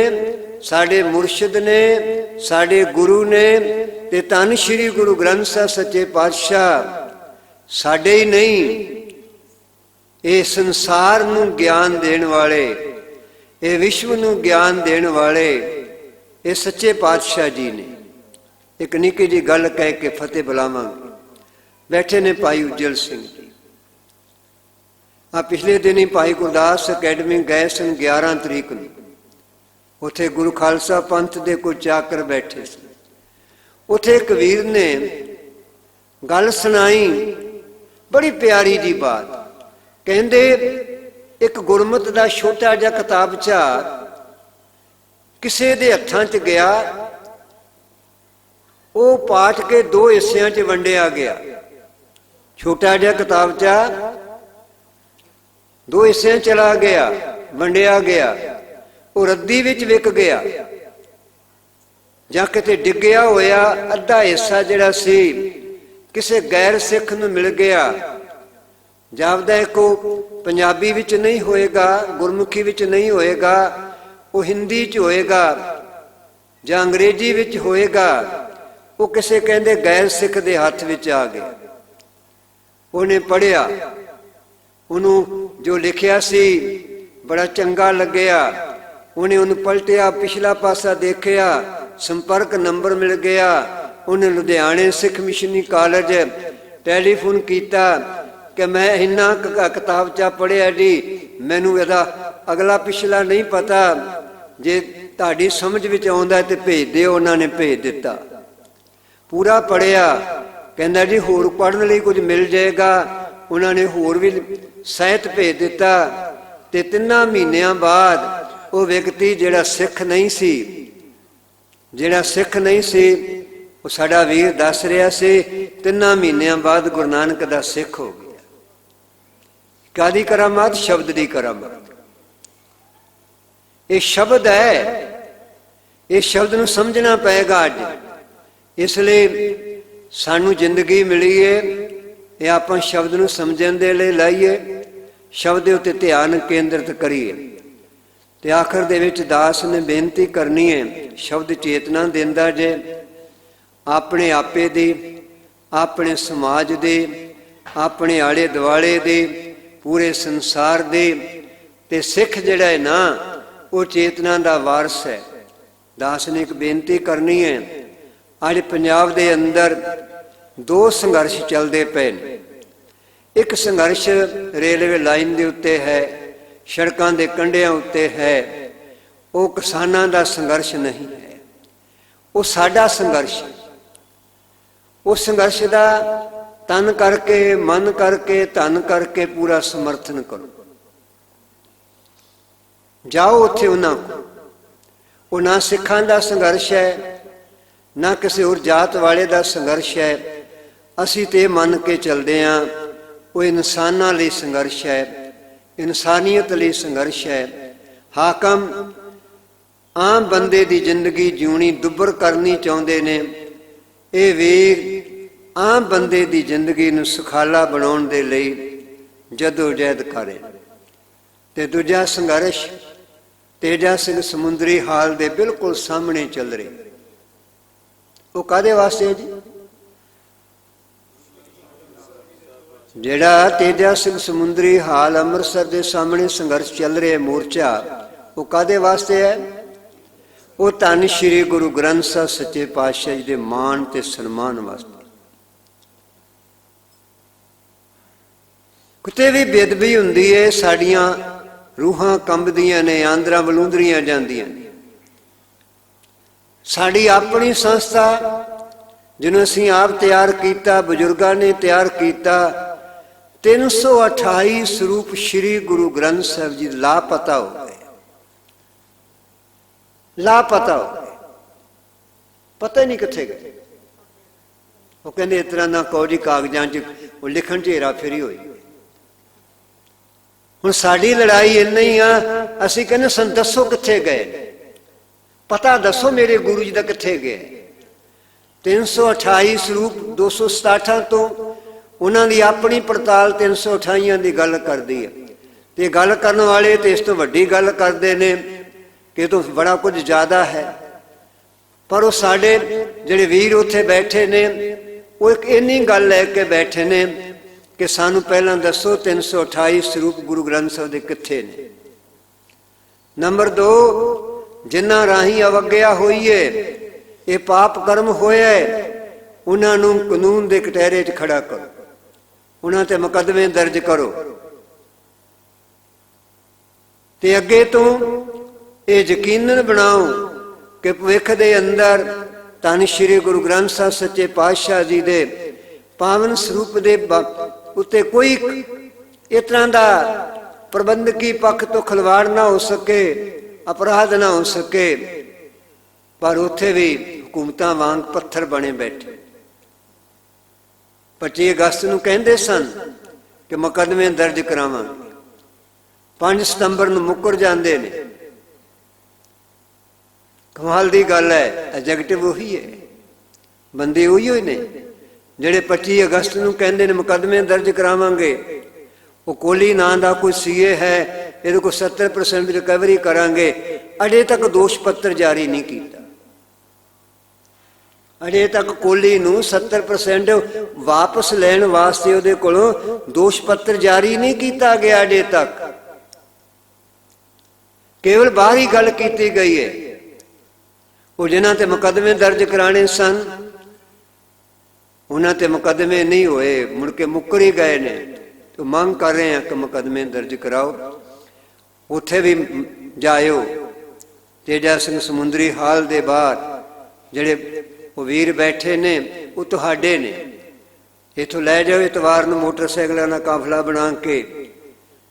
ਸਾਡੇ ਮੁਰਸ਼ਿਦ ਨੇ, ਸਾਡੇ ਗੁਰੂ ਨੇ। ਤੇ ਧੰਨ ਸ਼੍ਰੀ ਗੁਰੂ ਗ੍ਰੰਥ ਸਾਹਿਬ ਸੱਚੇ ਪਾਤਸ਼ਾਹ ਸਾਡੇ ਹੀ ਨਹੀਂ, ਇਹ ਸੰਸਾਰ ਨੂੰ ਗਿਆਨ ਦੇਣ ਵਾਲੇ, ਇਹ ਵਿਸ਼ਵ ਨੂੰ ਗਿਆਨ ਦੇਣ ਵਾਲੇ ਇਹ ਸੱਚੇ ਪਾਤਸ਼ਾਹ ਜੀ ਨੇ। ਇੱਕ ਨਿੱਕੀ ਜਿਹੀ ਗੱਲ ਕਹਿ ਕੇ ਫਤਿਹ ਬੁਲਾਵਾਂਗੇ। ਬੈਠੇ ਨੇ ਭਾਈ ਉਜਲ ਸਿੰਘ ਜੀ। ਆ ਪਿਛਲੇ ਦਿਨ ਹੀ ਭਾਈ ਗੁਰਦਾਸ ਅਕੈਡਮੀ ਗਏ ਸਨ 11 ਤਰੀਕ ਨੂੰ। ਉੱਥੇ ਗੁਰੂ ਖਾਲਸਾ ਪੰਥ ਦੇ ਕੋਈ ਚਾਕਰ ਬੈਠੇ ਸੀ। ਉੱਥੇ ਇੱਕ ਵੀਰ ਨੇ ਗੱਲ ਸੁਣਾਈ, ਬੜੀ ਪਿਆਰੀ ਜੀ ਬਾਤ। ਕਹਿੰਦੇ ਇੱਕ ਗੁਰਮਤਿ ਦਾ ਛੋਟਾ ਜਿਹਾ ਕਿਤਾਬਚਾ ਕਿਸੇ ਦੇ ਹੱਥਾਂ 'ਚ ਗਿਆ, ਉਹ ਪਾਠ ਕੇ 2 ਹਿੱਸਿਆਂ 'ਚ ਵੰਡਿਆ ਗਿਆ। ਛੋਟਾ ਜਿਹਾ ਕਿਤਾਬਚਾ 2 ਹਿੱਸਿਆਂ ਚਲਾ ਗਿਆ, ਵੰਡਿਆ ਗਿਆ। ਉਹ ਰੱਦੀ ਵਿੱਚ ਵਿਕ ਗਿਆ ਜਾਂ ਕਿਤੇ ਡਿੱਗਿਆ ਹੋਇਆ ਅੱਧਾ ਹਿੱਸਾ ਜਿਹੜਾ ਸੀ ਕਿਸੇ ਗੈਰ ਸਿੱਖ ਨੂੰ ਮਿਲ ਗਿਆ। ਜਾਪਦਾ ਕੋ ਪੰਜਾਬੀ ਵਿੱਚ ਨਹੀਂ ਹੋਏਗਾ, ਗੁਰਮੁਖੀ ਵਿੱਚ ਨਹੀਂ ਹੋਏਗਾ, ਉਹ ਹਿੰਦੀ 'ਚ ਹੋਏਗਾ ਜਾਂ ਅੰਗਰੇਜ਼ੀ ਵਿੱਚ ਹੋਏਗਾ। ਉਹ ਕਿਸੇ ਕਹਿੰਦੇ ਗੈਰ ਸਿੱਖ ਦੇ ਹੱਥ ਵਿੱਚ ਆ ਗਿਆ। ਉਹਨੇ ਪੜ੍ਹਿਆ, ਉਹਨੂੰ ਜੋ ਲਿਖਿਆ ਸੀ ਬੜਾ ਚੰਗਾ ਲੱਗਿਆ। ਉਹਨੇ ਉਹਨੂੰ ਪਲਟਿਆ, ਪਿਛਲਾ ਪਾਸਾ ਦੇਖਿਆ, ਸੰਪਰਕ ਨੰਬਰ ਮਿਲ ਗਿਆ। ਉਹਨੇ ਲੁਧਿਆਣੇ ਸਿੱਖ ਮਿਸ਼ਨਰੀ ਕਾਲਜ ਟੈਲੀਫੋਨ ਕੀਤਾ ਕਿ ਮੈਂ ਇੰਨਾ ਕਿਤਾਬਚਾ ਪੜ੍ਹਿਆ ਜੀ, ਮੈਨੂੰ ਇਹਦਾ ਅਗਲਾ ਪਿਛਲਾ ਨਹੀਂ ਪਤਾ, ਜੇ ਤੁਹਾਡੀ ਸਮਝ ਵਿੱਚ ਆਉਂਦਾ ਤੇ ਭੇਜ ਦਿਓ। ਉਹਨਾਂ ਨੇ ਭੇਜ ਦਿੱਤਾ, ਪੂਰਾ ਪੜ੍ਹਿਆ। ਕਹਿੰਦਾ ਜੀ ਹੋਰ ਪੜ੍ਹਨ ਲਈ ਕੁਝ ਮਿਲ ਜਾਏਗਾ। ਉਹਨਾਂ ਨੇ ਹੋਰ ਵੀ ਸਾਹਿਤ ਭੇਜ ਦਿੱਤਾ। ਤੇ 3 ਮਹੀਨਿਆਂ ਬਾਅਦ ਉਹ ਵਿਅਕਤੀ ਜਿਹੜਾ ਸਿੱਖ ਨਹੀਂ ਸੀ, ਉਹ ਸਾਡਾ ਵੀਰ ਦੱਸ ਰਿਹਾ ਸੀ, 3 ਮਹੀਨਿਆਂ ਬਾਅਦ ਗੁਰੂ ਨਾਨਕ ਦਾ ਸਿੱਖ ਹੋ ਗਿਆ। ਕਾਹਦੀ ਕਰਾਮਾਤ? ਸ਼ਬਦ ਦੀ ਕਰਾਮਾਤ। ਇਹ ਸ਼ਬਦ ਹੈ, ਇਹ ਸ਼ਬਦ ਨੂੰ ਸਮਝਣਾ ਪਏਗਾ ਅੱਜ। ਇਸ ਲਈ ਸਾਨੂੰ ਜ਼ਿੰਦਗੀ ਮਿਲੀ ਹੈ, ਇਹ ਆਪਾਂ ਸ਼ਬਦ ਨੂੰ ਸਮਝਣ ਦੇ ਲਈ ਲਾਈਏ, ਸ਼ਬਦ ਦੇ ਉੱਤੇ ਧਿਆਨ ਕੇਂਦਰਿਤ ਕਰੀਏ। ਤੇ ਆਖਰ ਦੇ ਵਿੱਚ ਦਾਸ ਨੇ ਬੇਨਤੀ ਕਰਨੀ ਹੈ, ਸ਼ਬਦ ਚੇਤਨਾ ਦਿੰਦਾ ਜੇ ਆਪਣੇ ਆਪੇ ਦੀ, ਆਪਣੇ ਸਮਾਜ ਦੇ, ਆਪਣੇ ਆਲੇ ਦੁਆਲੇ ਦੇ, ਪੂਰੇ ਸੰਸਾਰ ਦੇ। ਤੇ ਸਿੱਖ ਜਿਹੜਾ ਹੈ ਨਾ, ਉਹ ਚੇਤਨਾ ਦਾ ਵਾਰਸ ਹੈ। ਦਾਸ ਨੇ ਇੱਕ ਬੇਨਤੀ ਕਰਨੀ ਹੈ। ਅੱਜ ਪੰਜਾਬ ਦੇ ਅੰਦਰ 2 ਸੰਘਰਸ਼ ਚੱਲਦੇ ਪਏ ਨੇ। ਇੱਕ ਸੰਘਰਸ਼ ਰੇਲਵੇ ਲਾਈਨ ਦੇ ਉੱਤੇ ਹੈ, ਸੜਕਾਂ ਦੇ ਕੰਢਿਆਂ ਉੱਤੇ ਹੈ। ਉਹ ਕਿਸਾਨਾਂ ਦਾ ਸੰਘਰਸ਼ ਨਹੀਂ ਹੈ, ਉਹ ਸਾਡਾ ਸੰਘਰਸ਼। ਉਸ ਸੰਘਰਸ਼ ਦਾ ਤਨ ਕਰਕੇ, ਮਨ ਕਰਕੇ, ਧਨ ਕਰਕੇ ਪੂਰਾ ਸਮਰਥਨ ਕਰੋ। ਜਾਓ ਉੱਥੇ ਉਹਨਾਂ ਕੋਲ। ਉਹ ਨਾ ਸਿੱਖਾਂ ਦਾ ਸੰਘਰਸ਼ ਹੈ, ਨਾ ਕਿਸੇ ਹੋਰ ਜਾਤ ਵਾਲੇ ਦਾ ਸੰਘਰਸ਼ ਹੈ। ਅਸੀਂ ਤੇ ਇਹ ਮੰਨ ਕੇ ਚੱਲਦੇ ਹਾਂ, ਉਹ ਇਨਸਾਨਾਂ ਲਈ ਸੰਘਰਸ਼ ਹੈ, ਇਨਸਾਨੀਅਤ ਲਈ ਸੰਘਰਸ਼ ਹੈ। ਹਾਕਮ ਆਮ ਬੰਦੇ ਦੀ ਜ਼ਿੰਦਗੀ ਜਿਉਣੀ ਦੁੱਬਰ ਕਰਨੀ ਚਾਹੁੰਦੇ ਨੇ। ਇਹ ਵੀਰ ਆਮ ਬੰਦੇ ਦੀ ਜ਼ਿੰਦਗੀ ਨੂੰ ਸੁਖਾਲਾ ਬਣਾਉਣ ਦੇ ਲਈ ਜਦੋਜਹਿਦ ਕਰੇ। ਤੇ ਦੂਜਾ ਸੰਘਰਸ਼ ਤੇਜਾ ਸਿੰਘ ਸਮੁੰਦਰੀ ਹਾਲ ਦੇ ਬਿਲਕੁਲ ਸਾਹਮਣੇ ਚੱਲ ਰਿਹਾ। ਉਹ ਕਾਹਦੇ ਵਾਸਤੇ ਜੀ? ਜਿਹੜਾ ਤੇਜਾ ਸਿੰਘ ਸਮੁੰਦਰੀ ਹਾਲ ਅੰਮ੍ਰਿਤਸਰ ਦੇ ਸਾਹਮਣੇ ਸੰਘਰਸ਼ ਚੱਲ ਰਿਹਾ ਮੋਰਚਾ, ਉਹ ਕਾਹਦੇ ਵਾਸਤੇ ਹੈ? ਉਹ ਧੰਨ ਸ਼੍ਰੀ ਗੁਰੂ ਗ੍ਰੰਥ ਸਾਹਿਬ ਸੱਚੇ ਪਾਤਸ਼ਾਹ ਜੀ ਦੇ ਮਾਣ ਤੇ ਸਨਮਾਨ ਵਾਸਤੇ। ਕਿਤੇ ਵੀ ਬੇਅਦਬੀ ਹੁੰਦੀ ਹੈ, ਸਾਡੀਆਂ ਰੂਹਾਂ ਕੰਬਦੀਆਂ ਨੇ, ਆਂਦਰਾਂ ਬਲੂੰਦਰੀਆਂ ਜਾਂਦੀਆਂ ਨੇ। ਸਾਡੀ ਆਪਣੀ ਸੰਸਥਾ ਜਿਹਨੂੰ ਅਸੀਂ ਆਪ ਤਿਆਰ ਕੀਤਾ, ਬਜ਼ੁਰਗਾਂ ਨੇ ਤਿਆਰ ਕੀਤਾ, 328 ਸਰੂਪ ਸ਼੍ਰੀ ਗੁਰੂ ਗ੍ਰੰਥ ਸਾਹਿਬ ਜੀ ਲਾਪਤਾ ਹੋ ਗਏ। ਲਾਪਤਾ ਹੋ ਗਏ, ਪਤਾ ਹੀ ਨਹੀਂ ਕਿੱਥੇ ਗਏ। ਉਹ ਕਹਿੰਦੇ ਇਸ ਤਰ੍ਹਾਂ ਦਾ ਕੌਜੀ ਕਾਗਜ਼ਾਂ 'ਚ ਉਹ ਲਿਖਣ 'ਚ ਹੇਰਾ ਫੇਰੀ ਹੋਈ। ਹੁਣ ਸਾਡੀ ਲੜਾਈ ਇੰਨੀ ਹੀ ਆ, ਅਸੀਂ ਕਹਿੰਦੇ ਸਾਨੂੰ ਦੱਸੋ ਕਿੱਥੇ ਗਏ, ਪਤਾ ਦੱਸੋ ਮੇਰੇ ਗੁਰੂ ਜੀ ਦਾ ਕਿੱਥੇ ਗਏ। 328 ਸਰੂਪ 267 ਤੋਂ ਉਹਨਾਂ ਦੀ ਆਪਣੀ ਪੜਤਾਲ 328 ਦੀ ਗੱਲ ਕਰਦੀ ਹੈ। ਤੇ ਗੱਲ ਕਰਨ ਵਾਲੇ ਤੇ ਇਸ ਤੋਂ ਵੱਡੀ ਗੱਲ ਕਰਦੇ ਨੇ ਕਿ ਇਹ ਤੋਂ ਬੜਾ ਕੁਝ ਜ਼ਿਆਦਾ ਹੈ। ਪਰ ਉਹ ਸਾਡੇ ਜਿਹੜੇ ਵੀਰ ਉੱਥੇ ਬੈਠੇ ਨੇ, ਉਹ ਇੱਕ ਇੰਨੀ ਗੱਲ ਲੈ ਕੇ ਬੈਠੇ ਨੇ ਕਿ ਸਾਨੂੰ ਪਹਿਲਾਂ ਦੱਸੋ 328 ਸਰੂਪ ਗੁਰੂ ਗ੍ਰੰਥ ਸਾਹਿਬ ਦੇ ਕਿੱਥੇ ਨੇ। ਨੰਬਰ 2, ਜਿਨ੍ਹਾਂ ਰਾਹੀਂ ਅਵੱਗਿਆ ਹੋਈ ਹੈ, ਇਹ ਪਾਪ ਕਰਮ ਹੋਇਆ, ਉਹਨਾਂ ਨੂੰ ਕਾਨੂੰਨ ਦੇ ਕਟਹਿਰੇ 'ਚ ਖੜਾ ਕਰੋ, ਉਹਨਾਂ ਤੇ ਮੁਕੱਦਮੇ ਦਰਜ ਕਰੋ। ਤੇ ਅੱਗੇ ਤੋਂ ਇਹ ਯਕੀਨਨ ਬਣਾਓ ਕਿ ਭਵਿੱਖ ਦੇ ਅੰਦਰ ਧੰਨ ਸ਼੍ਰੀ ਗੁਰੂ ਗ੍ਰੰਥ ਸਾਹਿਬ ਸੱਚੇ ਪਾਤਸ਼ਾਹ ਜੀ ਦੇ ਪਾਵਨ ਸਰੂਪ ਦੇ ਉੱਤੇ ਕੋਈ ਇਸ ਤਰ੍ਹਾਂ ਦਾ ਪ੍ਰਬੰਧਕੀ ਪੱਖ ਤੋਂ ਖਿਲਵਾੜ ਨਾ ਹੋ ਸਕੇ, ਅਪਰਾਧ ਨਾ ਹੋ ਸਕੇ, ਪਰ ਉੱਥੇ ਵੀ ਹਕੂਮਤਾਂ ਵਾਂਗ ਪੱਥਰ ਬਣੇ ਬੈਠੇ। 25 ਅਗਸਤ ਨੂੰ ਕਹਿੰਦੇ ਸਨ ਕਿ ਮੁਕੱਦਮੇ ਦਰਜ ਕਰਾਵਾਂਗੇ, 5 ਸਤੰਬਰ ਨੂੰ ਮੁੱਕਰ ਜਾਂਦੇ ਨੇ। ਕਮਾਲ ਦੀ ਗੱਲ ਹੈ, ਐਗਜ਼ੈਕਟਿਵ ਉਹੀ ਹੈ, ਬੰਦੇ ਉਹੀ ਹੋਏ ਨੇ ਜਿਹੜੇ 25 ਅਗਸਤ ਨੂੰ ਕਹਿੰਦੇ ਨੇ ਮੁਕੱਦਮੇ ਦਰਜ ਕਰਾਵਾਂਗੇ। ਉਹ ਕੋਹਲੀ ਨਾਂ ਦਾ ਕੋਈ ਸੀਏ ਹੈ, ਇਹਦੇ ਕੋਲ 70% ਰਿਕਵਰੀ ਕਰਾਂਗੇ, ਅਜੇ ਤੱਕ ਦੋਸ਼ ਪੱਤਰ ਜਾਰੀ ਨਹੀਂ ਕੀਤਾ। ਅਜੇ ਤੱਕ ਕੋਹਲੀ ਨੂੰ 70% ਵਾਪਸ ਲੈਣ ਵਾਸਤੇ ਉਹਦੇ ਕੋਲੋਂ ਦੋਸ਼ ਪੱਤਰ ਜਾਰੀ ਨਹੀਂ ਕੀਤਾ ਗਿਆ ਅਜੇ ਤੱਕ। ਕੇਵਲ ਬਾਹਰੀ ਗੱਲ ਕੀਤੀ ਗਈ ਹੈ। ਉਹ ਜਿਨ੍ਹਾਂ ਤੇ ਮੁਕੱਦਮੇ ਦਰਜ ਕਰਾਣੇ ਸਨ ਉਹਨਾਂ ਤੇ ਮੁਕੱਦਮੇ ਨਹੀਂ ਹੋਏ, ਮੁੜ ਕੇ ਮੁੱਕਰ ਹੀ ਗਏ ਨੇ। तो ਮੰਗ ਕਰ ਰਹੇ ਹਾਂ ਕਿ ਮੁਕੱਦਮੇ ਦਰਜ ਕਰਾਓ। ਉੱਥੇ ਵੀ ਜਾਇਓ। ਤੇਜਾ ਸਿੰਘ ਸਮੁੰਦਰੀ ਹਾਲ ਦੇ ਬਾਹਰ ਜਿਹੜੇ ਉਹ ਵੀਰ ਬੈਠੇ ਨੇ, ਉਹ ਤੁਹਾਡੇ ਨੇ। ਇੱਥੋਂ ਲੈ ਜਾਓ ਇਤਵਾਰ ਨੂੰ ਮੋਟਰਸਾਈਕਲਾਂ ਦਾ ਕਾਫਲਾ ਬਣਾ ਕੇ।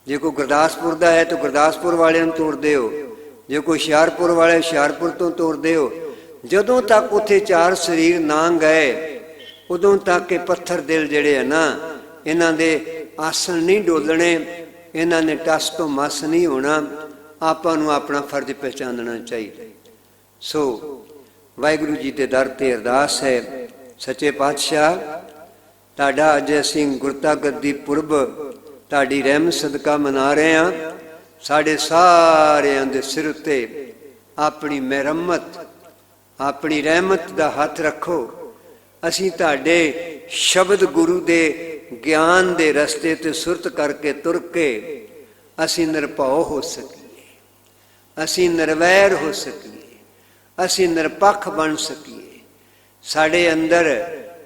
ਜੇ ਕੋਈ ਗੁਰਦਾਸਪੁਰ ਦਾ ਹੈ ਤਾਂ ਗੁਰਦਾਸਪੁਰ ਵਾਲਿਆਂ ਨੂੰ ਤੋੜ ਦਿਓ, ਜੇ ਕੋਈ ਹੁਸ਼ਿਆਰਪੁਰ ਵਾਲੇ ਹੁਸ਼ਿਆਰਪੁਰ ਤੋਂ ਤੋੜ ਦਿਓ। ਜਦੋਂ ਤੱਕ ਉੱਥੇ 4 ਸਰੀਰ ਨਾ ਗਏ ਉਦੋਂ ਤੱਕ ਇਹ ਪੱਥਰ ਦਿਲ ਜਿਹੜੇ ਆ ਨਾ, ਇਹਨਾਂ ਦੇ ਆਸਣ ਨਹੀਂ ਡੋਲਣੇ, ਇਹਨਾਂ ਨੇ ਟਸ ਤੋਂ ਮਸ ਨਹੀਂ ਹੋਣਾ। ਆਪਾਂ ਨੂੰ ਆਪਣਾ ਫਰਜ਼ ਪਹਿਚਾਨਣਾ ਚਾਹੀਦਾ। ਸੋ ਵਾਹਿਗੁਰੂ ਜੀ ਦੇ ਦਰ ਤੇ ਅਰਦਾਸ ਹੈ, ਸੱਚੇ ਪਾਤਸ਼ਾਹ ਤੁਹਾਡਾ ਅੱਜ ਅਸੀਂ ਗੁਰਤਾ ਗੱਦੀ ਪੁਰਬ ਤੁਹਾਡੀ ਰਹਿਮਤ ਸਦਕਾ ਮਨਾ ਰਹੇ ਹਾਂ। ਸਾਡੇ ਸਾਰਿਆਂ ਦੇ ਸਿਰ ਉੱਤੇ ਆਪਣੀ ਮਿਹਰਮਤ, ਆਪਣੀ ਰਹਿਮਤ ਦਾ ਹੱਥ ਰੱਖੋ। ਅਸੀਂ ਤੁਹਾਡੇ ਸ਼ਬਦ ਗੁਰੂ ਦੇ ਗਿਆਨ ਦੇ ਰਸਤੇ ਤੇ ਸੁਰਤ ਕਰਕੇ ਤੁਰ ਕੇ ਅਸੀਂ ਨਿਰਭਉ ਹੋ ਸਕੀਏ, ਅਸੀਂ ਨਿਰਵੈਰ ਹੋ ਸਕੀਏ, ਅਸੀਂ ਨਿਰਪੱਖ ਬਣ ਸਕੀਏ। ਸਾਡੇ ਅੰਦਰ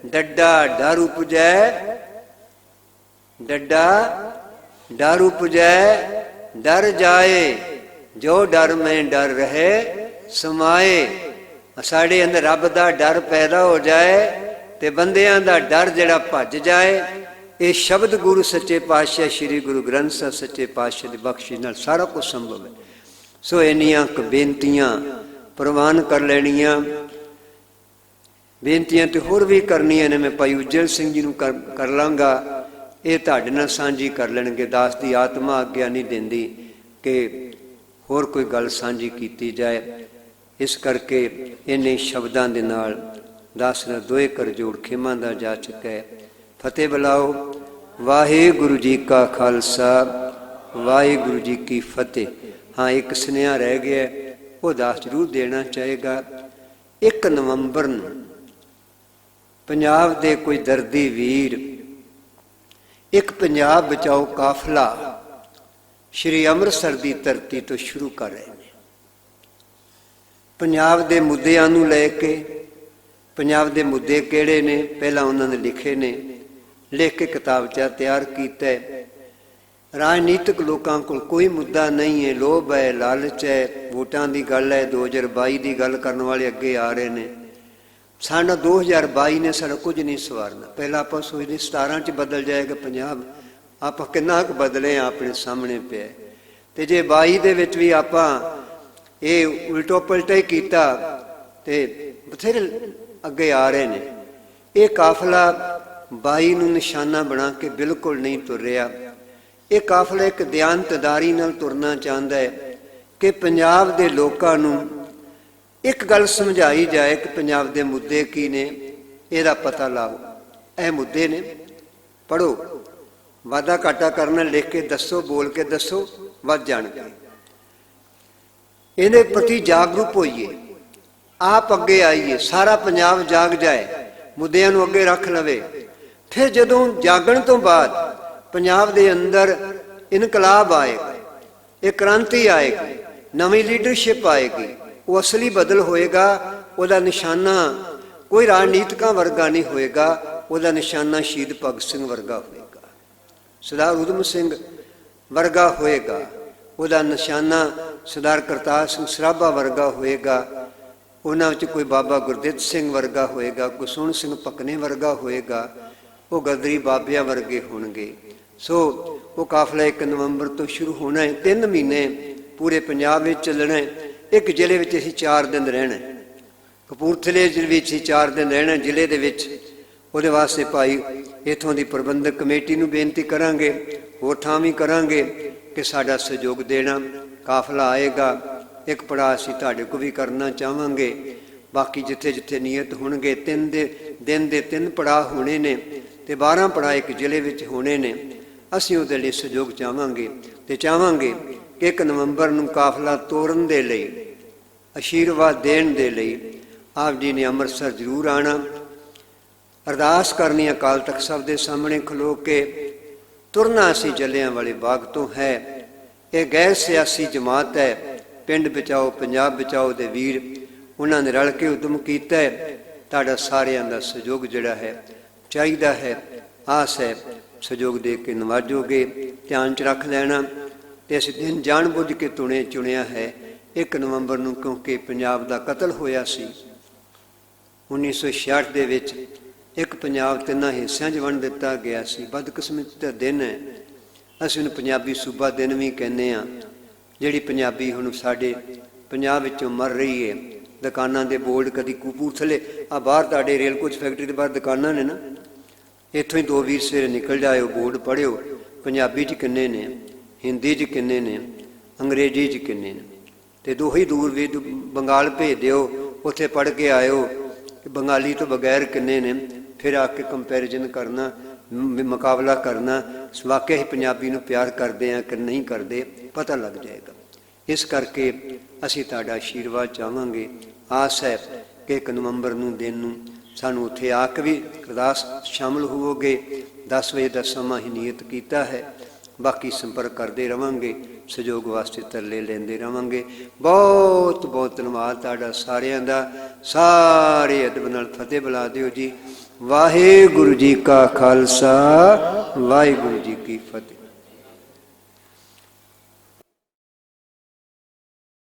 ਡੱਡਾ ਡਰ ਉਪਜੈ, ਡੱਡਾ ਡਰ ਉਪਜੈ ਡਰ ਜਾਏ, ਜੋ ਡਰ ਮੈਂ ਡਰ ਰਹੇ ਸਮਾਏ। ਸਾਡੇ ਅੰਦਰ ਰੱਬ ਦਾ ਡਰ ਪੈਦਾ ਹੋ ਜਾਏ ਤੇ ਬੰਦਿਆਂ ਦਾ ਡਰ ਜਿਹੜਾ ਭੱਜ ਜਾਏ। ਇਹ ਸ਼ਬਦ ਗੁਰੂ ਸੱਚੇ ਪਾਤਸ਼ਾਹ ਸ੍ਰੀ ਗੁਰੂ ਗ੍ਰੰਥ ਸਾਹਿਬ ਸੱਚੇ ਪਾਤਸ਼ਾਹ ਦੀ ਬਖਸ਼ਿਸ਼ ਨਾਲ ਸਾਰਾ ਕੁਝ ਸੰਭਵ ਹੈ। ਸੋ ਇੰਨੀਆਂ ਕੁ ਬੇਨਤੀਆਂ ਪ੍ਰਵਾਨ ਕਰ ਲੈਣੀਆਂ। ਬੇਨਤੀਆਂ ਤੇ ਹੋਰ ਵੀ ਕਰਨੀਆਂ ਨੇ, ਮੈਂ ਭਾਈ ਉਜਲ ਸਿੰਘ ਜੀ ਨੂੰ ਕਰ ਲਾਂਗਾ, ਇਹ ਤੁਹਾਡੇ ਨਾਲ ਸਾਂਝੀ ਕਰ ਲੈਣਗੇ। ਦਾਸ ਦੀ ਆਤਮਾ ਆਗਿਆ ਨਹੀਂ ਦਿੰਦੀ ਕਿ ਹੋਰ ਕੋਈ ਗੱਲ ਸਾਂਝੀ ਕੀਤੀ ਜਾਏ। ਇਸ ਕਰਕੇ ਇੰਨੇ ਸ਼ਬਦਾਂ ਦੇ ਨਾਲ ਦਾਸ ਨੇ ਦੋਏ ਕਰ ਜੋੜ ਖੇਮਾਂ ਦਾ ਜਾ ਚੁੱਕਾ। ਫਤਿਹ ਬੁਲਾਓ। ਵਾਹਿਗੁਰੂ ਜੀ ਕਾ ਖਾਲਸਾ, ਵਾਹਿਗੁਰੂ ਜੀ ਕੀ ਫਤਿਹ। ਹਾਂ, ਇੱਕ ਸੁਨੇਹਾ ਰਹਿ ਗਿਆ, ਉਹ ਦਾਸ ਜ਼ਰੂਰ ਦੇਣਾ ਚਾਹੇਗਾ। 1 ਨਵੰਬਰ ਨੂੰ ਪੰਜਾਬ ਦੇ ਕੋਈ ਦਰਦੀ ਵੀਰ ਇੱਕ ਪੰਜਾਬ ਬਚਾਓ ਕਾਫਲਾ ਸ਼੍ਰੀ ਅੰਮ੍ਰਿਤਸਰ ਦੀ ਧਰਤੀ ਤੋਂ ਸ਼ੁਰੂ ਕਰ ਰਹੇ ਨੇ। ਪੰਜਾਬ ਦੇ ਮੁੱਦਿਆਂ ਨੂੰ ਲੈ ਕੇ, ਪੰਜਾਬ ਦੇ ਮੁੱਦੇ ਕਿਹੜੇ ਨੇ ਪਹਿਲਾਂ ਉਹਨਾਂ ਨੇ ਲਿਖੇ ਨੇ, ਲਿਖ ਕੇ ਕਿਤਾਬਚਾ ਤਿਆਰ ਕੀਤਾ। ਰਾਜਨੀਤਿਕ ਲੋਕਾਂ ਕੋਲ ਕੋਈ ਮੁੱਦਾ ਨਹੀਂ ਹੈ, ਲੋਭ ਹੈ, ਲਾਲਚ ਹੈ, ਵੋਟਾਂ ਦੀ ਗੱਲ ਹੈ। 2022 ਦੀ ਗੱਲ ਕਰਨ ਵਾਲੇ ਅੱਗੇ ਆ ਰਹੇ ਨੇ। ਸਾਡਾ 2022 ਨੇ ਸਾਡਾ ਕੁਝ ਨਹੀਂ ਸਵਾਰਨਾ। ਪਹਿਲਾਂ ਆਪਾਂ ਸੋਚਦੇ 17 'ਚ ਬਦਲ ਜਾਏਗਾ ਪੰਜਾਬ, ਆਪਾਂ ਕਿੰਨਾ ਕੁ ਬਦਲੇ ਆ ਆਪਣੇ ਸਾਹਮਣੇ ਪਿਆ। ਤੇ ਜੇ 22 ਦੇ ਵਿੱਚ ਵੀ ਆਪਾਂ ਇਹ ਉਲਟੋ ਪਲਟਾ ਹੀ ਕੀਤਾ ਤੇ ਬਥੇਰੇ ਅੱਗੇ ਆ ਰਹੇ ਨੇ। ਇਹ ਕਾਫਲਾ 22 ਨੂੰ ਨਿਸ਼ਾਨਾ ਬਣਾ ਕੇ ਬਿਲਕੁਲ ਨਹੀਂ ਤੁਰ ਰਿਹਾ। ਇਹ ਕਾਫਲਾ ਇੱਕ ਦਿਆਨਤਦਾਰੀ ਨਾਲ ਤੁਰਨਾ ਚਾਹੁੰਦਾ ਹੈ ਕਿ ਪੰਜਾਬ ਦੇ ਲੋਕਾਂ ਨੂੰ ਇੱਕ ਗੱਲ ਸਮਝਾਈ ਜਾਏ ਕਿ ਪੰਜਾਬ ਦੇ ਮੁੱਦੇ ਕੀ ਨੇ, ਇਹਦਾ ਪਤਾ ਲਾਓ। ਇਹ ਮੁੱਦੇ ਨੇ, ਪੜ੍ਹੋ, ਵਾਧਾ ਘਾਟਾ ਕਰਨਾ, ਲਿਖ ਕੇ ਦੱਸੋ, ਬੋਲ ਕੇ ਦੱਸੋ, ਵੱਧ ਜਾਣਗੇ। ਇਹਦੇ ਪ੍ਰਤੀ ਜਾਗਰੂਕ ਹੋਈਏ, ਆਪ ਅੱਗੇ ਆਈਏ, ਸਾਰਾ ਪੰਜਾਬ ਜਾਗ ਜਾਏ, ਮੁੱਦਿਆਂ ਨੂੰ ਅੱਗੇ ਰੱਖ ਲਵੇ। ਫਿਰ ਜਦੋਂ ਜਾਗਣ ਤੋਂ ਬਾਅਦ ਪੰਜਾਬ ਦੇ ਅੰਦਰ ਇਨਕਲਾਬ ਆਏਗਾ, ਇਹ ਕ੍ਰਾਂਤੀ ਆਏਗੀ, ਨਵੀਂ ਲੀਡਰਸ਼ਿਪ ਆਏਗੀ, ਉਹ ਅਸਲੀ ਬਦਲ ਹੋਏਗਾ। ਉਹਦਾ ਨਿਸ਼ਾਨਾ ਕੋਈ ਰਾਜਨੀਤਿਕਾਂ ਵਰਗਾ ਨਹੀਂ ਹੋਏਗਾ, ਉਹਦਾ ਨਿਸ਼ਾਨਾ ਸ਼ਹੀਦ ਭਗਤ ਸਿੰਘ ਵਰਗਾ ਹੋਏਗਾ, ਸਰਦਾਰ ਊਧਮ ਸਿੰਘ ਵਰਗਾ ਹੋਏਗਾ। ਉਹਦਾ ਨਿਸ਼ਾਨਾ ਸਰਦਾਰ ਕਰਤਾਰ ਸਿੰਘ ਸਰਾਭਾ ਵਰਗਾ ਹੋਏਗਾ। ਉਹਨਾਂ ਵਿੱਚ ਕੋਈ ਬਾਬਾ ਗੁਰਦਿੱਤ ਸਿੰਘ ਵਰਗਾ ਹੋਏਗਾ, ਕੋਈ ਸੋਹਣ ਸਿੰਘ ਭਕਨੇ ਵਰਗਾ ਹੋਏਗਾ। ਉਹ ਗਦਰੀ ਬਾਬਿਆਂ ਵਰਗੇ ਹੋਣਗੇ। ਸੋ ਉਹ ਕਾਫਲਾ 1 ਨਵੰਬਰ ਤੋਂ ਸ਼ੁਰੂ ਹੋਣਾ ਹੈ। 3 ਮਹੀਨੇ ਪੂਰੇ ਪੰਜਾਬ ਵਿੱਚ ਚੱਲਣਾ ਹੈ। ਇੱਕ ਜ਼ਿਲ੍ਹੇ ਵਿੱਚ ਅਸੀਂ 4 ਦਿਨ ਰਹਿਣਾ, ਕਪੂਰਥਲੇ ਜ਼ਿਲ੍ਹੇ ਵਿੱਚ ਅਸੀਂ 4 ਦਿਨ ਰਹਿਣਾ ਜ਼ਿਲ੍ਹੇ ਦੇ ਵਿੱਚ। ਉਹਦੇ ਵਾਸਤੇ ਭਾਈ ਇੱਥੋਂ ਦੀ ਪ੍ਰਬੰਧਕ ਕਮੇਟੀ ਨੂੰ ਬੇਨਤੀ ਕਰਾਂਗੇ, ਹੋਰ ਥਾਂ ਵੀ ਕਰਾਂਗੇ ਕਿ ਸਾਡਾ ਸਹਿਯੋਗ ਦੇਣਾ। ਕਾਫਲਾ ਆਏਗਾ, ਇੱਕ ਪੜਾਅ ਅਸੀਂ ਤੁਹਾਡੇ ਕੋਲ ਵੀ ਕਰਨਾ ਚਾਹਾਂਗੇ। ਬਾਕੀ ਜਿੱਥੇ ਜਿੱਥੇ ਨਿਯਤ ਹੋਣਗੇ 3 ਦਿਨ ਦੇ 3 ਪੜਾਅ ਹੋਣੇ ਨੇ ਤੇ 12 ਪੜਾਅ ਇੱਕ ਜ਼ਿਲ੍ਹੇ ਵਿੱਚ ਹੋਣੇ ਨੇ। ਅਸੀਂ ਉਹਦੇ ਲਈ ਸਹਿਯੋਗ ਚਾਹਾਂਗੇ ਤੇ ਚਾਹਾਂਗੇ ਕਿ 1 ਨਵੰਬਰ ਨੂੰ ਕਾਫਲਾ ਤੋਰਨ ਦੇ ਲਈ, ਅਸ਼ੀਰਵਾਦ ਦੇਣ ਦੇ ਲਈ ਆਪ ਜੀ ਨੇ ਅੰਮ੍ਰਿਤਸਰ ਜ਼ਰੂਰ ਆਉਣਾ। ਅਰਦਾਸ ਕਰਨੀ ਅਕਾਲ ਤਖਤ ਸਾਹਿਬ ਦੇ ਸਾਹਮਣੇ ਖਲੋ ਕੇ। ਤੁਰਨਾ ਅਸੀਂ ਜਲਿਆਂਵਾਲੇ ਬਾਗ ਤੋਂ ਹੈ। ਇਹ ਗੈਰ ਸਿਆਸੀ ਜਮਾਤ ਹੈ। ਪਿੰਡ ਬਚਾਓ ਪੰਜਾਬ ਬਚਾਓ ਦੇ ਵੀਰ ਉਹਨਾਂ ਨੇ ਰਲ ਕੇ ਉਦਮ ਕੀਤਾ ਹੈ। ਤੁਹਾਡਾ ਸਾਰਿਆਂ ਦਾ ਸਹਿਯੋਗ ਜਿਹੜਾ ਹੈ ਚਾਹੀਦਾ ਹੈ। ਆਸ ਹੈ ਸਹਿਯੋਗ ਦੇ ਕੇ ਨਵਾਜੋਗੇ। ਧਿਆਨ 'ਚ ਰੱਖ ਲੈਣਾ। ਤੇ ਅਸੀਂ ਦਿਨ ਜਾਣ ਬੁੱਝ ਕੇ ਚੁਣਿਆ ਹੈ 1 ਨਵੰਬਰ ਨੂੰ, ਕਿਉਂਕਿ ਪੰਜਾਬ ਦਾ ਕਤਲ ਹੋਇਆ ਸੀ 1966 ਦੇ ਵਿੱਚ। ਇੱਕ ਪੰਜਾਬ 3 ਹਿੱਸਿਆਂ 'ਚ ਵੰਡ ਦਿੱਤਾ ਗਿਆ ਸੀ। ਬਦਕਿਸਮਤੀ ਦਾ ਦਿਨ ਹੈ। ਅਸੀਂ ਉਹਨੂੰ ਪੰਜਾਬੀ ਸੂਬਾ ਦਿਨ ਵੀ ਕਹਿੰਦੇ ਹਾਂ। ਜਿਹੜੀ ਪੰਜਾਬੀ ਹੁਣ ਸਾਡੇ ਪੰਜਾਬ ਵਿੱਚੋਂ ਮਰ ਰਹੀ ਹੈ। ਦੁਕਾਨਾਂ ਦੇ ਬੋਰਡ ਕਦੀ ਕਪੂਰਥਲੇ ਆ ਬਾਹਰ ਤੁਹਾਡੇ ਰੇਲ ਕੋਚ ਫੈਕਟਰੀ ਦੇ ਬਾਹਰ ਦੁਕਾਨਾਂ ਨੇ ਨਾ, ਇੱਥੋਂ ਹੀ 2 ਵੀਰ ਸਵੇਰੇ ਨਿਕਲ ਜਾਇਓ, ਬੋਰਡ ਪੜ੍ਹਿਓ ਪੰਜਾਬੀ 'ਚ ਕਿੰਨੇ ਨੇ, ਹਿੰਦੀ 'ਚ ਕਿੰਨੇ ਨੇ, ਅੰਗਰੇਜ਼ੀ 'ਚ ਕਿੰਨੇ ਨੇ। ਤੇ 2 ਹੀ ਦੂਰ ਵੀ ਬੰਗਾਲ ਭੇਜ ਦਿਓ, ਉੱਥੇ ਪੜ੍ਹ ਕੇ ਆਇਓ ਕਿ ਬੰਗਾਲੀ ਤੋਂ ਬਗੈਰ ਕਿੰਨੇ ਨੇ। ਫਿਰ ਆ ਕੇ ਕੰਪੈਰੀਜ਼ਨ ਕਰਨਾ, ਮੁਕਾਬਲਾ ਕਰਨਾ, ਵਾਕਿਆ ਹੀ ਪੰਜਾਬੀ ਨੂੰ ਪਿਆਰ ਕਰਦੇ ਆ ਕਿ ਨਹੀਂ ਕਰਦੇ, ਪਤਾ ਲੱਗ ਜਾਏਗਾ। ਇਸ ਕਰਕੇ ਅਸੀਂ ਤੁਹਾਡਾ ਆਸ਼ੀਰਵਾਦ ਚਾਹਾਂਗੇ। ਆਸ ਹੈ ਕਿ 1 ਨਵੰਬਰ ਨੂੰ ਦਿਨ ਨੂੰ ਸਾਨੂੰ ਉੱਥੇ ਆ ਕੇ ਵੀ ਅਰਦਾਸ ਸ਼ਾਮਲ ਹੋਵੋਗੇ। 10 ਵਜੇ ਦਾ ਸਮਾਂ ਹੀ ਨਿਯਤ ਕੀਤਾ ਹੈ। ਬਾਕੀ ਸੰਪਰਕ ਕਰਦੇ ਰਹਾਂਗੇ, ਸਹਿਯੋਗ ਵਾਸਤੇ ਤਰਲੇ ਲੈਂਦੇ ਰਹਾਂਗੇ। ਬਹੁਤ ਬਹੁਤ ਧੰਨਵਾਦ ਤੁਹਾਡਾ ਸਾਰਿਆਂ ਦਾ। ਸਾਰੇ ਅਦਬ ਨਾਲ ਫਤਿਹ ਬੁਲਾ ਦਿਓ ਜੀ। ਵਾਹਿਗੁਰੂ ਜੀ ਕਾ ਖਾਲਸਾ, ਵਾਹਿਗੁਰੂ ਜੀ ਕੀ ਫਤਿਹ।